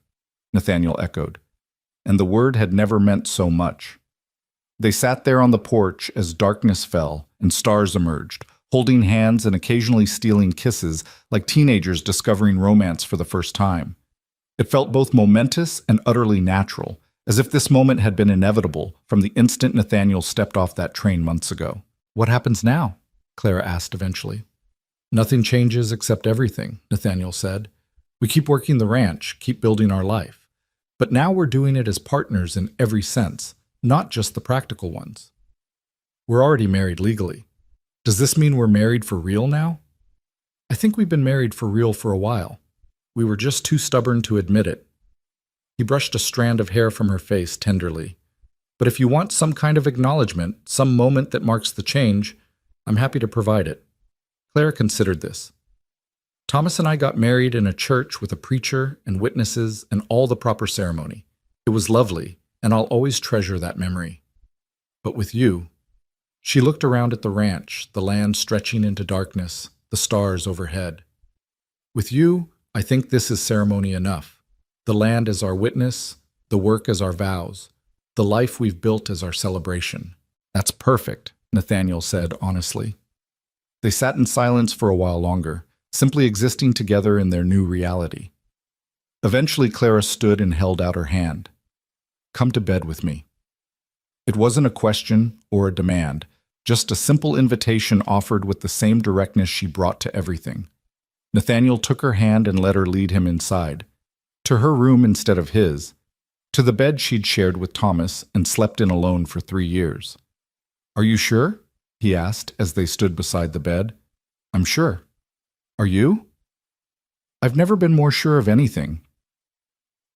Nathaniel echoed. And the word had never meant so much. They sat there on the porch as darkness fell and stars emerged, holding hands and occasionally stealing kisses like teenagers discovering romance for the first time. It felt both momentous and utterly natural, as if this moment had been inevitable from the instant Nathaniel stepped off that train months ago. What happens now? Clara asked eventually. Nothing changes except everything, Nathaniel said. We keep working the ranch, keep building our life. But now we're doing it as partners in every sense, not just the practical ones. We're already married legally. Does this mean we're married for real now? I think we've been married for real for a while. We were just too stubborn to admit it. He brushed a strand of hair from her face tenderly. But if you want some kind of acknowledgement, some moment that marks the change, I'm happy to provide it. Clara considered this. Thomas and I got married in a church with a preacher and witnesses and all the proper ceremony. It was lovely, and I'll always treasure that memory. But with you, she looked around at the ranch, the land stretching into darkness, the stars overhead. With you, I think this is ceremony enough. The land as our witness, the work as our vows, the life we've built as our celebration. That's perfect, Nathaniel said honestly. They sat in silence for a while longer, simply existing together in their new reality. Eventually, Clara stood and held out her hand. Come to bed with me. It wasn't a question or a demand, just a simple invitation offered with the same directness she brought to everything. Nathaniel took her hand and let her lead him inside, to her room instead of his, to the bed she'd shared with Thomas and slept in alone for 3 years. Are you sure? He asked as they stood beside the bed. I'm sure. Are you? I've never been more sure of anything.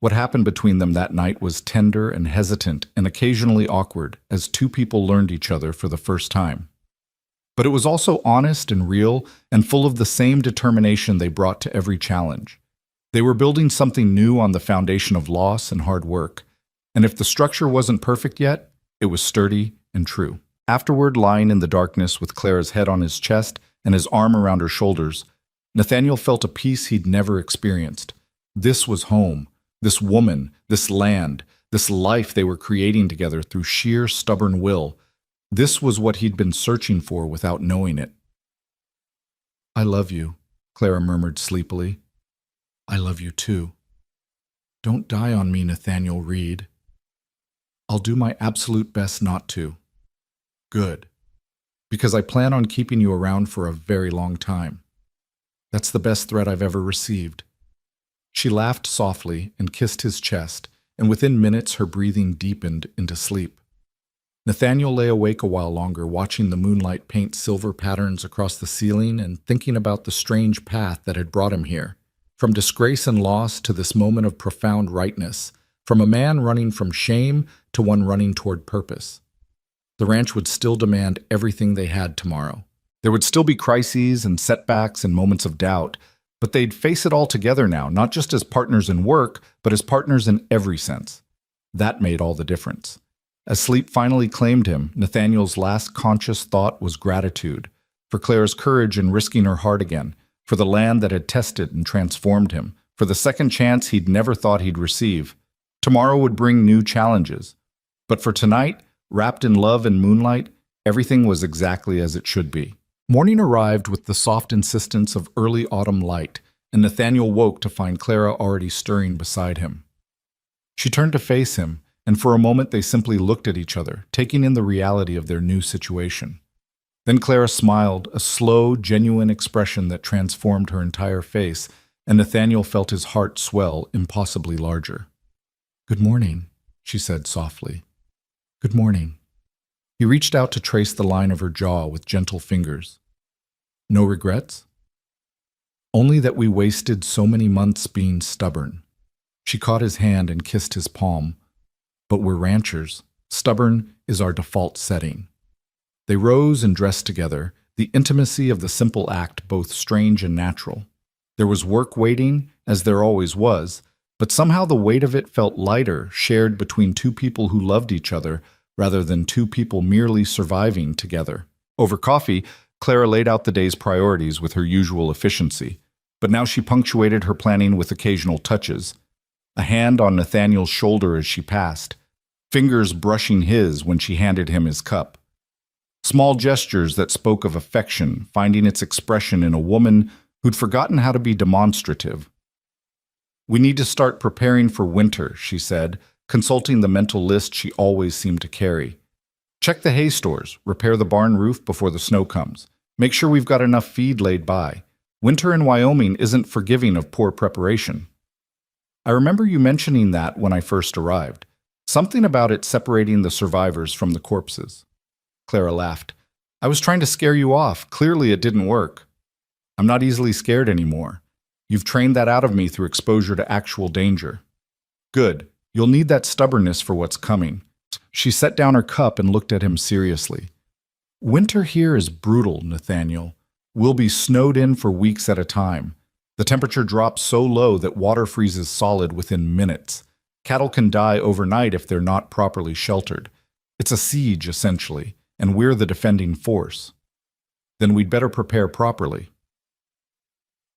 What happened between them that night was tender and hesitant and occasionally awkward as two people learned each other for the first time. But it was also honest and real and full of the same determination they brought to every challenge. They were building something new on the foundation of loss and hard work, and if the structure wasn't perfect yet, it was sturdy and true. Afterward, lying in the darkness with Clara's head on his chest and his arm around her shoulders, Nathaniel felt a peace he'd never experienced. This was home, this woman, this land, this life they were creating together through sheer stubborn will. This was what he'd been searching for without knowing it. "I love you," Clara murmured sleepily. "I love you too. Don't die on me, Nathaniel Reed." "I'll do my absolute best not to." "Good. Because I plan on keeping you around for a very long time. That's the best threat I've ever received." She laughed softly and kissed his chest, and within minutes her breathing deepened into sleep. Nathaniel lay awake a while longer, watching the moonlight paint silver patterns across the ceiling and thinking about the strange path that had brought him here. From disgrace and loss to this moment of profound rightness, from a man running from shame to one running toward purpose. The ranch would still demand everything they had tomorrow. There would still be crises and setbacks and moments of doubt, but they'd face it all together now, not just as partners in work, but as partners in every sense. That made all the difference. As sleep finally claimed him, Nathaniel's last conscious thought was gratitude, for Clara's courage in risking her heart again, for the land that had tested and transformed him, for the second chance he'd never thought he'd receive. Tomorrow would bring new challenges. But for tonight, wrapped in love and moonlight, everything was exactly as it should be. Morning arrived with the soft insistence of early autumn light, and Nathaniel woke to find Clara already stirring beside him. She turned to face him, and for a moment they simply looked at each other, taking in the reality of their new situation. Then Clara smiled, a slow, genuine expression that transformed her entire face, and Nathaniel felt his heart swell impossibly larger. "Good morning," she said softly. "Good morning." He reached out to trace the line of her jaw with gentle fingers. "No regrets?" "Only that we wasted so many months being stubborn." She caught his hand and kissed his palm. "But we're ranchers. Stubborn is our default setting." They rose and dressed together, the intimacy of the simple act both strange and natural. There was work waiting, as there always was, but somehow the weight of it felt lighter, shared between two people who loved each other, rather than two people merely surviving together. Over coffee, Clara laid out the day's priorities with her usual efficiency, but now she punctuated her planning with occasional touches. A hand on Nathaniel's shoulder as she passed, fingers brushing his when she handed him his cup. Small gestures that spoke of affection, finding its expression in a woman who'd forgotten how to be demonstrative. "We need to start preparing for winter," she said, consulting the mental list she always seemed to carry. "Check the hay stores, repair the barn roof before the snow comes. Make sure we've got enough feed laid by. Winter in Wyoming isn't forgiving of poor preparation." "I remember you mentioning that when I first arrived. Something about it separating the survivors from the corpses." Clara laughed. "I was trying to scare you off. Clearly it didn't work." "I'm not easily scared anymore. You've trained that out of me through exposure to actual danger." "Good. You'll need that stubbornness for what's coming." She set down her cup and looked at him seriously. "Winter here is brutal, Nathaniel. We'll be snowed in for weeks at a time. The temperature drops so low that water freezes solid within minutes. Cattle can die overnight if they're not properly sheltered. It's a siege, essentially, and we're the defending force. Then we'd better prepare properly."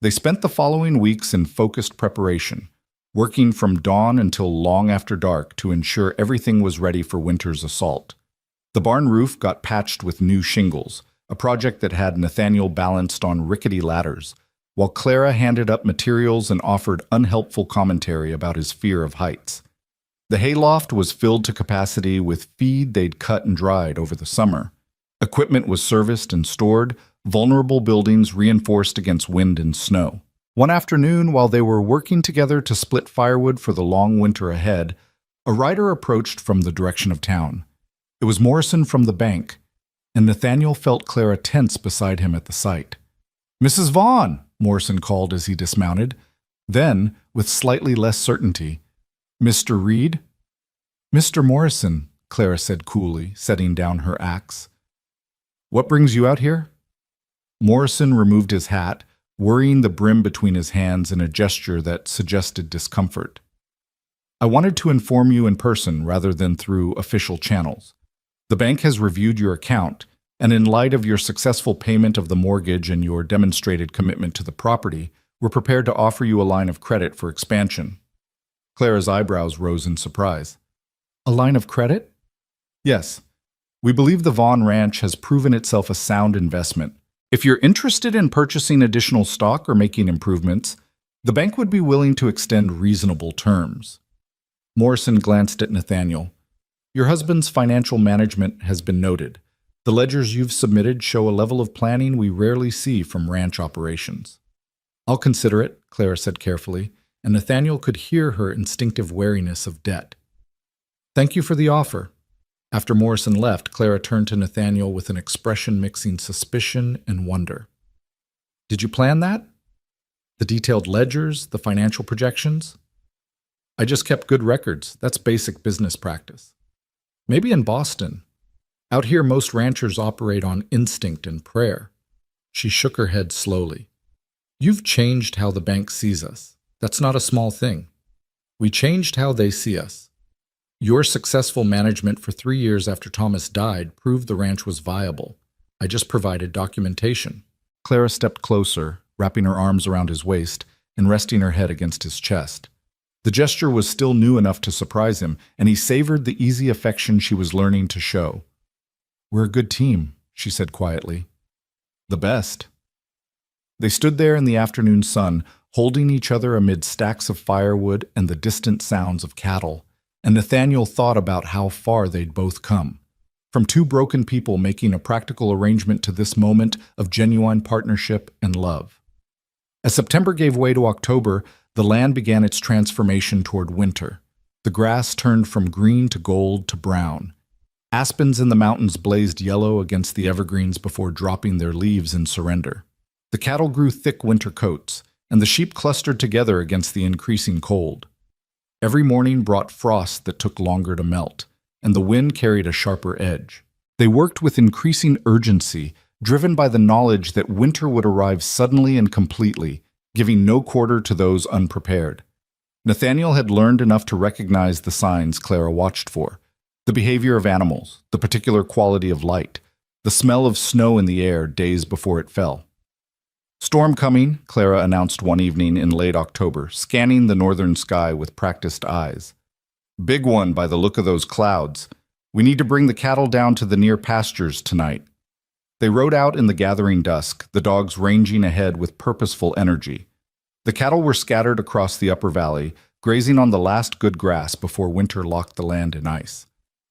They spent the following weeks in focused preparation, working from dawn until long after dark to ensure everything was ready for winter's assault. The barn roof got patched with new shingles, a project that had Nathaniel balanced on rickety ladders, while Clara handed up materials and offered unhelpful commentary about his fear of heights. The hayloft was filled to capacity with feed they'd cut and dried over the summer. Equipment was serviced and stored, vulnerable buildings reinforced against wind and snow. One afternoon, while they were working together to split firewood for the long winter ahead, a rider approached from the direction of town. It was Morrison from the bank, and Nathaniel felt Clara tense beside him at the sight. "Mrs. Vaughn," Morrison called as he dismounted. Then, with slightly less certainty, "Mr. Reed?" "Mr. Morrison," Clara said coolly, setting down her axe. "What brings you out here?" Morrison removed his hat, worrying the brim between his hands in a gesture that suggested discomfort. "I wanted to inform you in person rather than through official channels. The bank has reviewed your account, and in light of your successful payment of the mortgage and your demonstrated commitment to the property, we're prepared to offer you a line of credit for expansion." Clara's eyebrows rose in surprise. "A line of credit?" "Yes. We believe the Vaughn Ranch has proven itself a sound investment. If you're interested in purchasing additional stock or making improvements, the bank would be willing to extend reasonable terms. Morrison glanced at Nathaniel. Your husband's financial management has been noted. The ledgers you've submitted show a level of planning we rarely see from ranch operations. I'll consider it, Clara said carefully, and Nathaniel could hear her instinctive wariness of debt. Thank you for the offer. After Morrison left, Clara turned to Nathaniel with an expression mixing suspicion and wonder. Did you plan that? The detailed ledgers, the financial projections? I just kept good records. That's basic business practice. Maybe in Boston. Out here, most ranchers operate on instinct and prayer. She shook her head slowly. You've changed how the bank sees us. That's not a small thing. We changed how they see us. Your successful management for 3 years after Thomas died proved the ranch was viable. I just provided documentation. Clara stepped closer, wrapping her arms around his waist and resting her head against his chest. The gesture was still new enough to surprise him, and he savored the easy affection she was learning to show. We're a good team, she said quietly. The best. They stood there in the afternoon sun, holding each other amid stacks of firewood and the distant sounds of cattle, and Nathaniel thought about how far they'd both come. From two broken people making a practical arrangement to this moment of genuine partnership and love. As September gave way to October, the land began its transformation toward winter. The grass turned from green to gold to brown. Aspens in the mountains blazed yellow against the evergreens before dropping their leaves in surrender. The cattle grew thick winter coats, and the sheep clustered together against the increasing cold. Every morning brought frost that took longer to melt, and the wind carried a sharper edge. They worked with increasing urgency, driven by the knowledge that winter would arrive suddenly and completely, giving no quarter to those unprepared. Nathaniel had learned enough to recognize the signs Clara watched for: the behavior of animals, the particular quality of light, the smell of snow in the air days before it fell. Storm coming, Clara announced one evening in late October, scanning the northern sky with practiced eyes. Big one by the look of those clouds. We need to bring the cattle down to the near pastures tonight. They rode out in the gathering dusk, the dogs ranging ahead with purposeful energy. The cattle were scattered across the upper valley, grazing on the last good grass before winter locked the land in ice.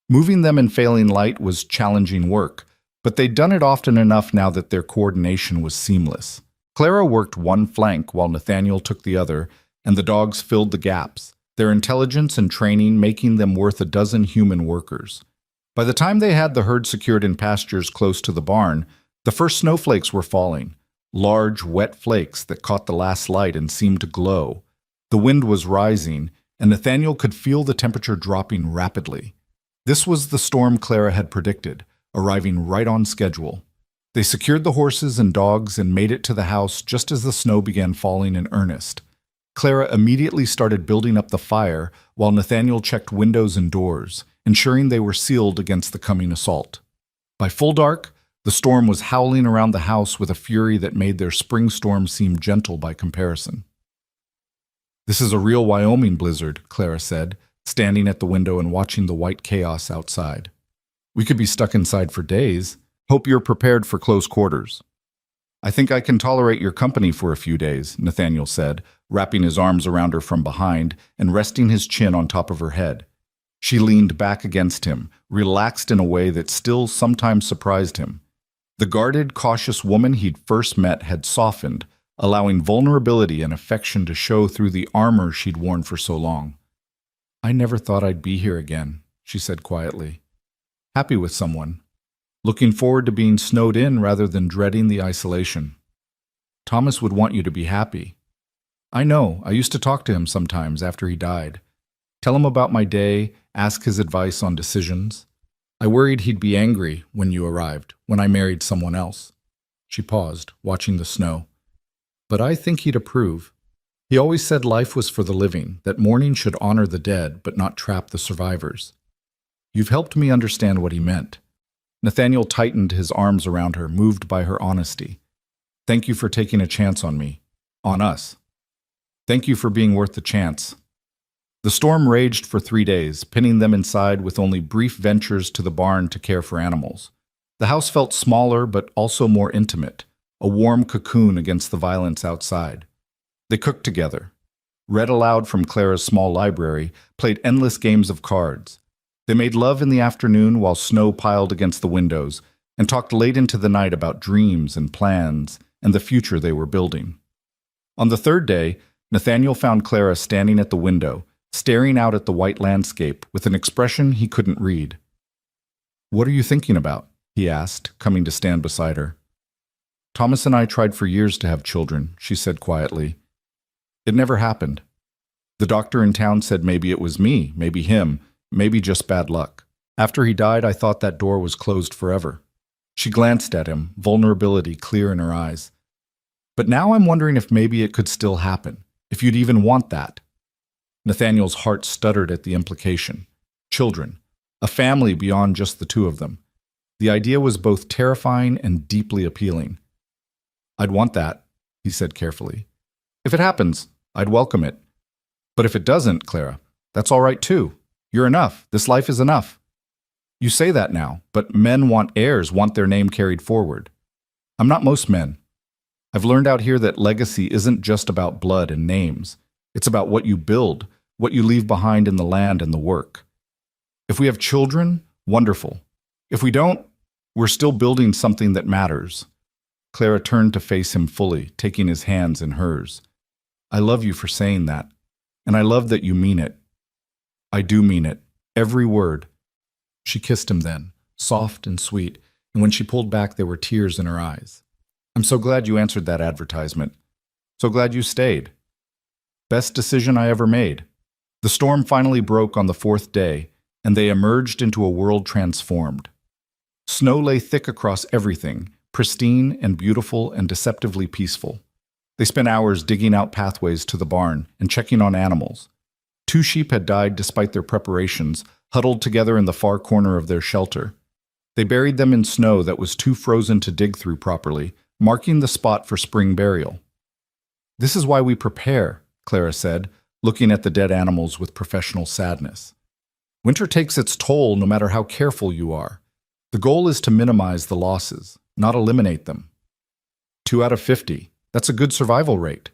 Moving them in failing light was challenging work, but they'd done it often enough now that their coordination was seamless. Clara worked one flank while Nathaniel took the other, and the dogs filled the gaps, their intelligence and training making them worth a dozen human workers. By the time they had the herd secured in pastures close to the barn, the first snowflakes were falling, large, wet flakes that caught the last light and seemed to glow. The wind was rising, and Nathaniel could feel the temperature dropping rapidly. This was the storm Clara had predicted, arriving right on schedule. They secured the horses and dogs and made it to the house just as the snow began falling in earnest. Clara immediately started building up the fire while Nathaniel checked windows and doors, ensuring they were sealed against the coming assault. By full dark, the storm was howling around the house with a fury that made their spring storm seem gentle by comparison. This is a real Wyoming blizzard, Clara said, standing at the window and watching the white chaos outside. We could be stuck inside for days. Hope you're prepared for close quarters. I think I can tolerate your company for a few days, Nathaniel said, wrapping his arms around her from behind and resting his chin on top of her head. She leaned back against him, relaxed in a way that still sometimes surprised him. The guarded, cautious woman he'd first met had softened, allowing vulnerability and affection to show through the armor she'd worn for so long. I never thought I'd be here again, she said quietly. Happy with someone. Looking forward to being snowed in rather than dreading the isolation. Thomas would want you to be happy. I know, I used to talk to him sometimes after he died. Tell him about my day, ask his advice on decisions. I worried he'd be angry when you arrived, when I married someone else. She paused, watching the snow. But I think he'd approve. He always said life was for the living, that mourning should honor the dead but not trap the survivors. You've helped me understand what he meant. Nathaniel tightened his arms around her, moved by her honesty. Thank you for taking a chance on me. On us. Thank you for being worth the chance. The storm raged for 3 days, pinning them inside with only brief ventures to the barn to care for animals. The house felt smaller but also more intimate, a warm cocoon against the violence outside. They cooked together, read aloud from Clara's small library, played endless games of cards. They made love in the afternoon while snow piled against the windows, and talked late into the night about dreams and plans and the future they were building. On the third day, Nathaniel found Clara standing at the window, staring out at the white landscape with an expression he couldn't read. "What are you thinking about?" he asked, coming to stand beside her. "Thomas and I tried for years to have children," she said quietly. "It never happened. The doctor in town said maybe it was me, maybe him, maybe just bad luck. After he died, I thought that door was closed forever." She glanced at him, vulnerability clear in her eyes. "But now I'm wondering if maybe it could still happen, if you'd even want that." Nathaniel's heart stuttered at the implication. Children, a family beyond just the two of them. The idea was both terrifying and deeply appealing. "I'd want that," he said carefully. "If it happens, I'd welcome it. But if it doesn't, Clara, that's all right too. You're enough. This life is enough. You say that now, but men want heirs, want their name carried forward. I'm not most men. I've learned out here that legacy isn't just about blood and names. It's about what you build, what you leave behind in the land and the work. If we have children, wonderful. If we don't, we're still building something that matters." Clara turned to face him fully, taking his hands in hers. "I love you for saying that, and I love that you mean it." "I do mean it, every word." She kissed him then, soft and sweet, and when she pulled back there were tears in her eyes. "I'm so glad you answered that advertisement. So glad you stayed. Best decision I ever made." The storm finally broke on the fourth day, and they emerged into a world transformed. Snow lay thick across everything, pristine and beautiful and deceptively peaceful. They spent hours digging out pathways to the barn and checking on animals. 2 sheep had died despite their preparations, huddled together in the far corner of their shelter. They buried them in snow that was too frozen to dig through properly, marking the spot for spring burial. "This is why we prepare," Clara said, looking at the dead animals with professional sadness. "Winter takes its toll no matter how careful you are. The goal is to minimize the losses, not eliminate them. 2 out of 50. That's a good survival rate."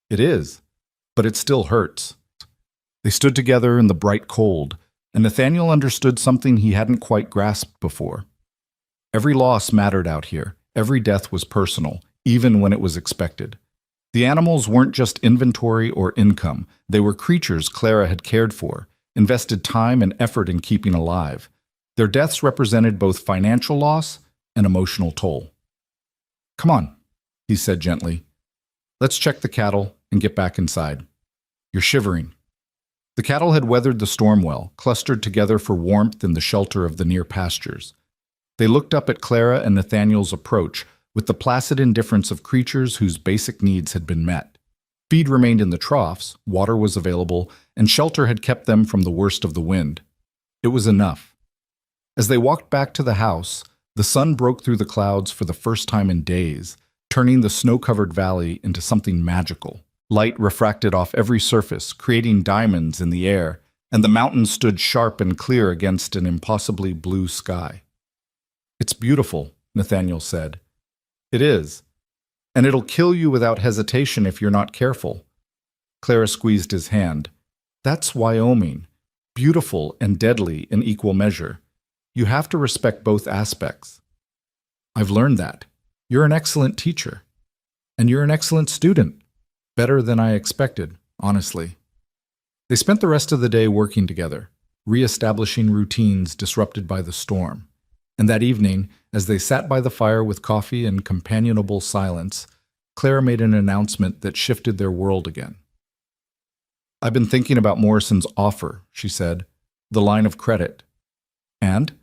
"It is, but it still hurts." They stood together in the bright cold, and Nathaniel understood something he hadn't quite grasped before. Every loss mattered out here. Every death was personal, even when it was expected. The animals weren't just inventory or income. They were creatures Clara had cared for, invested time and effort in keeping alive. Their deaths represented both financial loss and emotional toll. "Come on," he said gently. "Let's check the cattle and get back inside. You're shivering." The cattle had weathered the storm well, clustered together for warmth in the shelter of the near pastures. They looked up at Clara and Nathaniel's approach with the placid indifference of creatures whose basic needs had been met. Feed remained in the troughs, water was available, and shelter had kept them from the worst of the wind. It was enough. As they walked back to the house, the sun broke through the clouds for the first time in days, turning the snow-covered valley into something magical. Light refracted off every surface, creating diamonds in the air, and the mountains stood sharp and clear against an impossibly blue sky. "It's beautiful," Nathaniel said. "It is. And it'll kill you without hesitation if you're not careful." Clara squeezed his hand. "That's Wyoming. Beautiful and deadly in equal measure. You have to respect both aspects." "I've learned that. You're an excellent teacher. And you're an excellent student. Better than I expected, honestly." They spent the rest of the day working together, re-establishing routines disrupted by the storm. And that evening, as they sat by the fire with coffee and companionable silence, Clara made an announcement that shifted their world again. "I've been thinking about Morrison's offer," she said, "the line of credit. And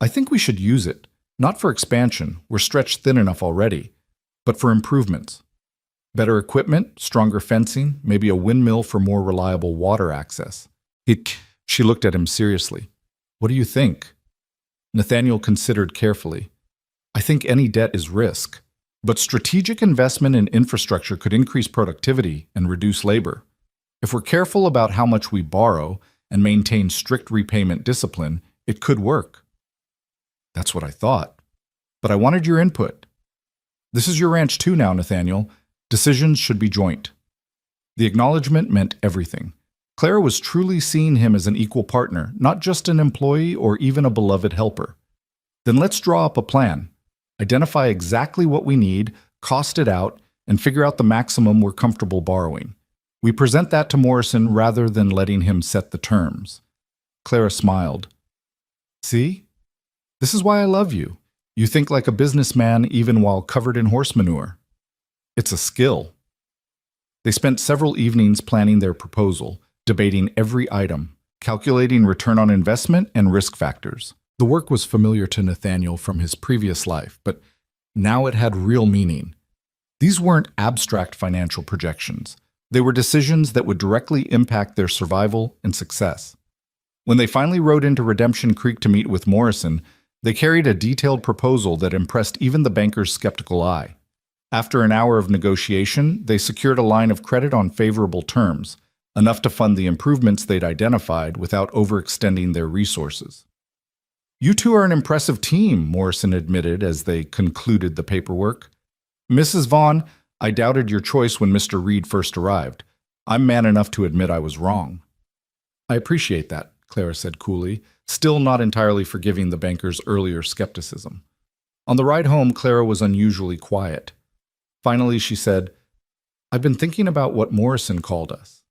I think we should use it, not for expansion, we're stretched thin enough already, but for improvements. Better equipment, stronger fencing, maybe a windmill for more reliable water access." She looked at him seriously. "What do you think?" Nathaniel considered carefully. "I think any debt is risk, but strategic investment in infrastructure could increase productivity and reduce labor. If we're careful about how much we borrow and maintain strict repayment discipline, it could work. That's what I thought. But I wanted your input. This is your ranch too now, Nathaniel. Decisions should be joint. The acknowledgement meant everything. Clara was truly seeing him as an equal partner, not just an employee or even a beloved helper. Then let's draw up a plan. Identify exactly what we need, cost it out, and figure out the maximum we're comfortable borrowing. We present that to Morrison rather than letting him set the terms. Clara smiled. See? This is why I love you. You think like a businessman even while covered in horse manure. It's a skill. They spent several evenings planning their proposal, debating every item, calculating return on investment and risk factors. The work was familiar to Nathaniel from his previous life, but now it had real meaning. These weren't abstract financial projections. They were decisions that would directly impact their survival and success. When they finally rode into Redemption Creek to meet with Morrison, they carried a detailed proposal that impressed even the banker's skeptical eye. After an hour of negotiation, they secured a line of credit on favorable terms, enough to fund the improvements they'd identified without overextending their resources. You two are an impressive team, Morrison admitted as they concluded the paperwork. Mrs. Vaughn, I doubted your choice when Mr. Reed first arrived. I'm man enough to admit I was wrong. I appreciate that, Clara said coolly, still not entirely forgiving the banker's earlier skepticism. On the ride home, Clara was unusually quiet. Finally, she said, I've been thinking about what Morrison called us.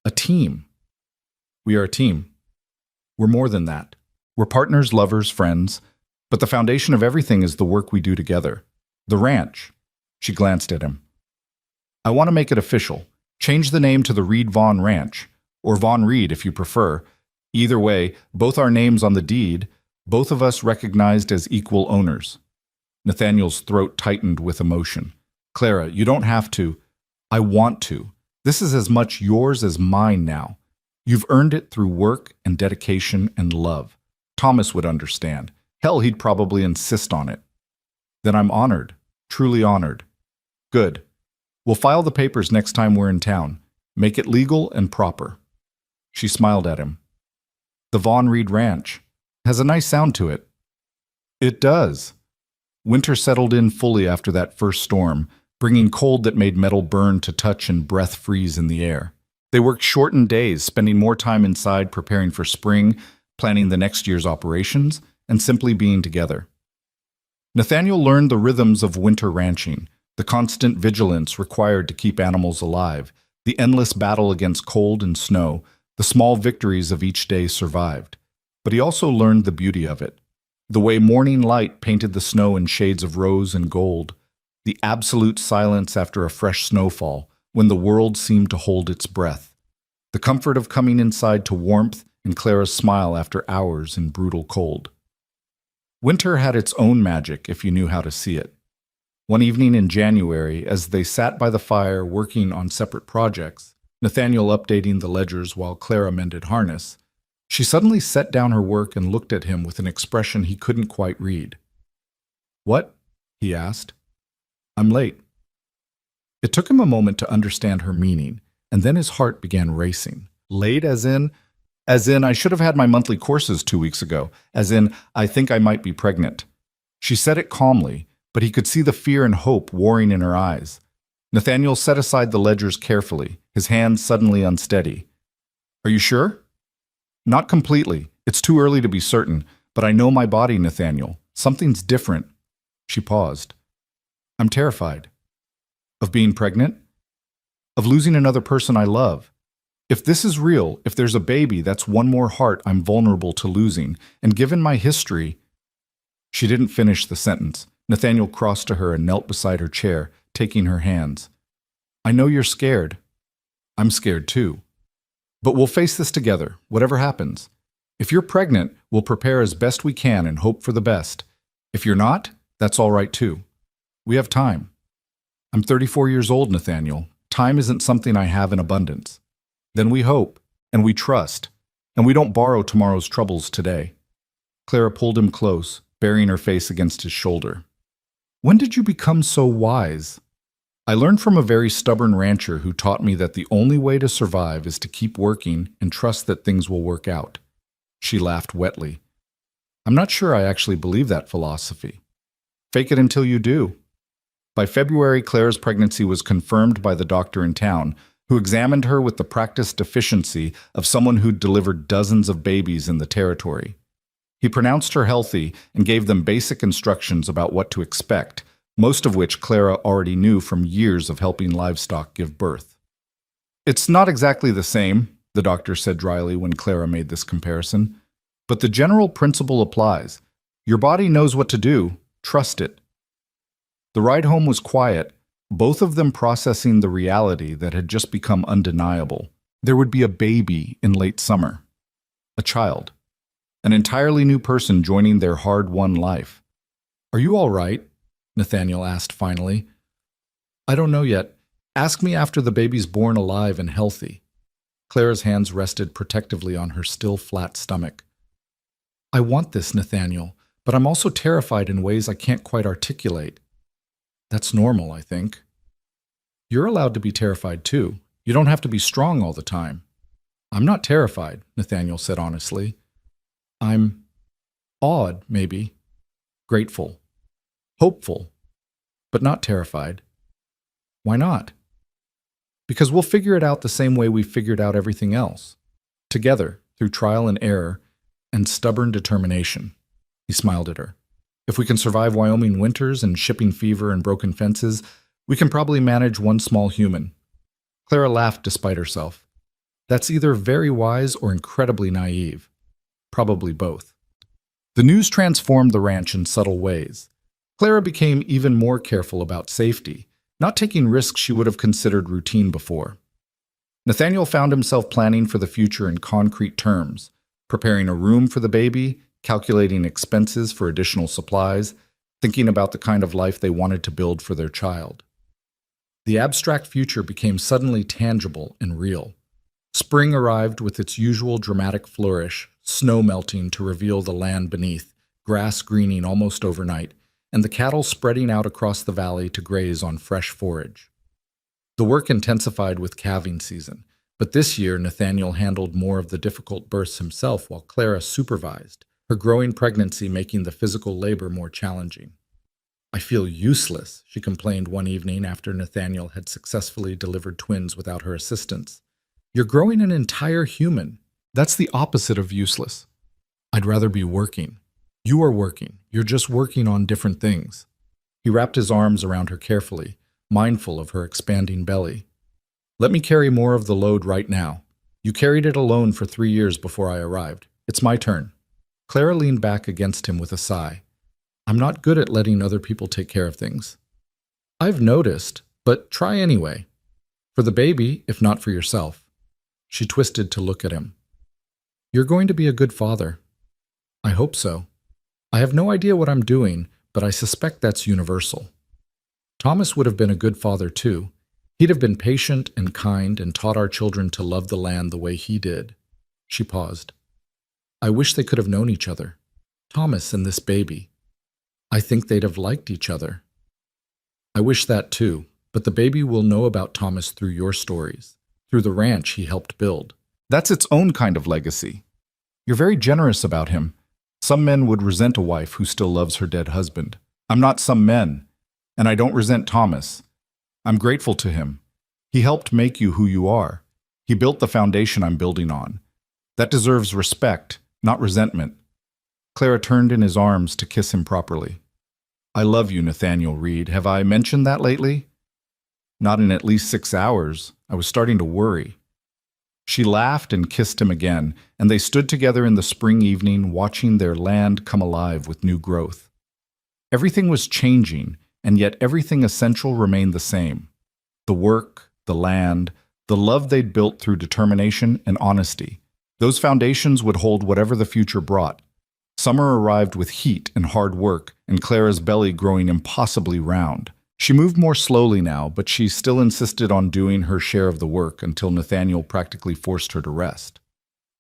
A team. We are a team. We're more than that. We're partners, lovers, friends, but the foundation of everything is the work we do together. The ranch. She glanced at him. I want to make it official. Change the name to the Reed Vaughn Ranch, or Vaughn Reed if you prefer. Either way, both our names on the deed, both of us recognized as equal owners. Nathaniel's throat tightened with emotion. Clara, you don't have to. I want to. This is as much yours as mine now. You've earned it through work and dedication and love. Thomas would understand. Hell, he'd probably insist on it. Then I'm honored, truly honored. Good. We'll file the papers next time we're in town. Make it legal and proper. She smiled at him. The Vaughn Reed Ranch has a nice sound to it. It does. Winter settled in fully after that first storm, bringing cold that made metal burn to touch and breath freeze in the air. They worked shortened days, spending more time inside preparing for spring, planning the next year's operations, and simply being together. Nathaniel learned the rhythms of winter ranching, the constant vigilance required to keep animals alive, the endless battle against cold and snow. The small victories of each day survived. But he also learned the beauty of it. The way morning light painted the snow in shades of rose and gold. The absolute silence after a fresh snowfall, when the world seemed to hold its breath. The comfort of coming inside to warmth and Clara's smile after hours in brutal cold. Winter had its own magic if you knew how to see it. One evening in January, as they sat by the fire working on separate projects, Nathaniel updating the ledgers while Clara mended harness, she suddenly set down her work and looked at him with an expression he couldn't quite read. What? He asked. I'm late. It took him a moment to understand her meaning, and then his heart began racing. Late as in I should have had my monthly courses 2 weeks ago, as in I think I might be pregnant. She said it calmly, but he could see the fear and hope warring in her eyes. Nathaniel set aside the ledgers carefully, his hands suddenly unsteady. Are you sure? Not completely. It's too early to be certain, but I know my body, Nathaniel. Something's different. She paused. I'm terrified. Of being pregnant? Of losing another person I love. If this is real, if there's a baby, that's one more heart I'm vulnerable to losing. And given my history... She didn't finish the sentence. Nathaniel crossed to her and knelt beside her chair, taking her hands. I know you're scared. I'm scared too. But we'll face this together, whatever happens. If you're pregnant, we'll prepare as best we can and hope for the best. If you're not, that's all right too. We have time. I'm 34 years old, Nathaniel. Time isn't something I have in abundance. Then we hope, and we trust, and we don't borrow tomorrow's troubles today. Clara pulled him close, burying her face against his shoulder. When did you become so wise? I learned from a very stubborn rancher who taught me that the only way to survive is to keep working and trust that things will work out. She laughed wetly. I'm not sure I actually believe that philosophy. Fake it until you do. By February, Clara's pregnancy was confirmed by the doctor in town, who examined her with the practiced efficiency of someone who'd delivered dozens of babies in the territory. He pronounced her healthy and gave them basic instructions about what to expect, most of which Clara already knew from years of helping livestock give birth. It's not exactly the same, the doctor said dryly when Clara made this comparison, but the general principle applies. Your body knows what to do. Trust it. The ride home was quiet, both of them processing the reality that had just become undeniable. There would be a baby in late summer. A child. An entirely new person joining their hard-won life. Are you all right? Nathaniel asked finally. I don't know yet. Ask me after the baby's born alive and healthy. Clara's hands rested protectively on her still flat stomach. I want this, Nathaniel, but I'm also terrified in ways I can't quite articulate. That's normal, I think. You're allowed to be terrified too. You don't have to be strong all the time. I'm not terrified, Nathaniel said honestly. I'm awed, maybe. Grateful. Hopeful. But not terrified. Why not? Because we'll figure it out the same way we figured out everything else. Together, through trial and error, and stubborn determination. He smiled at her. If we can survive Wyoming winters and shipping fever and broken fences, we can probably manage one small human. Clara laughed despite herself. That's either very wise or incredibly naive. Probably both. The news transformed the ranch in subtle ways. Clara became even more careful about safety, not taking risks she would have considered routine before. Nathaniel found himself planning for the future in concrete terms, preparing a room for the baby, calculating expenses for additional supplies, thinking about the kind of life they wanted to build for their child. The abstract future became suddenly tangible and real. Spring arrived with its usual dramatic flourish, snow melting to reveal the land beneath, grass greening almost overnight, and the cattle spreading out across the valley to graze on fresh forage. The work intensified with calving season, but this year Nathaniel handled more of the difficult births himself while Clara supervised, her growing pregnancy making the physical labor more challenging. I feel useless, she complained one evening after Nathaniel had successfully delivered twins without her assistance. You're growing an entire human. That's the opposite of useless. I'd rather be working. You are working. You're just working on different things. He wrapped his arms around her carefully, mindful of her expanding belly. Let me carry more of the load right now. You carried it alone for 3 years before I arrived. It's my turn. Clara leaned back against him with a sigh. I'm not good at letting other people take care of things. I've noticed, but try anyway. For the baby, if not for yourself. She twisted to look at him. You're going to be a good father. I hope so. I have no idea what I'm doing, but I suspect that's universal. Thomas would have been a good father too. He'd have been patient and kind and taught our children to love the land the way he did. She paused. I wish they could have known each other. Thomas and this baby. I think they'd have liked each other. I wish that too, but the baby will know about Thomas through your stories, through the ranch he helped build. That's its own kind of legacy. You're very generous about him. Some men would resent a wife who still loves her dead husband. I'm not some men, and I don't resent Thomas. I'm grateful to him. He helped make you who you are. He built the foundation I'm building on. That deserves respect, not resentment. Clara turned in his arms to kiss him properly. I love you, Nathaniel Reed. Have I mentioned that lately? Not in at least 6 hours. I was starting to worry. She laughed and kissed him again, and they stood together in the spring evening watching their land come alive with new growth. Everything was changing, and yet everything essential remained the same. The work, the land, the love they'd built through determination and honesty. Those foundations would hold whatever the future brought. Summer arrived with heat and hard work, and Clara's belly growing impossibly round. She moved more slowly now, but she still insisted on doing her share of the work until Nathaniel practically forced her to rest.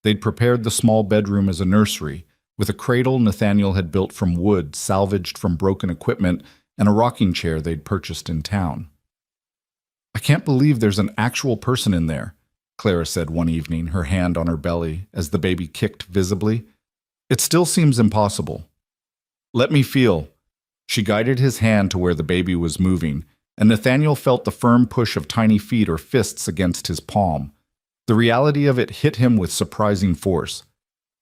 They'd prepared the small bedroom as a nursery, with a cradle Nathaniel had built from wood salvaged from broken equipment and a rocking chair they'd purchased in town. I can't believe there's an actual person in there, Clara said one evening, her hand on her belly as the baby kicked visibly. It still seems impossible. Let me feel. She guided his hand to where the baby was moving, and Nathaniel felt the firm push of tiny feet or fists against his palm. The reality of it hit him with surprising force.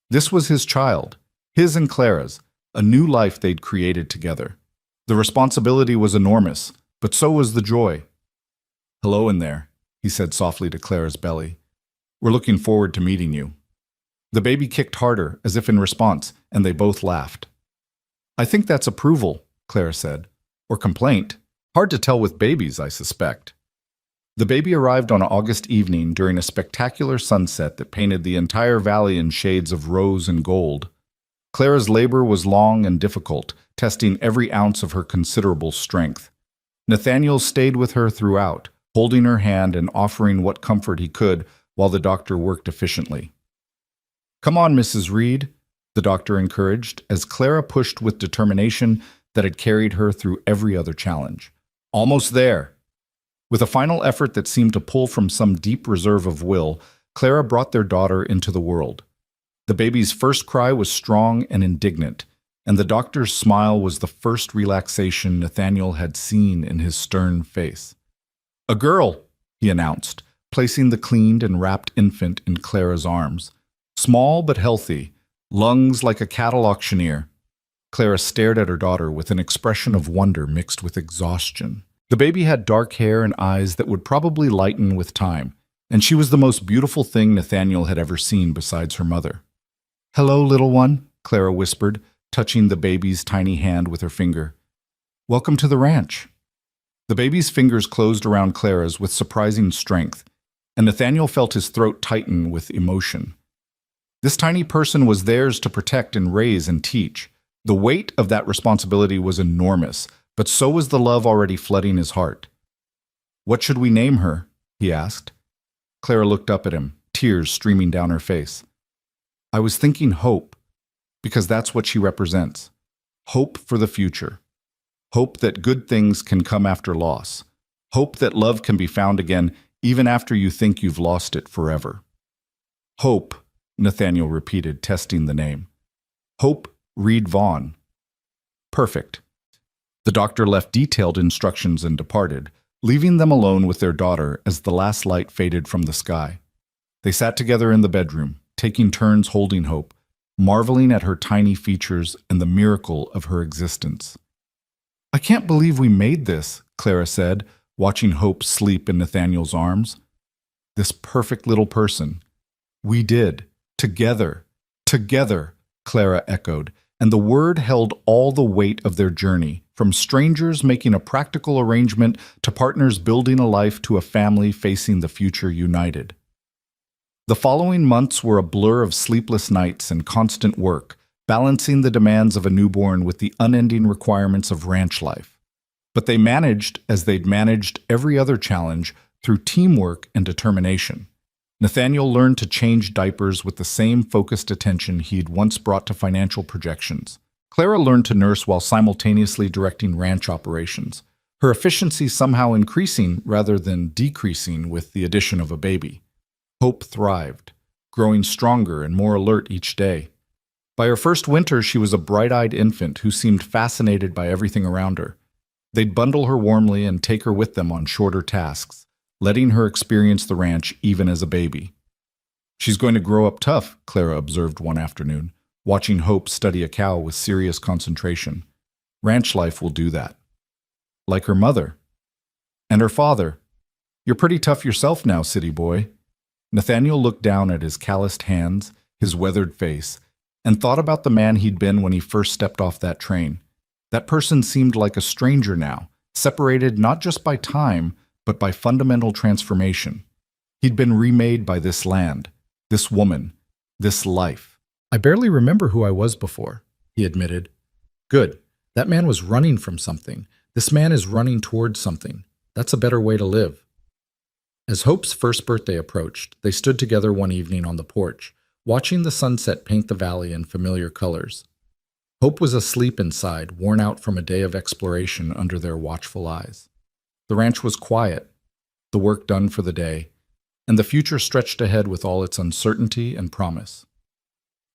This was his child, his and Clara's, a new life they'd created together. The responsibility was enormous, but so was the joy. Hello in there, he said softly to Clara's belly. We're looking forward to meeting you. The baby kicked harder, as if in response, and they both laughed. I think that's approval, Clara said. Or complaint. Hard to tell with babies, I suspect. The baby arrived on an August evening during a spectacular sunset that painted the entire valley in shades of rose and gold. Clara's labor was long and difficult, testing every ounce of her considerable strength. Nathaniel stayed with her throughout, holding her hand and offering what comfort he could while the doctor worked efficiently. Come on, Mrs. Reed, the doctor encouraged, as Clara pushed with determination that had carried her through every other challenge. Almost there. With a final effort that seemed to pull from some deep reserve of will, Clara brought their daughter into the world. The baby's first cry was strong and indignant, and the doctor's smile was the first relaxation Nathaniel had seen in his stern face. A girl, he announced, placing the cleaned and wrapped infant in Clara's arms. Small but healthy, lungs like a cattle auctioneer. Clara stared at her daughter with an expression of wonder mixed with exhaustion. The baby had dark hair and eyes that would probably lighten with time, and she was the most beautiful thing Nathaniel had ever seen besides her mother. Hello, little one, Clara whispered, touching the baby's tiny hand with her finger. Welcome to the ranch. The baby's fingers closed around Clara's with surprising strength, and Nathaniel felt his throat tighten with emotion. This tiny person was theirs to protect and raise and teach. The weight of that responsibility was enormous, but so was the love already flooding his heart. What should we name her? He asked. Clara looked up at him, tears streaming down her face. I was thinking hope, because that's what she represents. Hope for the future. Hope that good things can come after loss. Hope that love can be found again even after you think you've lost it forever. Hope, Nathaniel repeated, testing the name. Hope Reed Vaughn. Perfect. The doctor left detailed instructions and departed, leaving them alone with their daughter as the last light faded from the sky. They sat together in the bedroom, taking turns holding Hope, marveling at her tiny features and the miracle of her existence. I can't believe we made this, Clara said, watching Hope sleep in Nathaniel's arms. This perfect little person. We did. Together. Together, Clara echoed, and the word held all the weight of their journey, from strangers making a practical arrangement to partners building a life to a family facing the future united. The following months were a blur of sleepless nights and constant work, balancing the demands of a newborn with the unending requirements of ranch life. But they managed as they'd managed every other challenge through teamwork and determination. Nathaniel learned to change diapers with the same focused attention he'd once brought to financial projections. Clara learned to nurse while simultaneously directing ranch operations, her efficiency somehow increasing rather than decreasing with the addition of a baby. Hope thrived, growing stronger and more alert each day. By her first winter, she was a bright-eyed infant who seemed fascinated by everything around her. They'd bundle her warmly and take her with them on shorter tasks, letting her experience the ranch even as a baby. She's going to grow up tough, Clara observed one afternoon, watching Hope study a cow with serious concentration. Ranch life will do that. Like her mother. And her father. You're pretty tough yourself now, city boy. Nathaniel looked down at his calloused hands, his weathered face, and thought about the man he'd been when he first stepped off that train. That person seemed like a stranger now, separated not just by time, but by fundamental transformation. He'd been remade by this land, this woman, this life. I barely remember who I was before, he admitted. Good. That man was running from something. This man is running towards something. That's a better way to live. As Hope's first birthday approached, they stood together one evening on the porch, watching the sunset paint the valley in familiar colors. Hope was asleep inside, worn out from a day of exploration under their watchful eyes. The ranch was quiet. The the work done for the day, and the future stretched ahead with all its uncertainty and promise.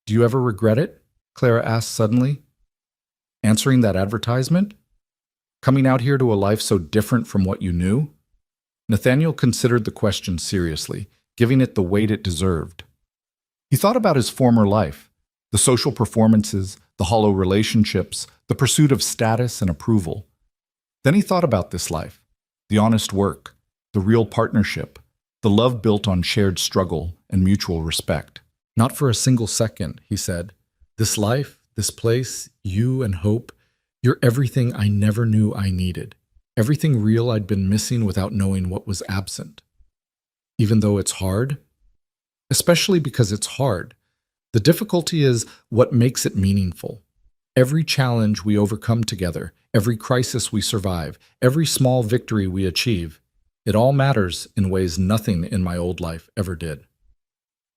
"Do you ever regret it?" Clara asked suddenly. "Answering that advertisement? Coming out here to a life so different from what you knew?" Nathaniel considered the question seriously, giving it the weight it deserved. He thought about his former life, the social performances, the hollow relationships, the pursuit of status and approval. Then he thought about this life, the honest work, the real partnership, the love built on shared struggle and mutual respect. "Not for a single second," he said. "This life, this place, you and Hope, you're everything I never knew I needed. Everything real I'd been missing without knowing what was absent. Even though it's hard, especially because it's hard, the difficulty is what makes it meaningful. Every challenge we overcome together, every crisis we survive, every small victory we achieve, it all matters in ways nothing in my old life ever did."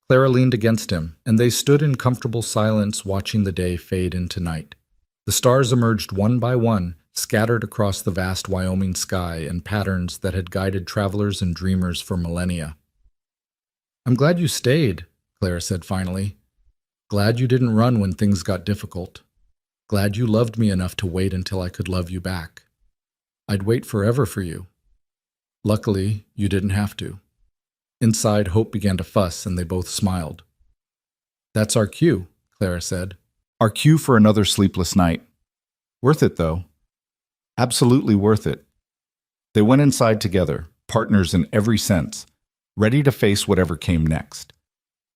Clara leaned against him, and they stood in comfortable silence watching the day fade into night. The stars emerged one by one, scattered across the vast Wyoming sky in patterns that had guided travelers and dreamers for millennia. "I'm glad you stayed," Clara said finally. "Glad you didn't run when things got difficult. Glad you loved me enough to wait until I could love you back. I'd wait forever for you. Luckily, you didn't have to." Inside, Hope began to fuss, and they both smiled. "That's our cue," Clara said. "Our cue for another sleepless night. Worth it, though. Absolutely worth it." They went inside together, partners in every sense, ready to face whatever came next.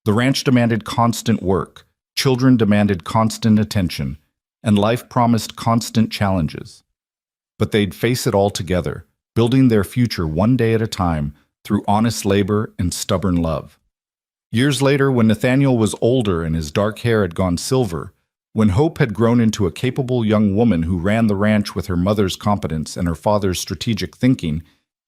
The ranch demanded constant work, children demanded constant attention, and life promised constant challenges. But they'd face it all together, building their future one day at a time through honest labor and stubborn love. Years later, when Nathaniel was older and his dark hair had gone silver, when Hope had grown into a capable young woman who ran the ranch with her mother's competence and her father's strategic thinking,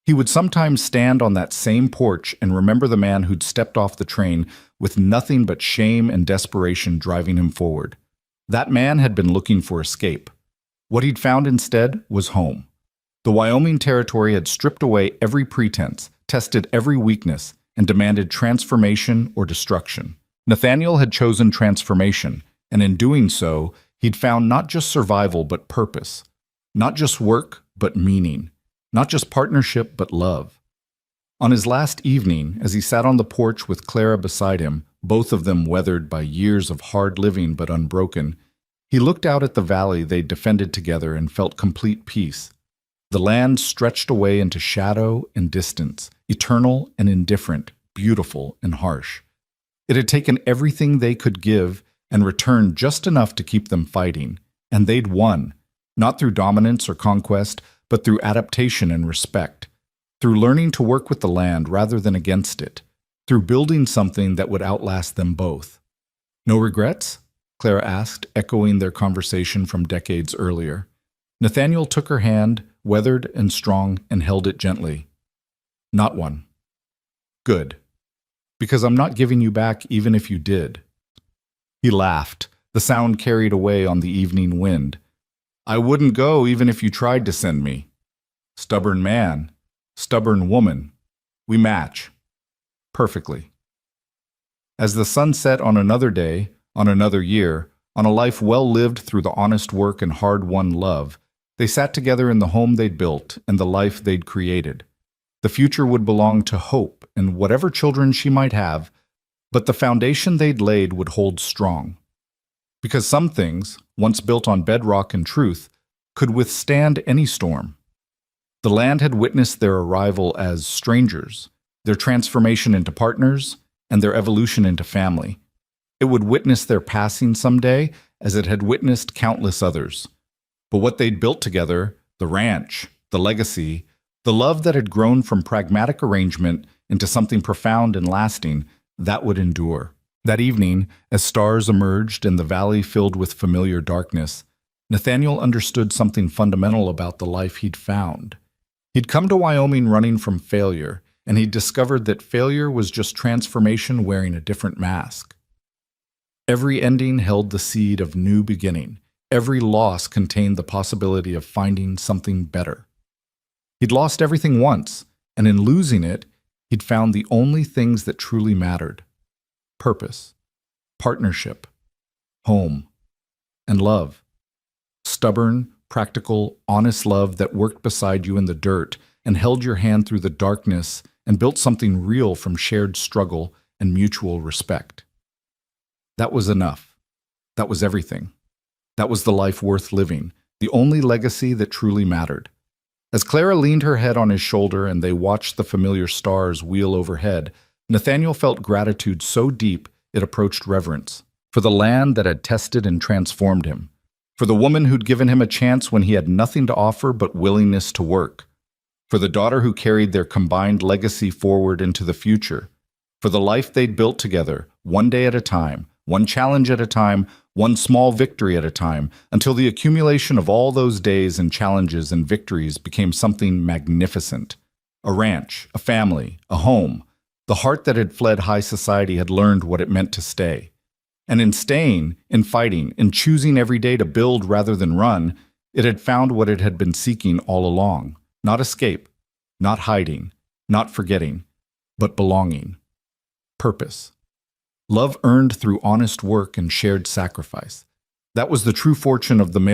he would sometimes stand on that same porch and remember the man who'd stepped off the train with nothing but shame and desperation driving him forward. That man had been looking for escape. What he'd found instead was home. The Wyoming Territory had stripped away every pretense, tested every weakness, and demanded transformation or destruction. Nathaniel had chosen transformation, and in doing so, he'd found not just survival but purpose, not just work but meaning, not just partnership but love. On his last evening, as he sat on the porch with Clara beside him, both of them weathered by years of hard living but unbroken, he looked out at the valley they'd defended together and felt complete peace. The land stretched away into shadow and distance, eternal and indifferent, beautiful and harsh. It had taken everything they could give and returned just enough to keep them fighting, and they'd won, not through dominance or conquest, but through adaptation and respect, through learning to work with the land rather than against it, through building something that would outlast them both. "No regrets?" Clara asked, echoing their conversation from decades earlier. Nathaniel took her hand, weathered and strong, and held it gently. "Not one." "Good. Because I'm not giving you back even if you did." He laughed, the sound carried away on the evening wind. "I wouldn't go even if you tried to send me. Stubborn man, stubborn woman. We match. Perfectly." As the sun set on another day, on another year, on a life well lived through the honest work and hard-won love, they sat together in the home they'd built and the life they'd created. The future would belong to Hope and whatever children she might have, but the foundation they'd laid would hold strong. Because some things, once built on bedrock and truth, could withstand any storm. The land had witnessed their arrival as strangers, their transformation into partners, and their evolution into family. It would witness their passing someday, as it had witnessed countless others. But what they'd built together, the ranch, the legacy, the love that had grown from pragmatic arrangement into something profound and lasting, that would endure. That evening, as stars emerged and the valley filled with familiar darkness, Nathaniel understood something fundamental about the life he'd found. He'd come to Wyoming running from failure, and he'd discovered that failure was just transformation wearing a different mask. Every ending held the seed of new beginning. Every loss contained the possibility of finding something better. He'd lost everything once, And in losing it, he'd found the only things that truly mattered: purpose, partnership, home, and love. Stubborn, practical, honest love that worked beside you in the dirt and held your hand through the darkness and built something real from shared struggle and mutual respect. That was enough. That was everything. That was the life worth living, the only legacy that truly mattered. As Clara leaned her head on his shoulder and they watched the familiar stars wheel overhead, Nathaniel felt gratitude so deep it approached reverence. For the land that had tested and transformed him. For the woman who'd given him a chance when he had nothing to offer but willingness to work. For the daughter who carried their combined legacy forward into the future. For the life they'd built together, one day at a time, one challenge at a time, one small victory at a time, until the accumulation of all those days and challenges and victories became something magnificent. A ranch, a family, a home. The heart that had fled high society had learned what it meant to stay. And in staying, in fighting, in choosing every day to build rather than run, it had found what it had been seeking all along. Not escape, not hiding, not forgetting, but belonging. Purpose. Love earned through honest work and shared sacrifice. That was the true fortune of the male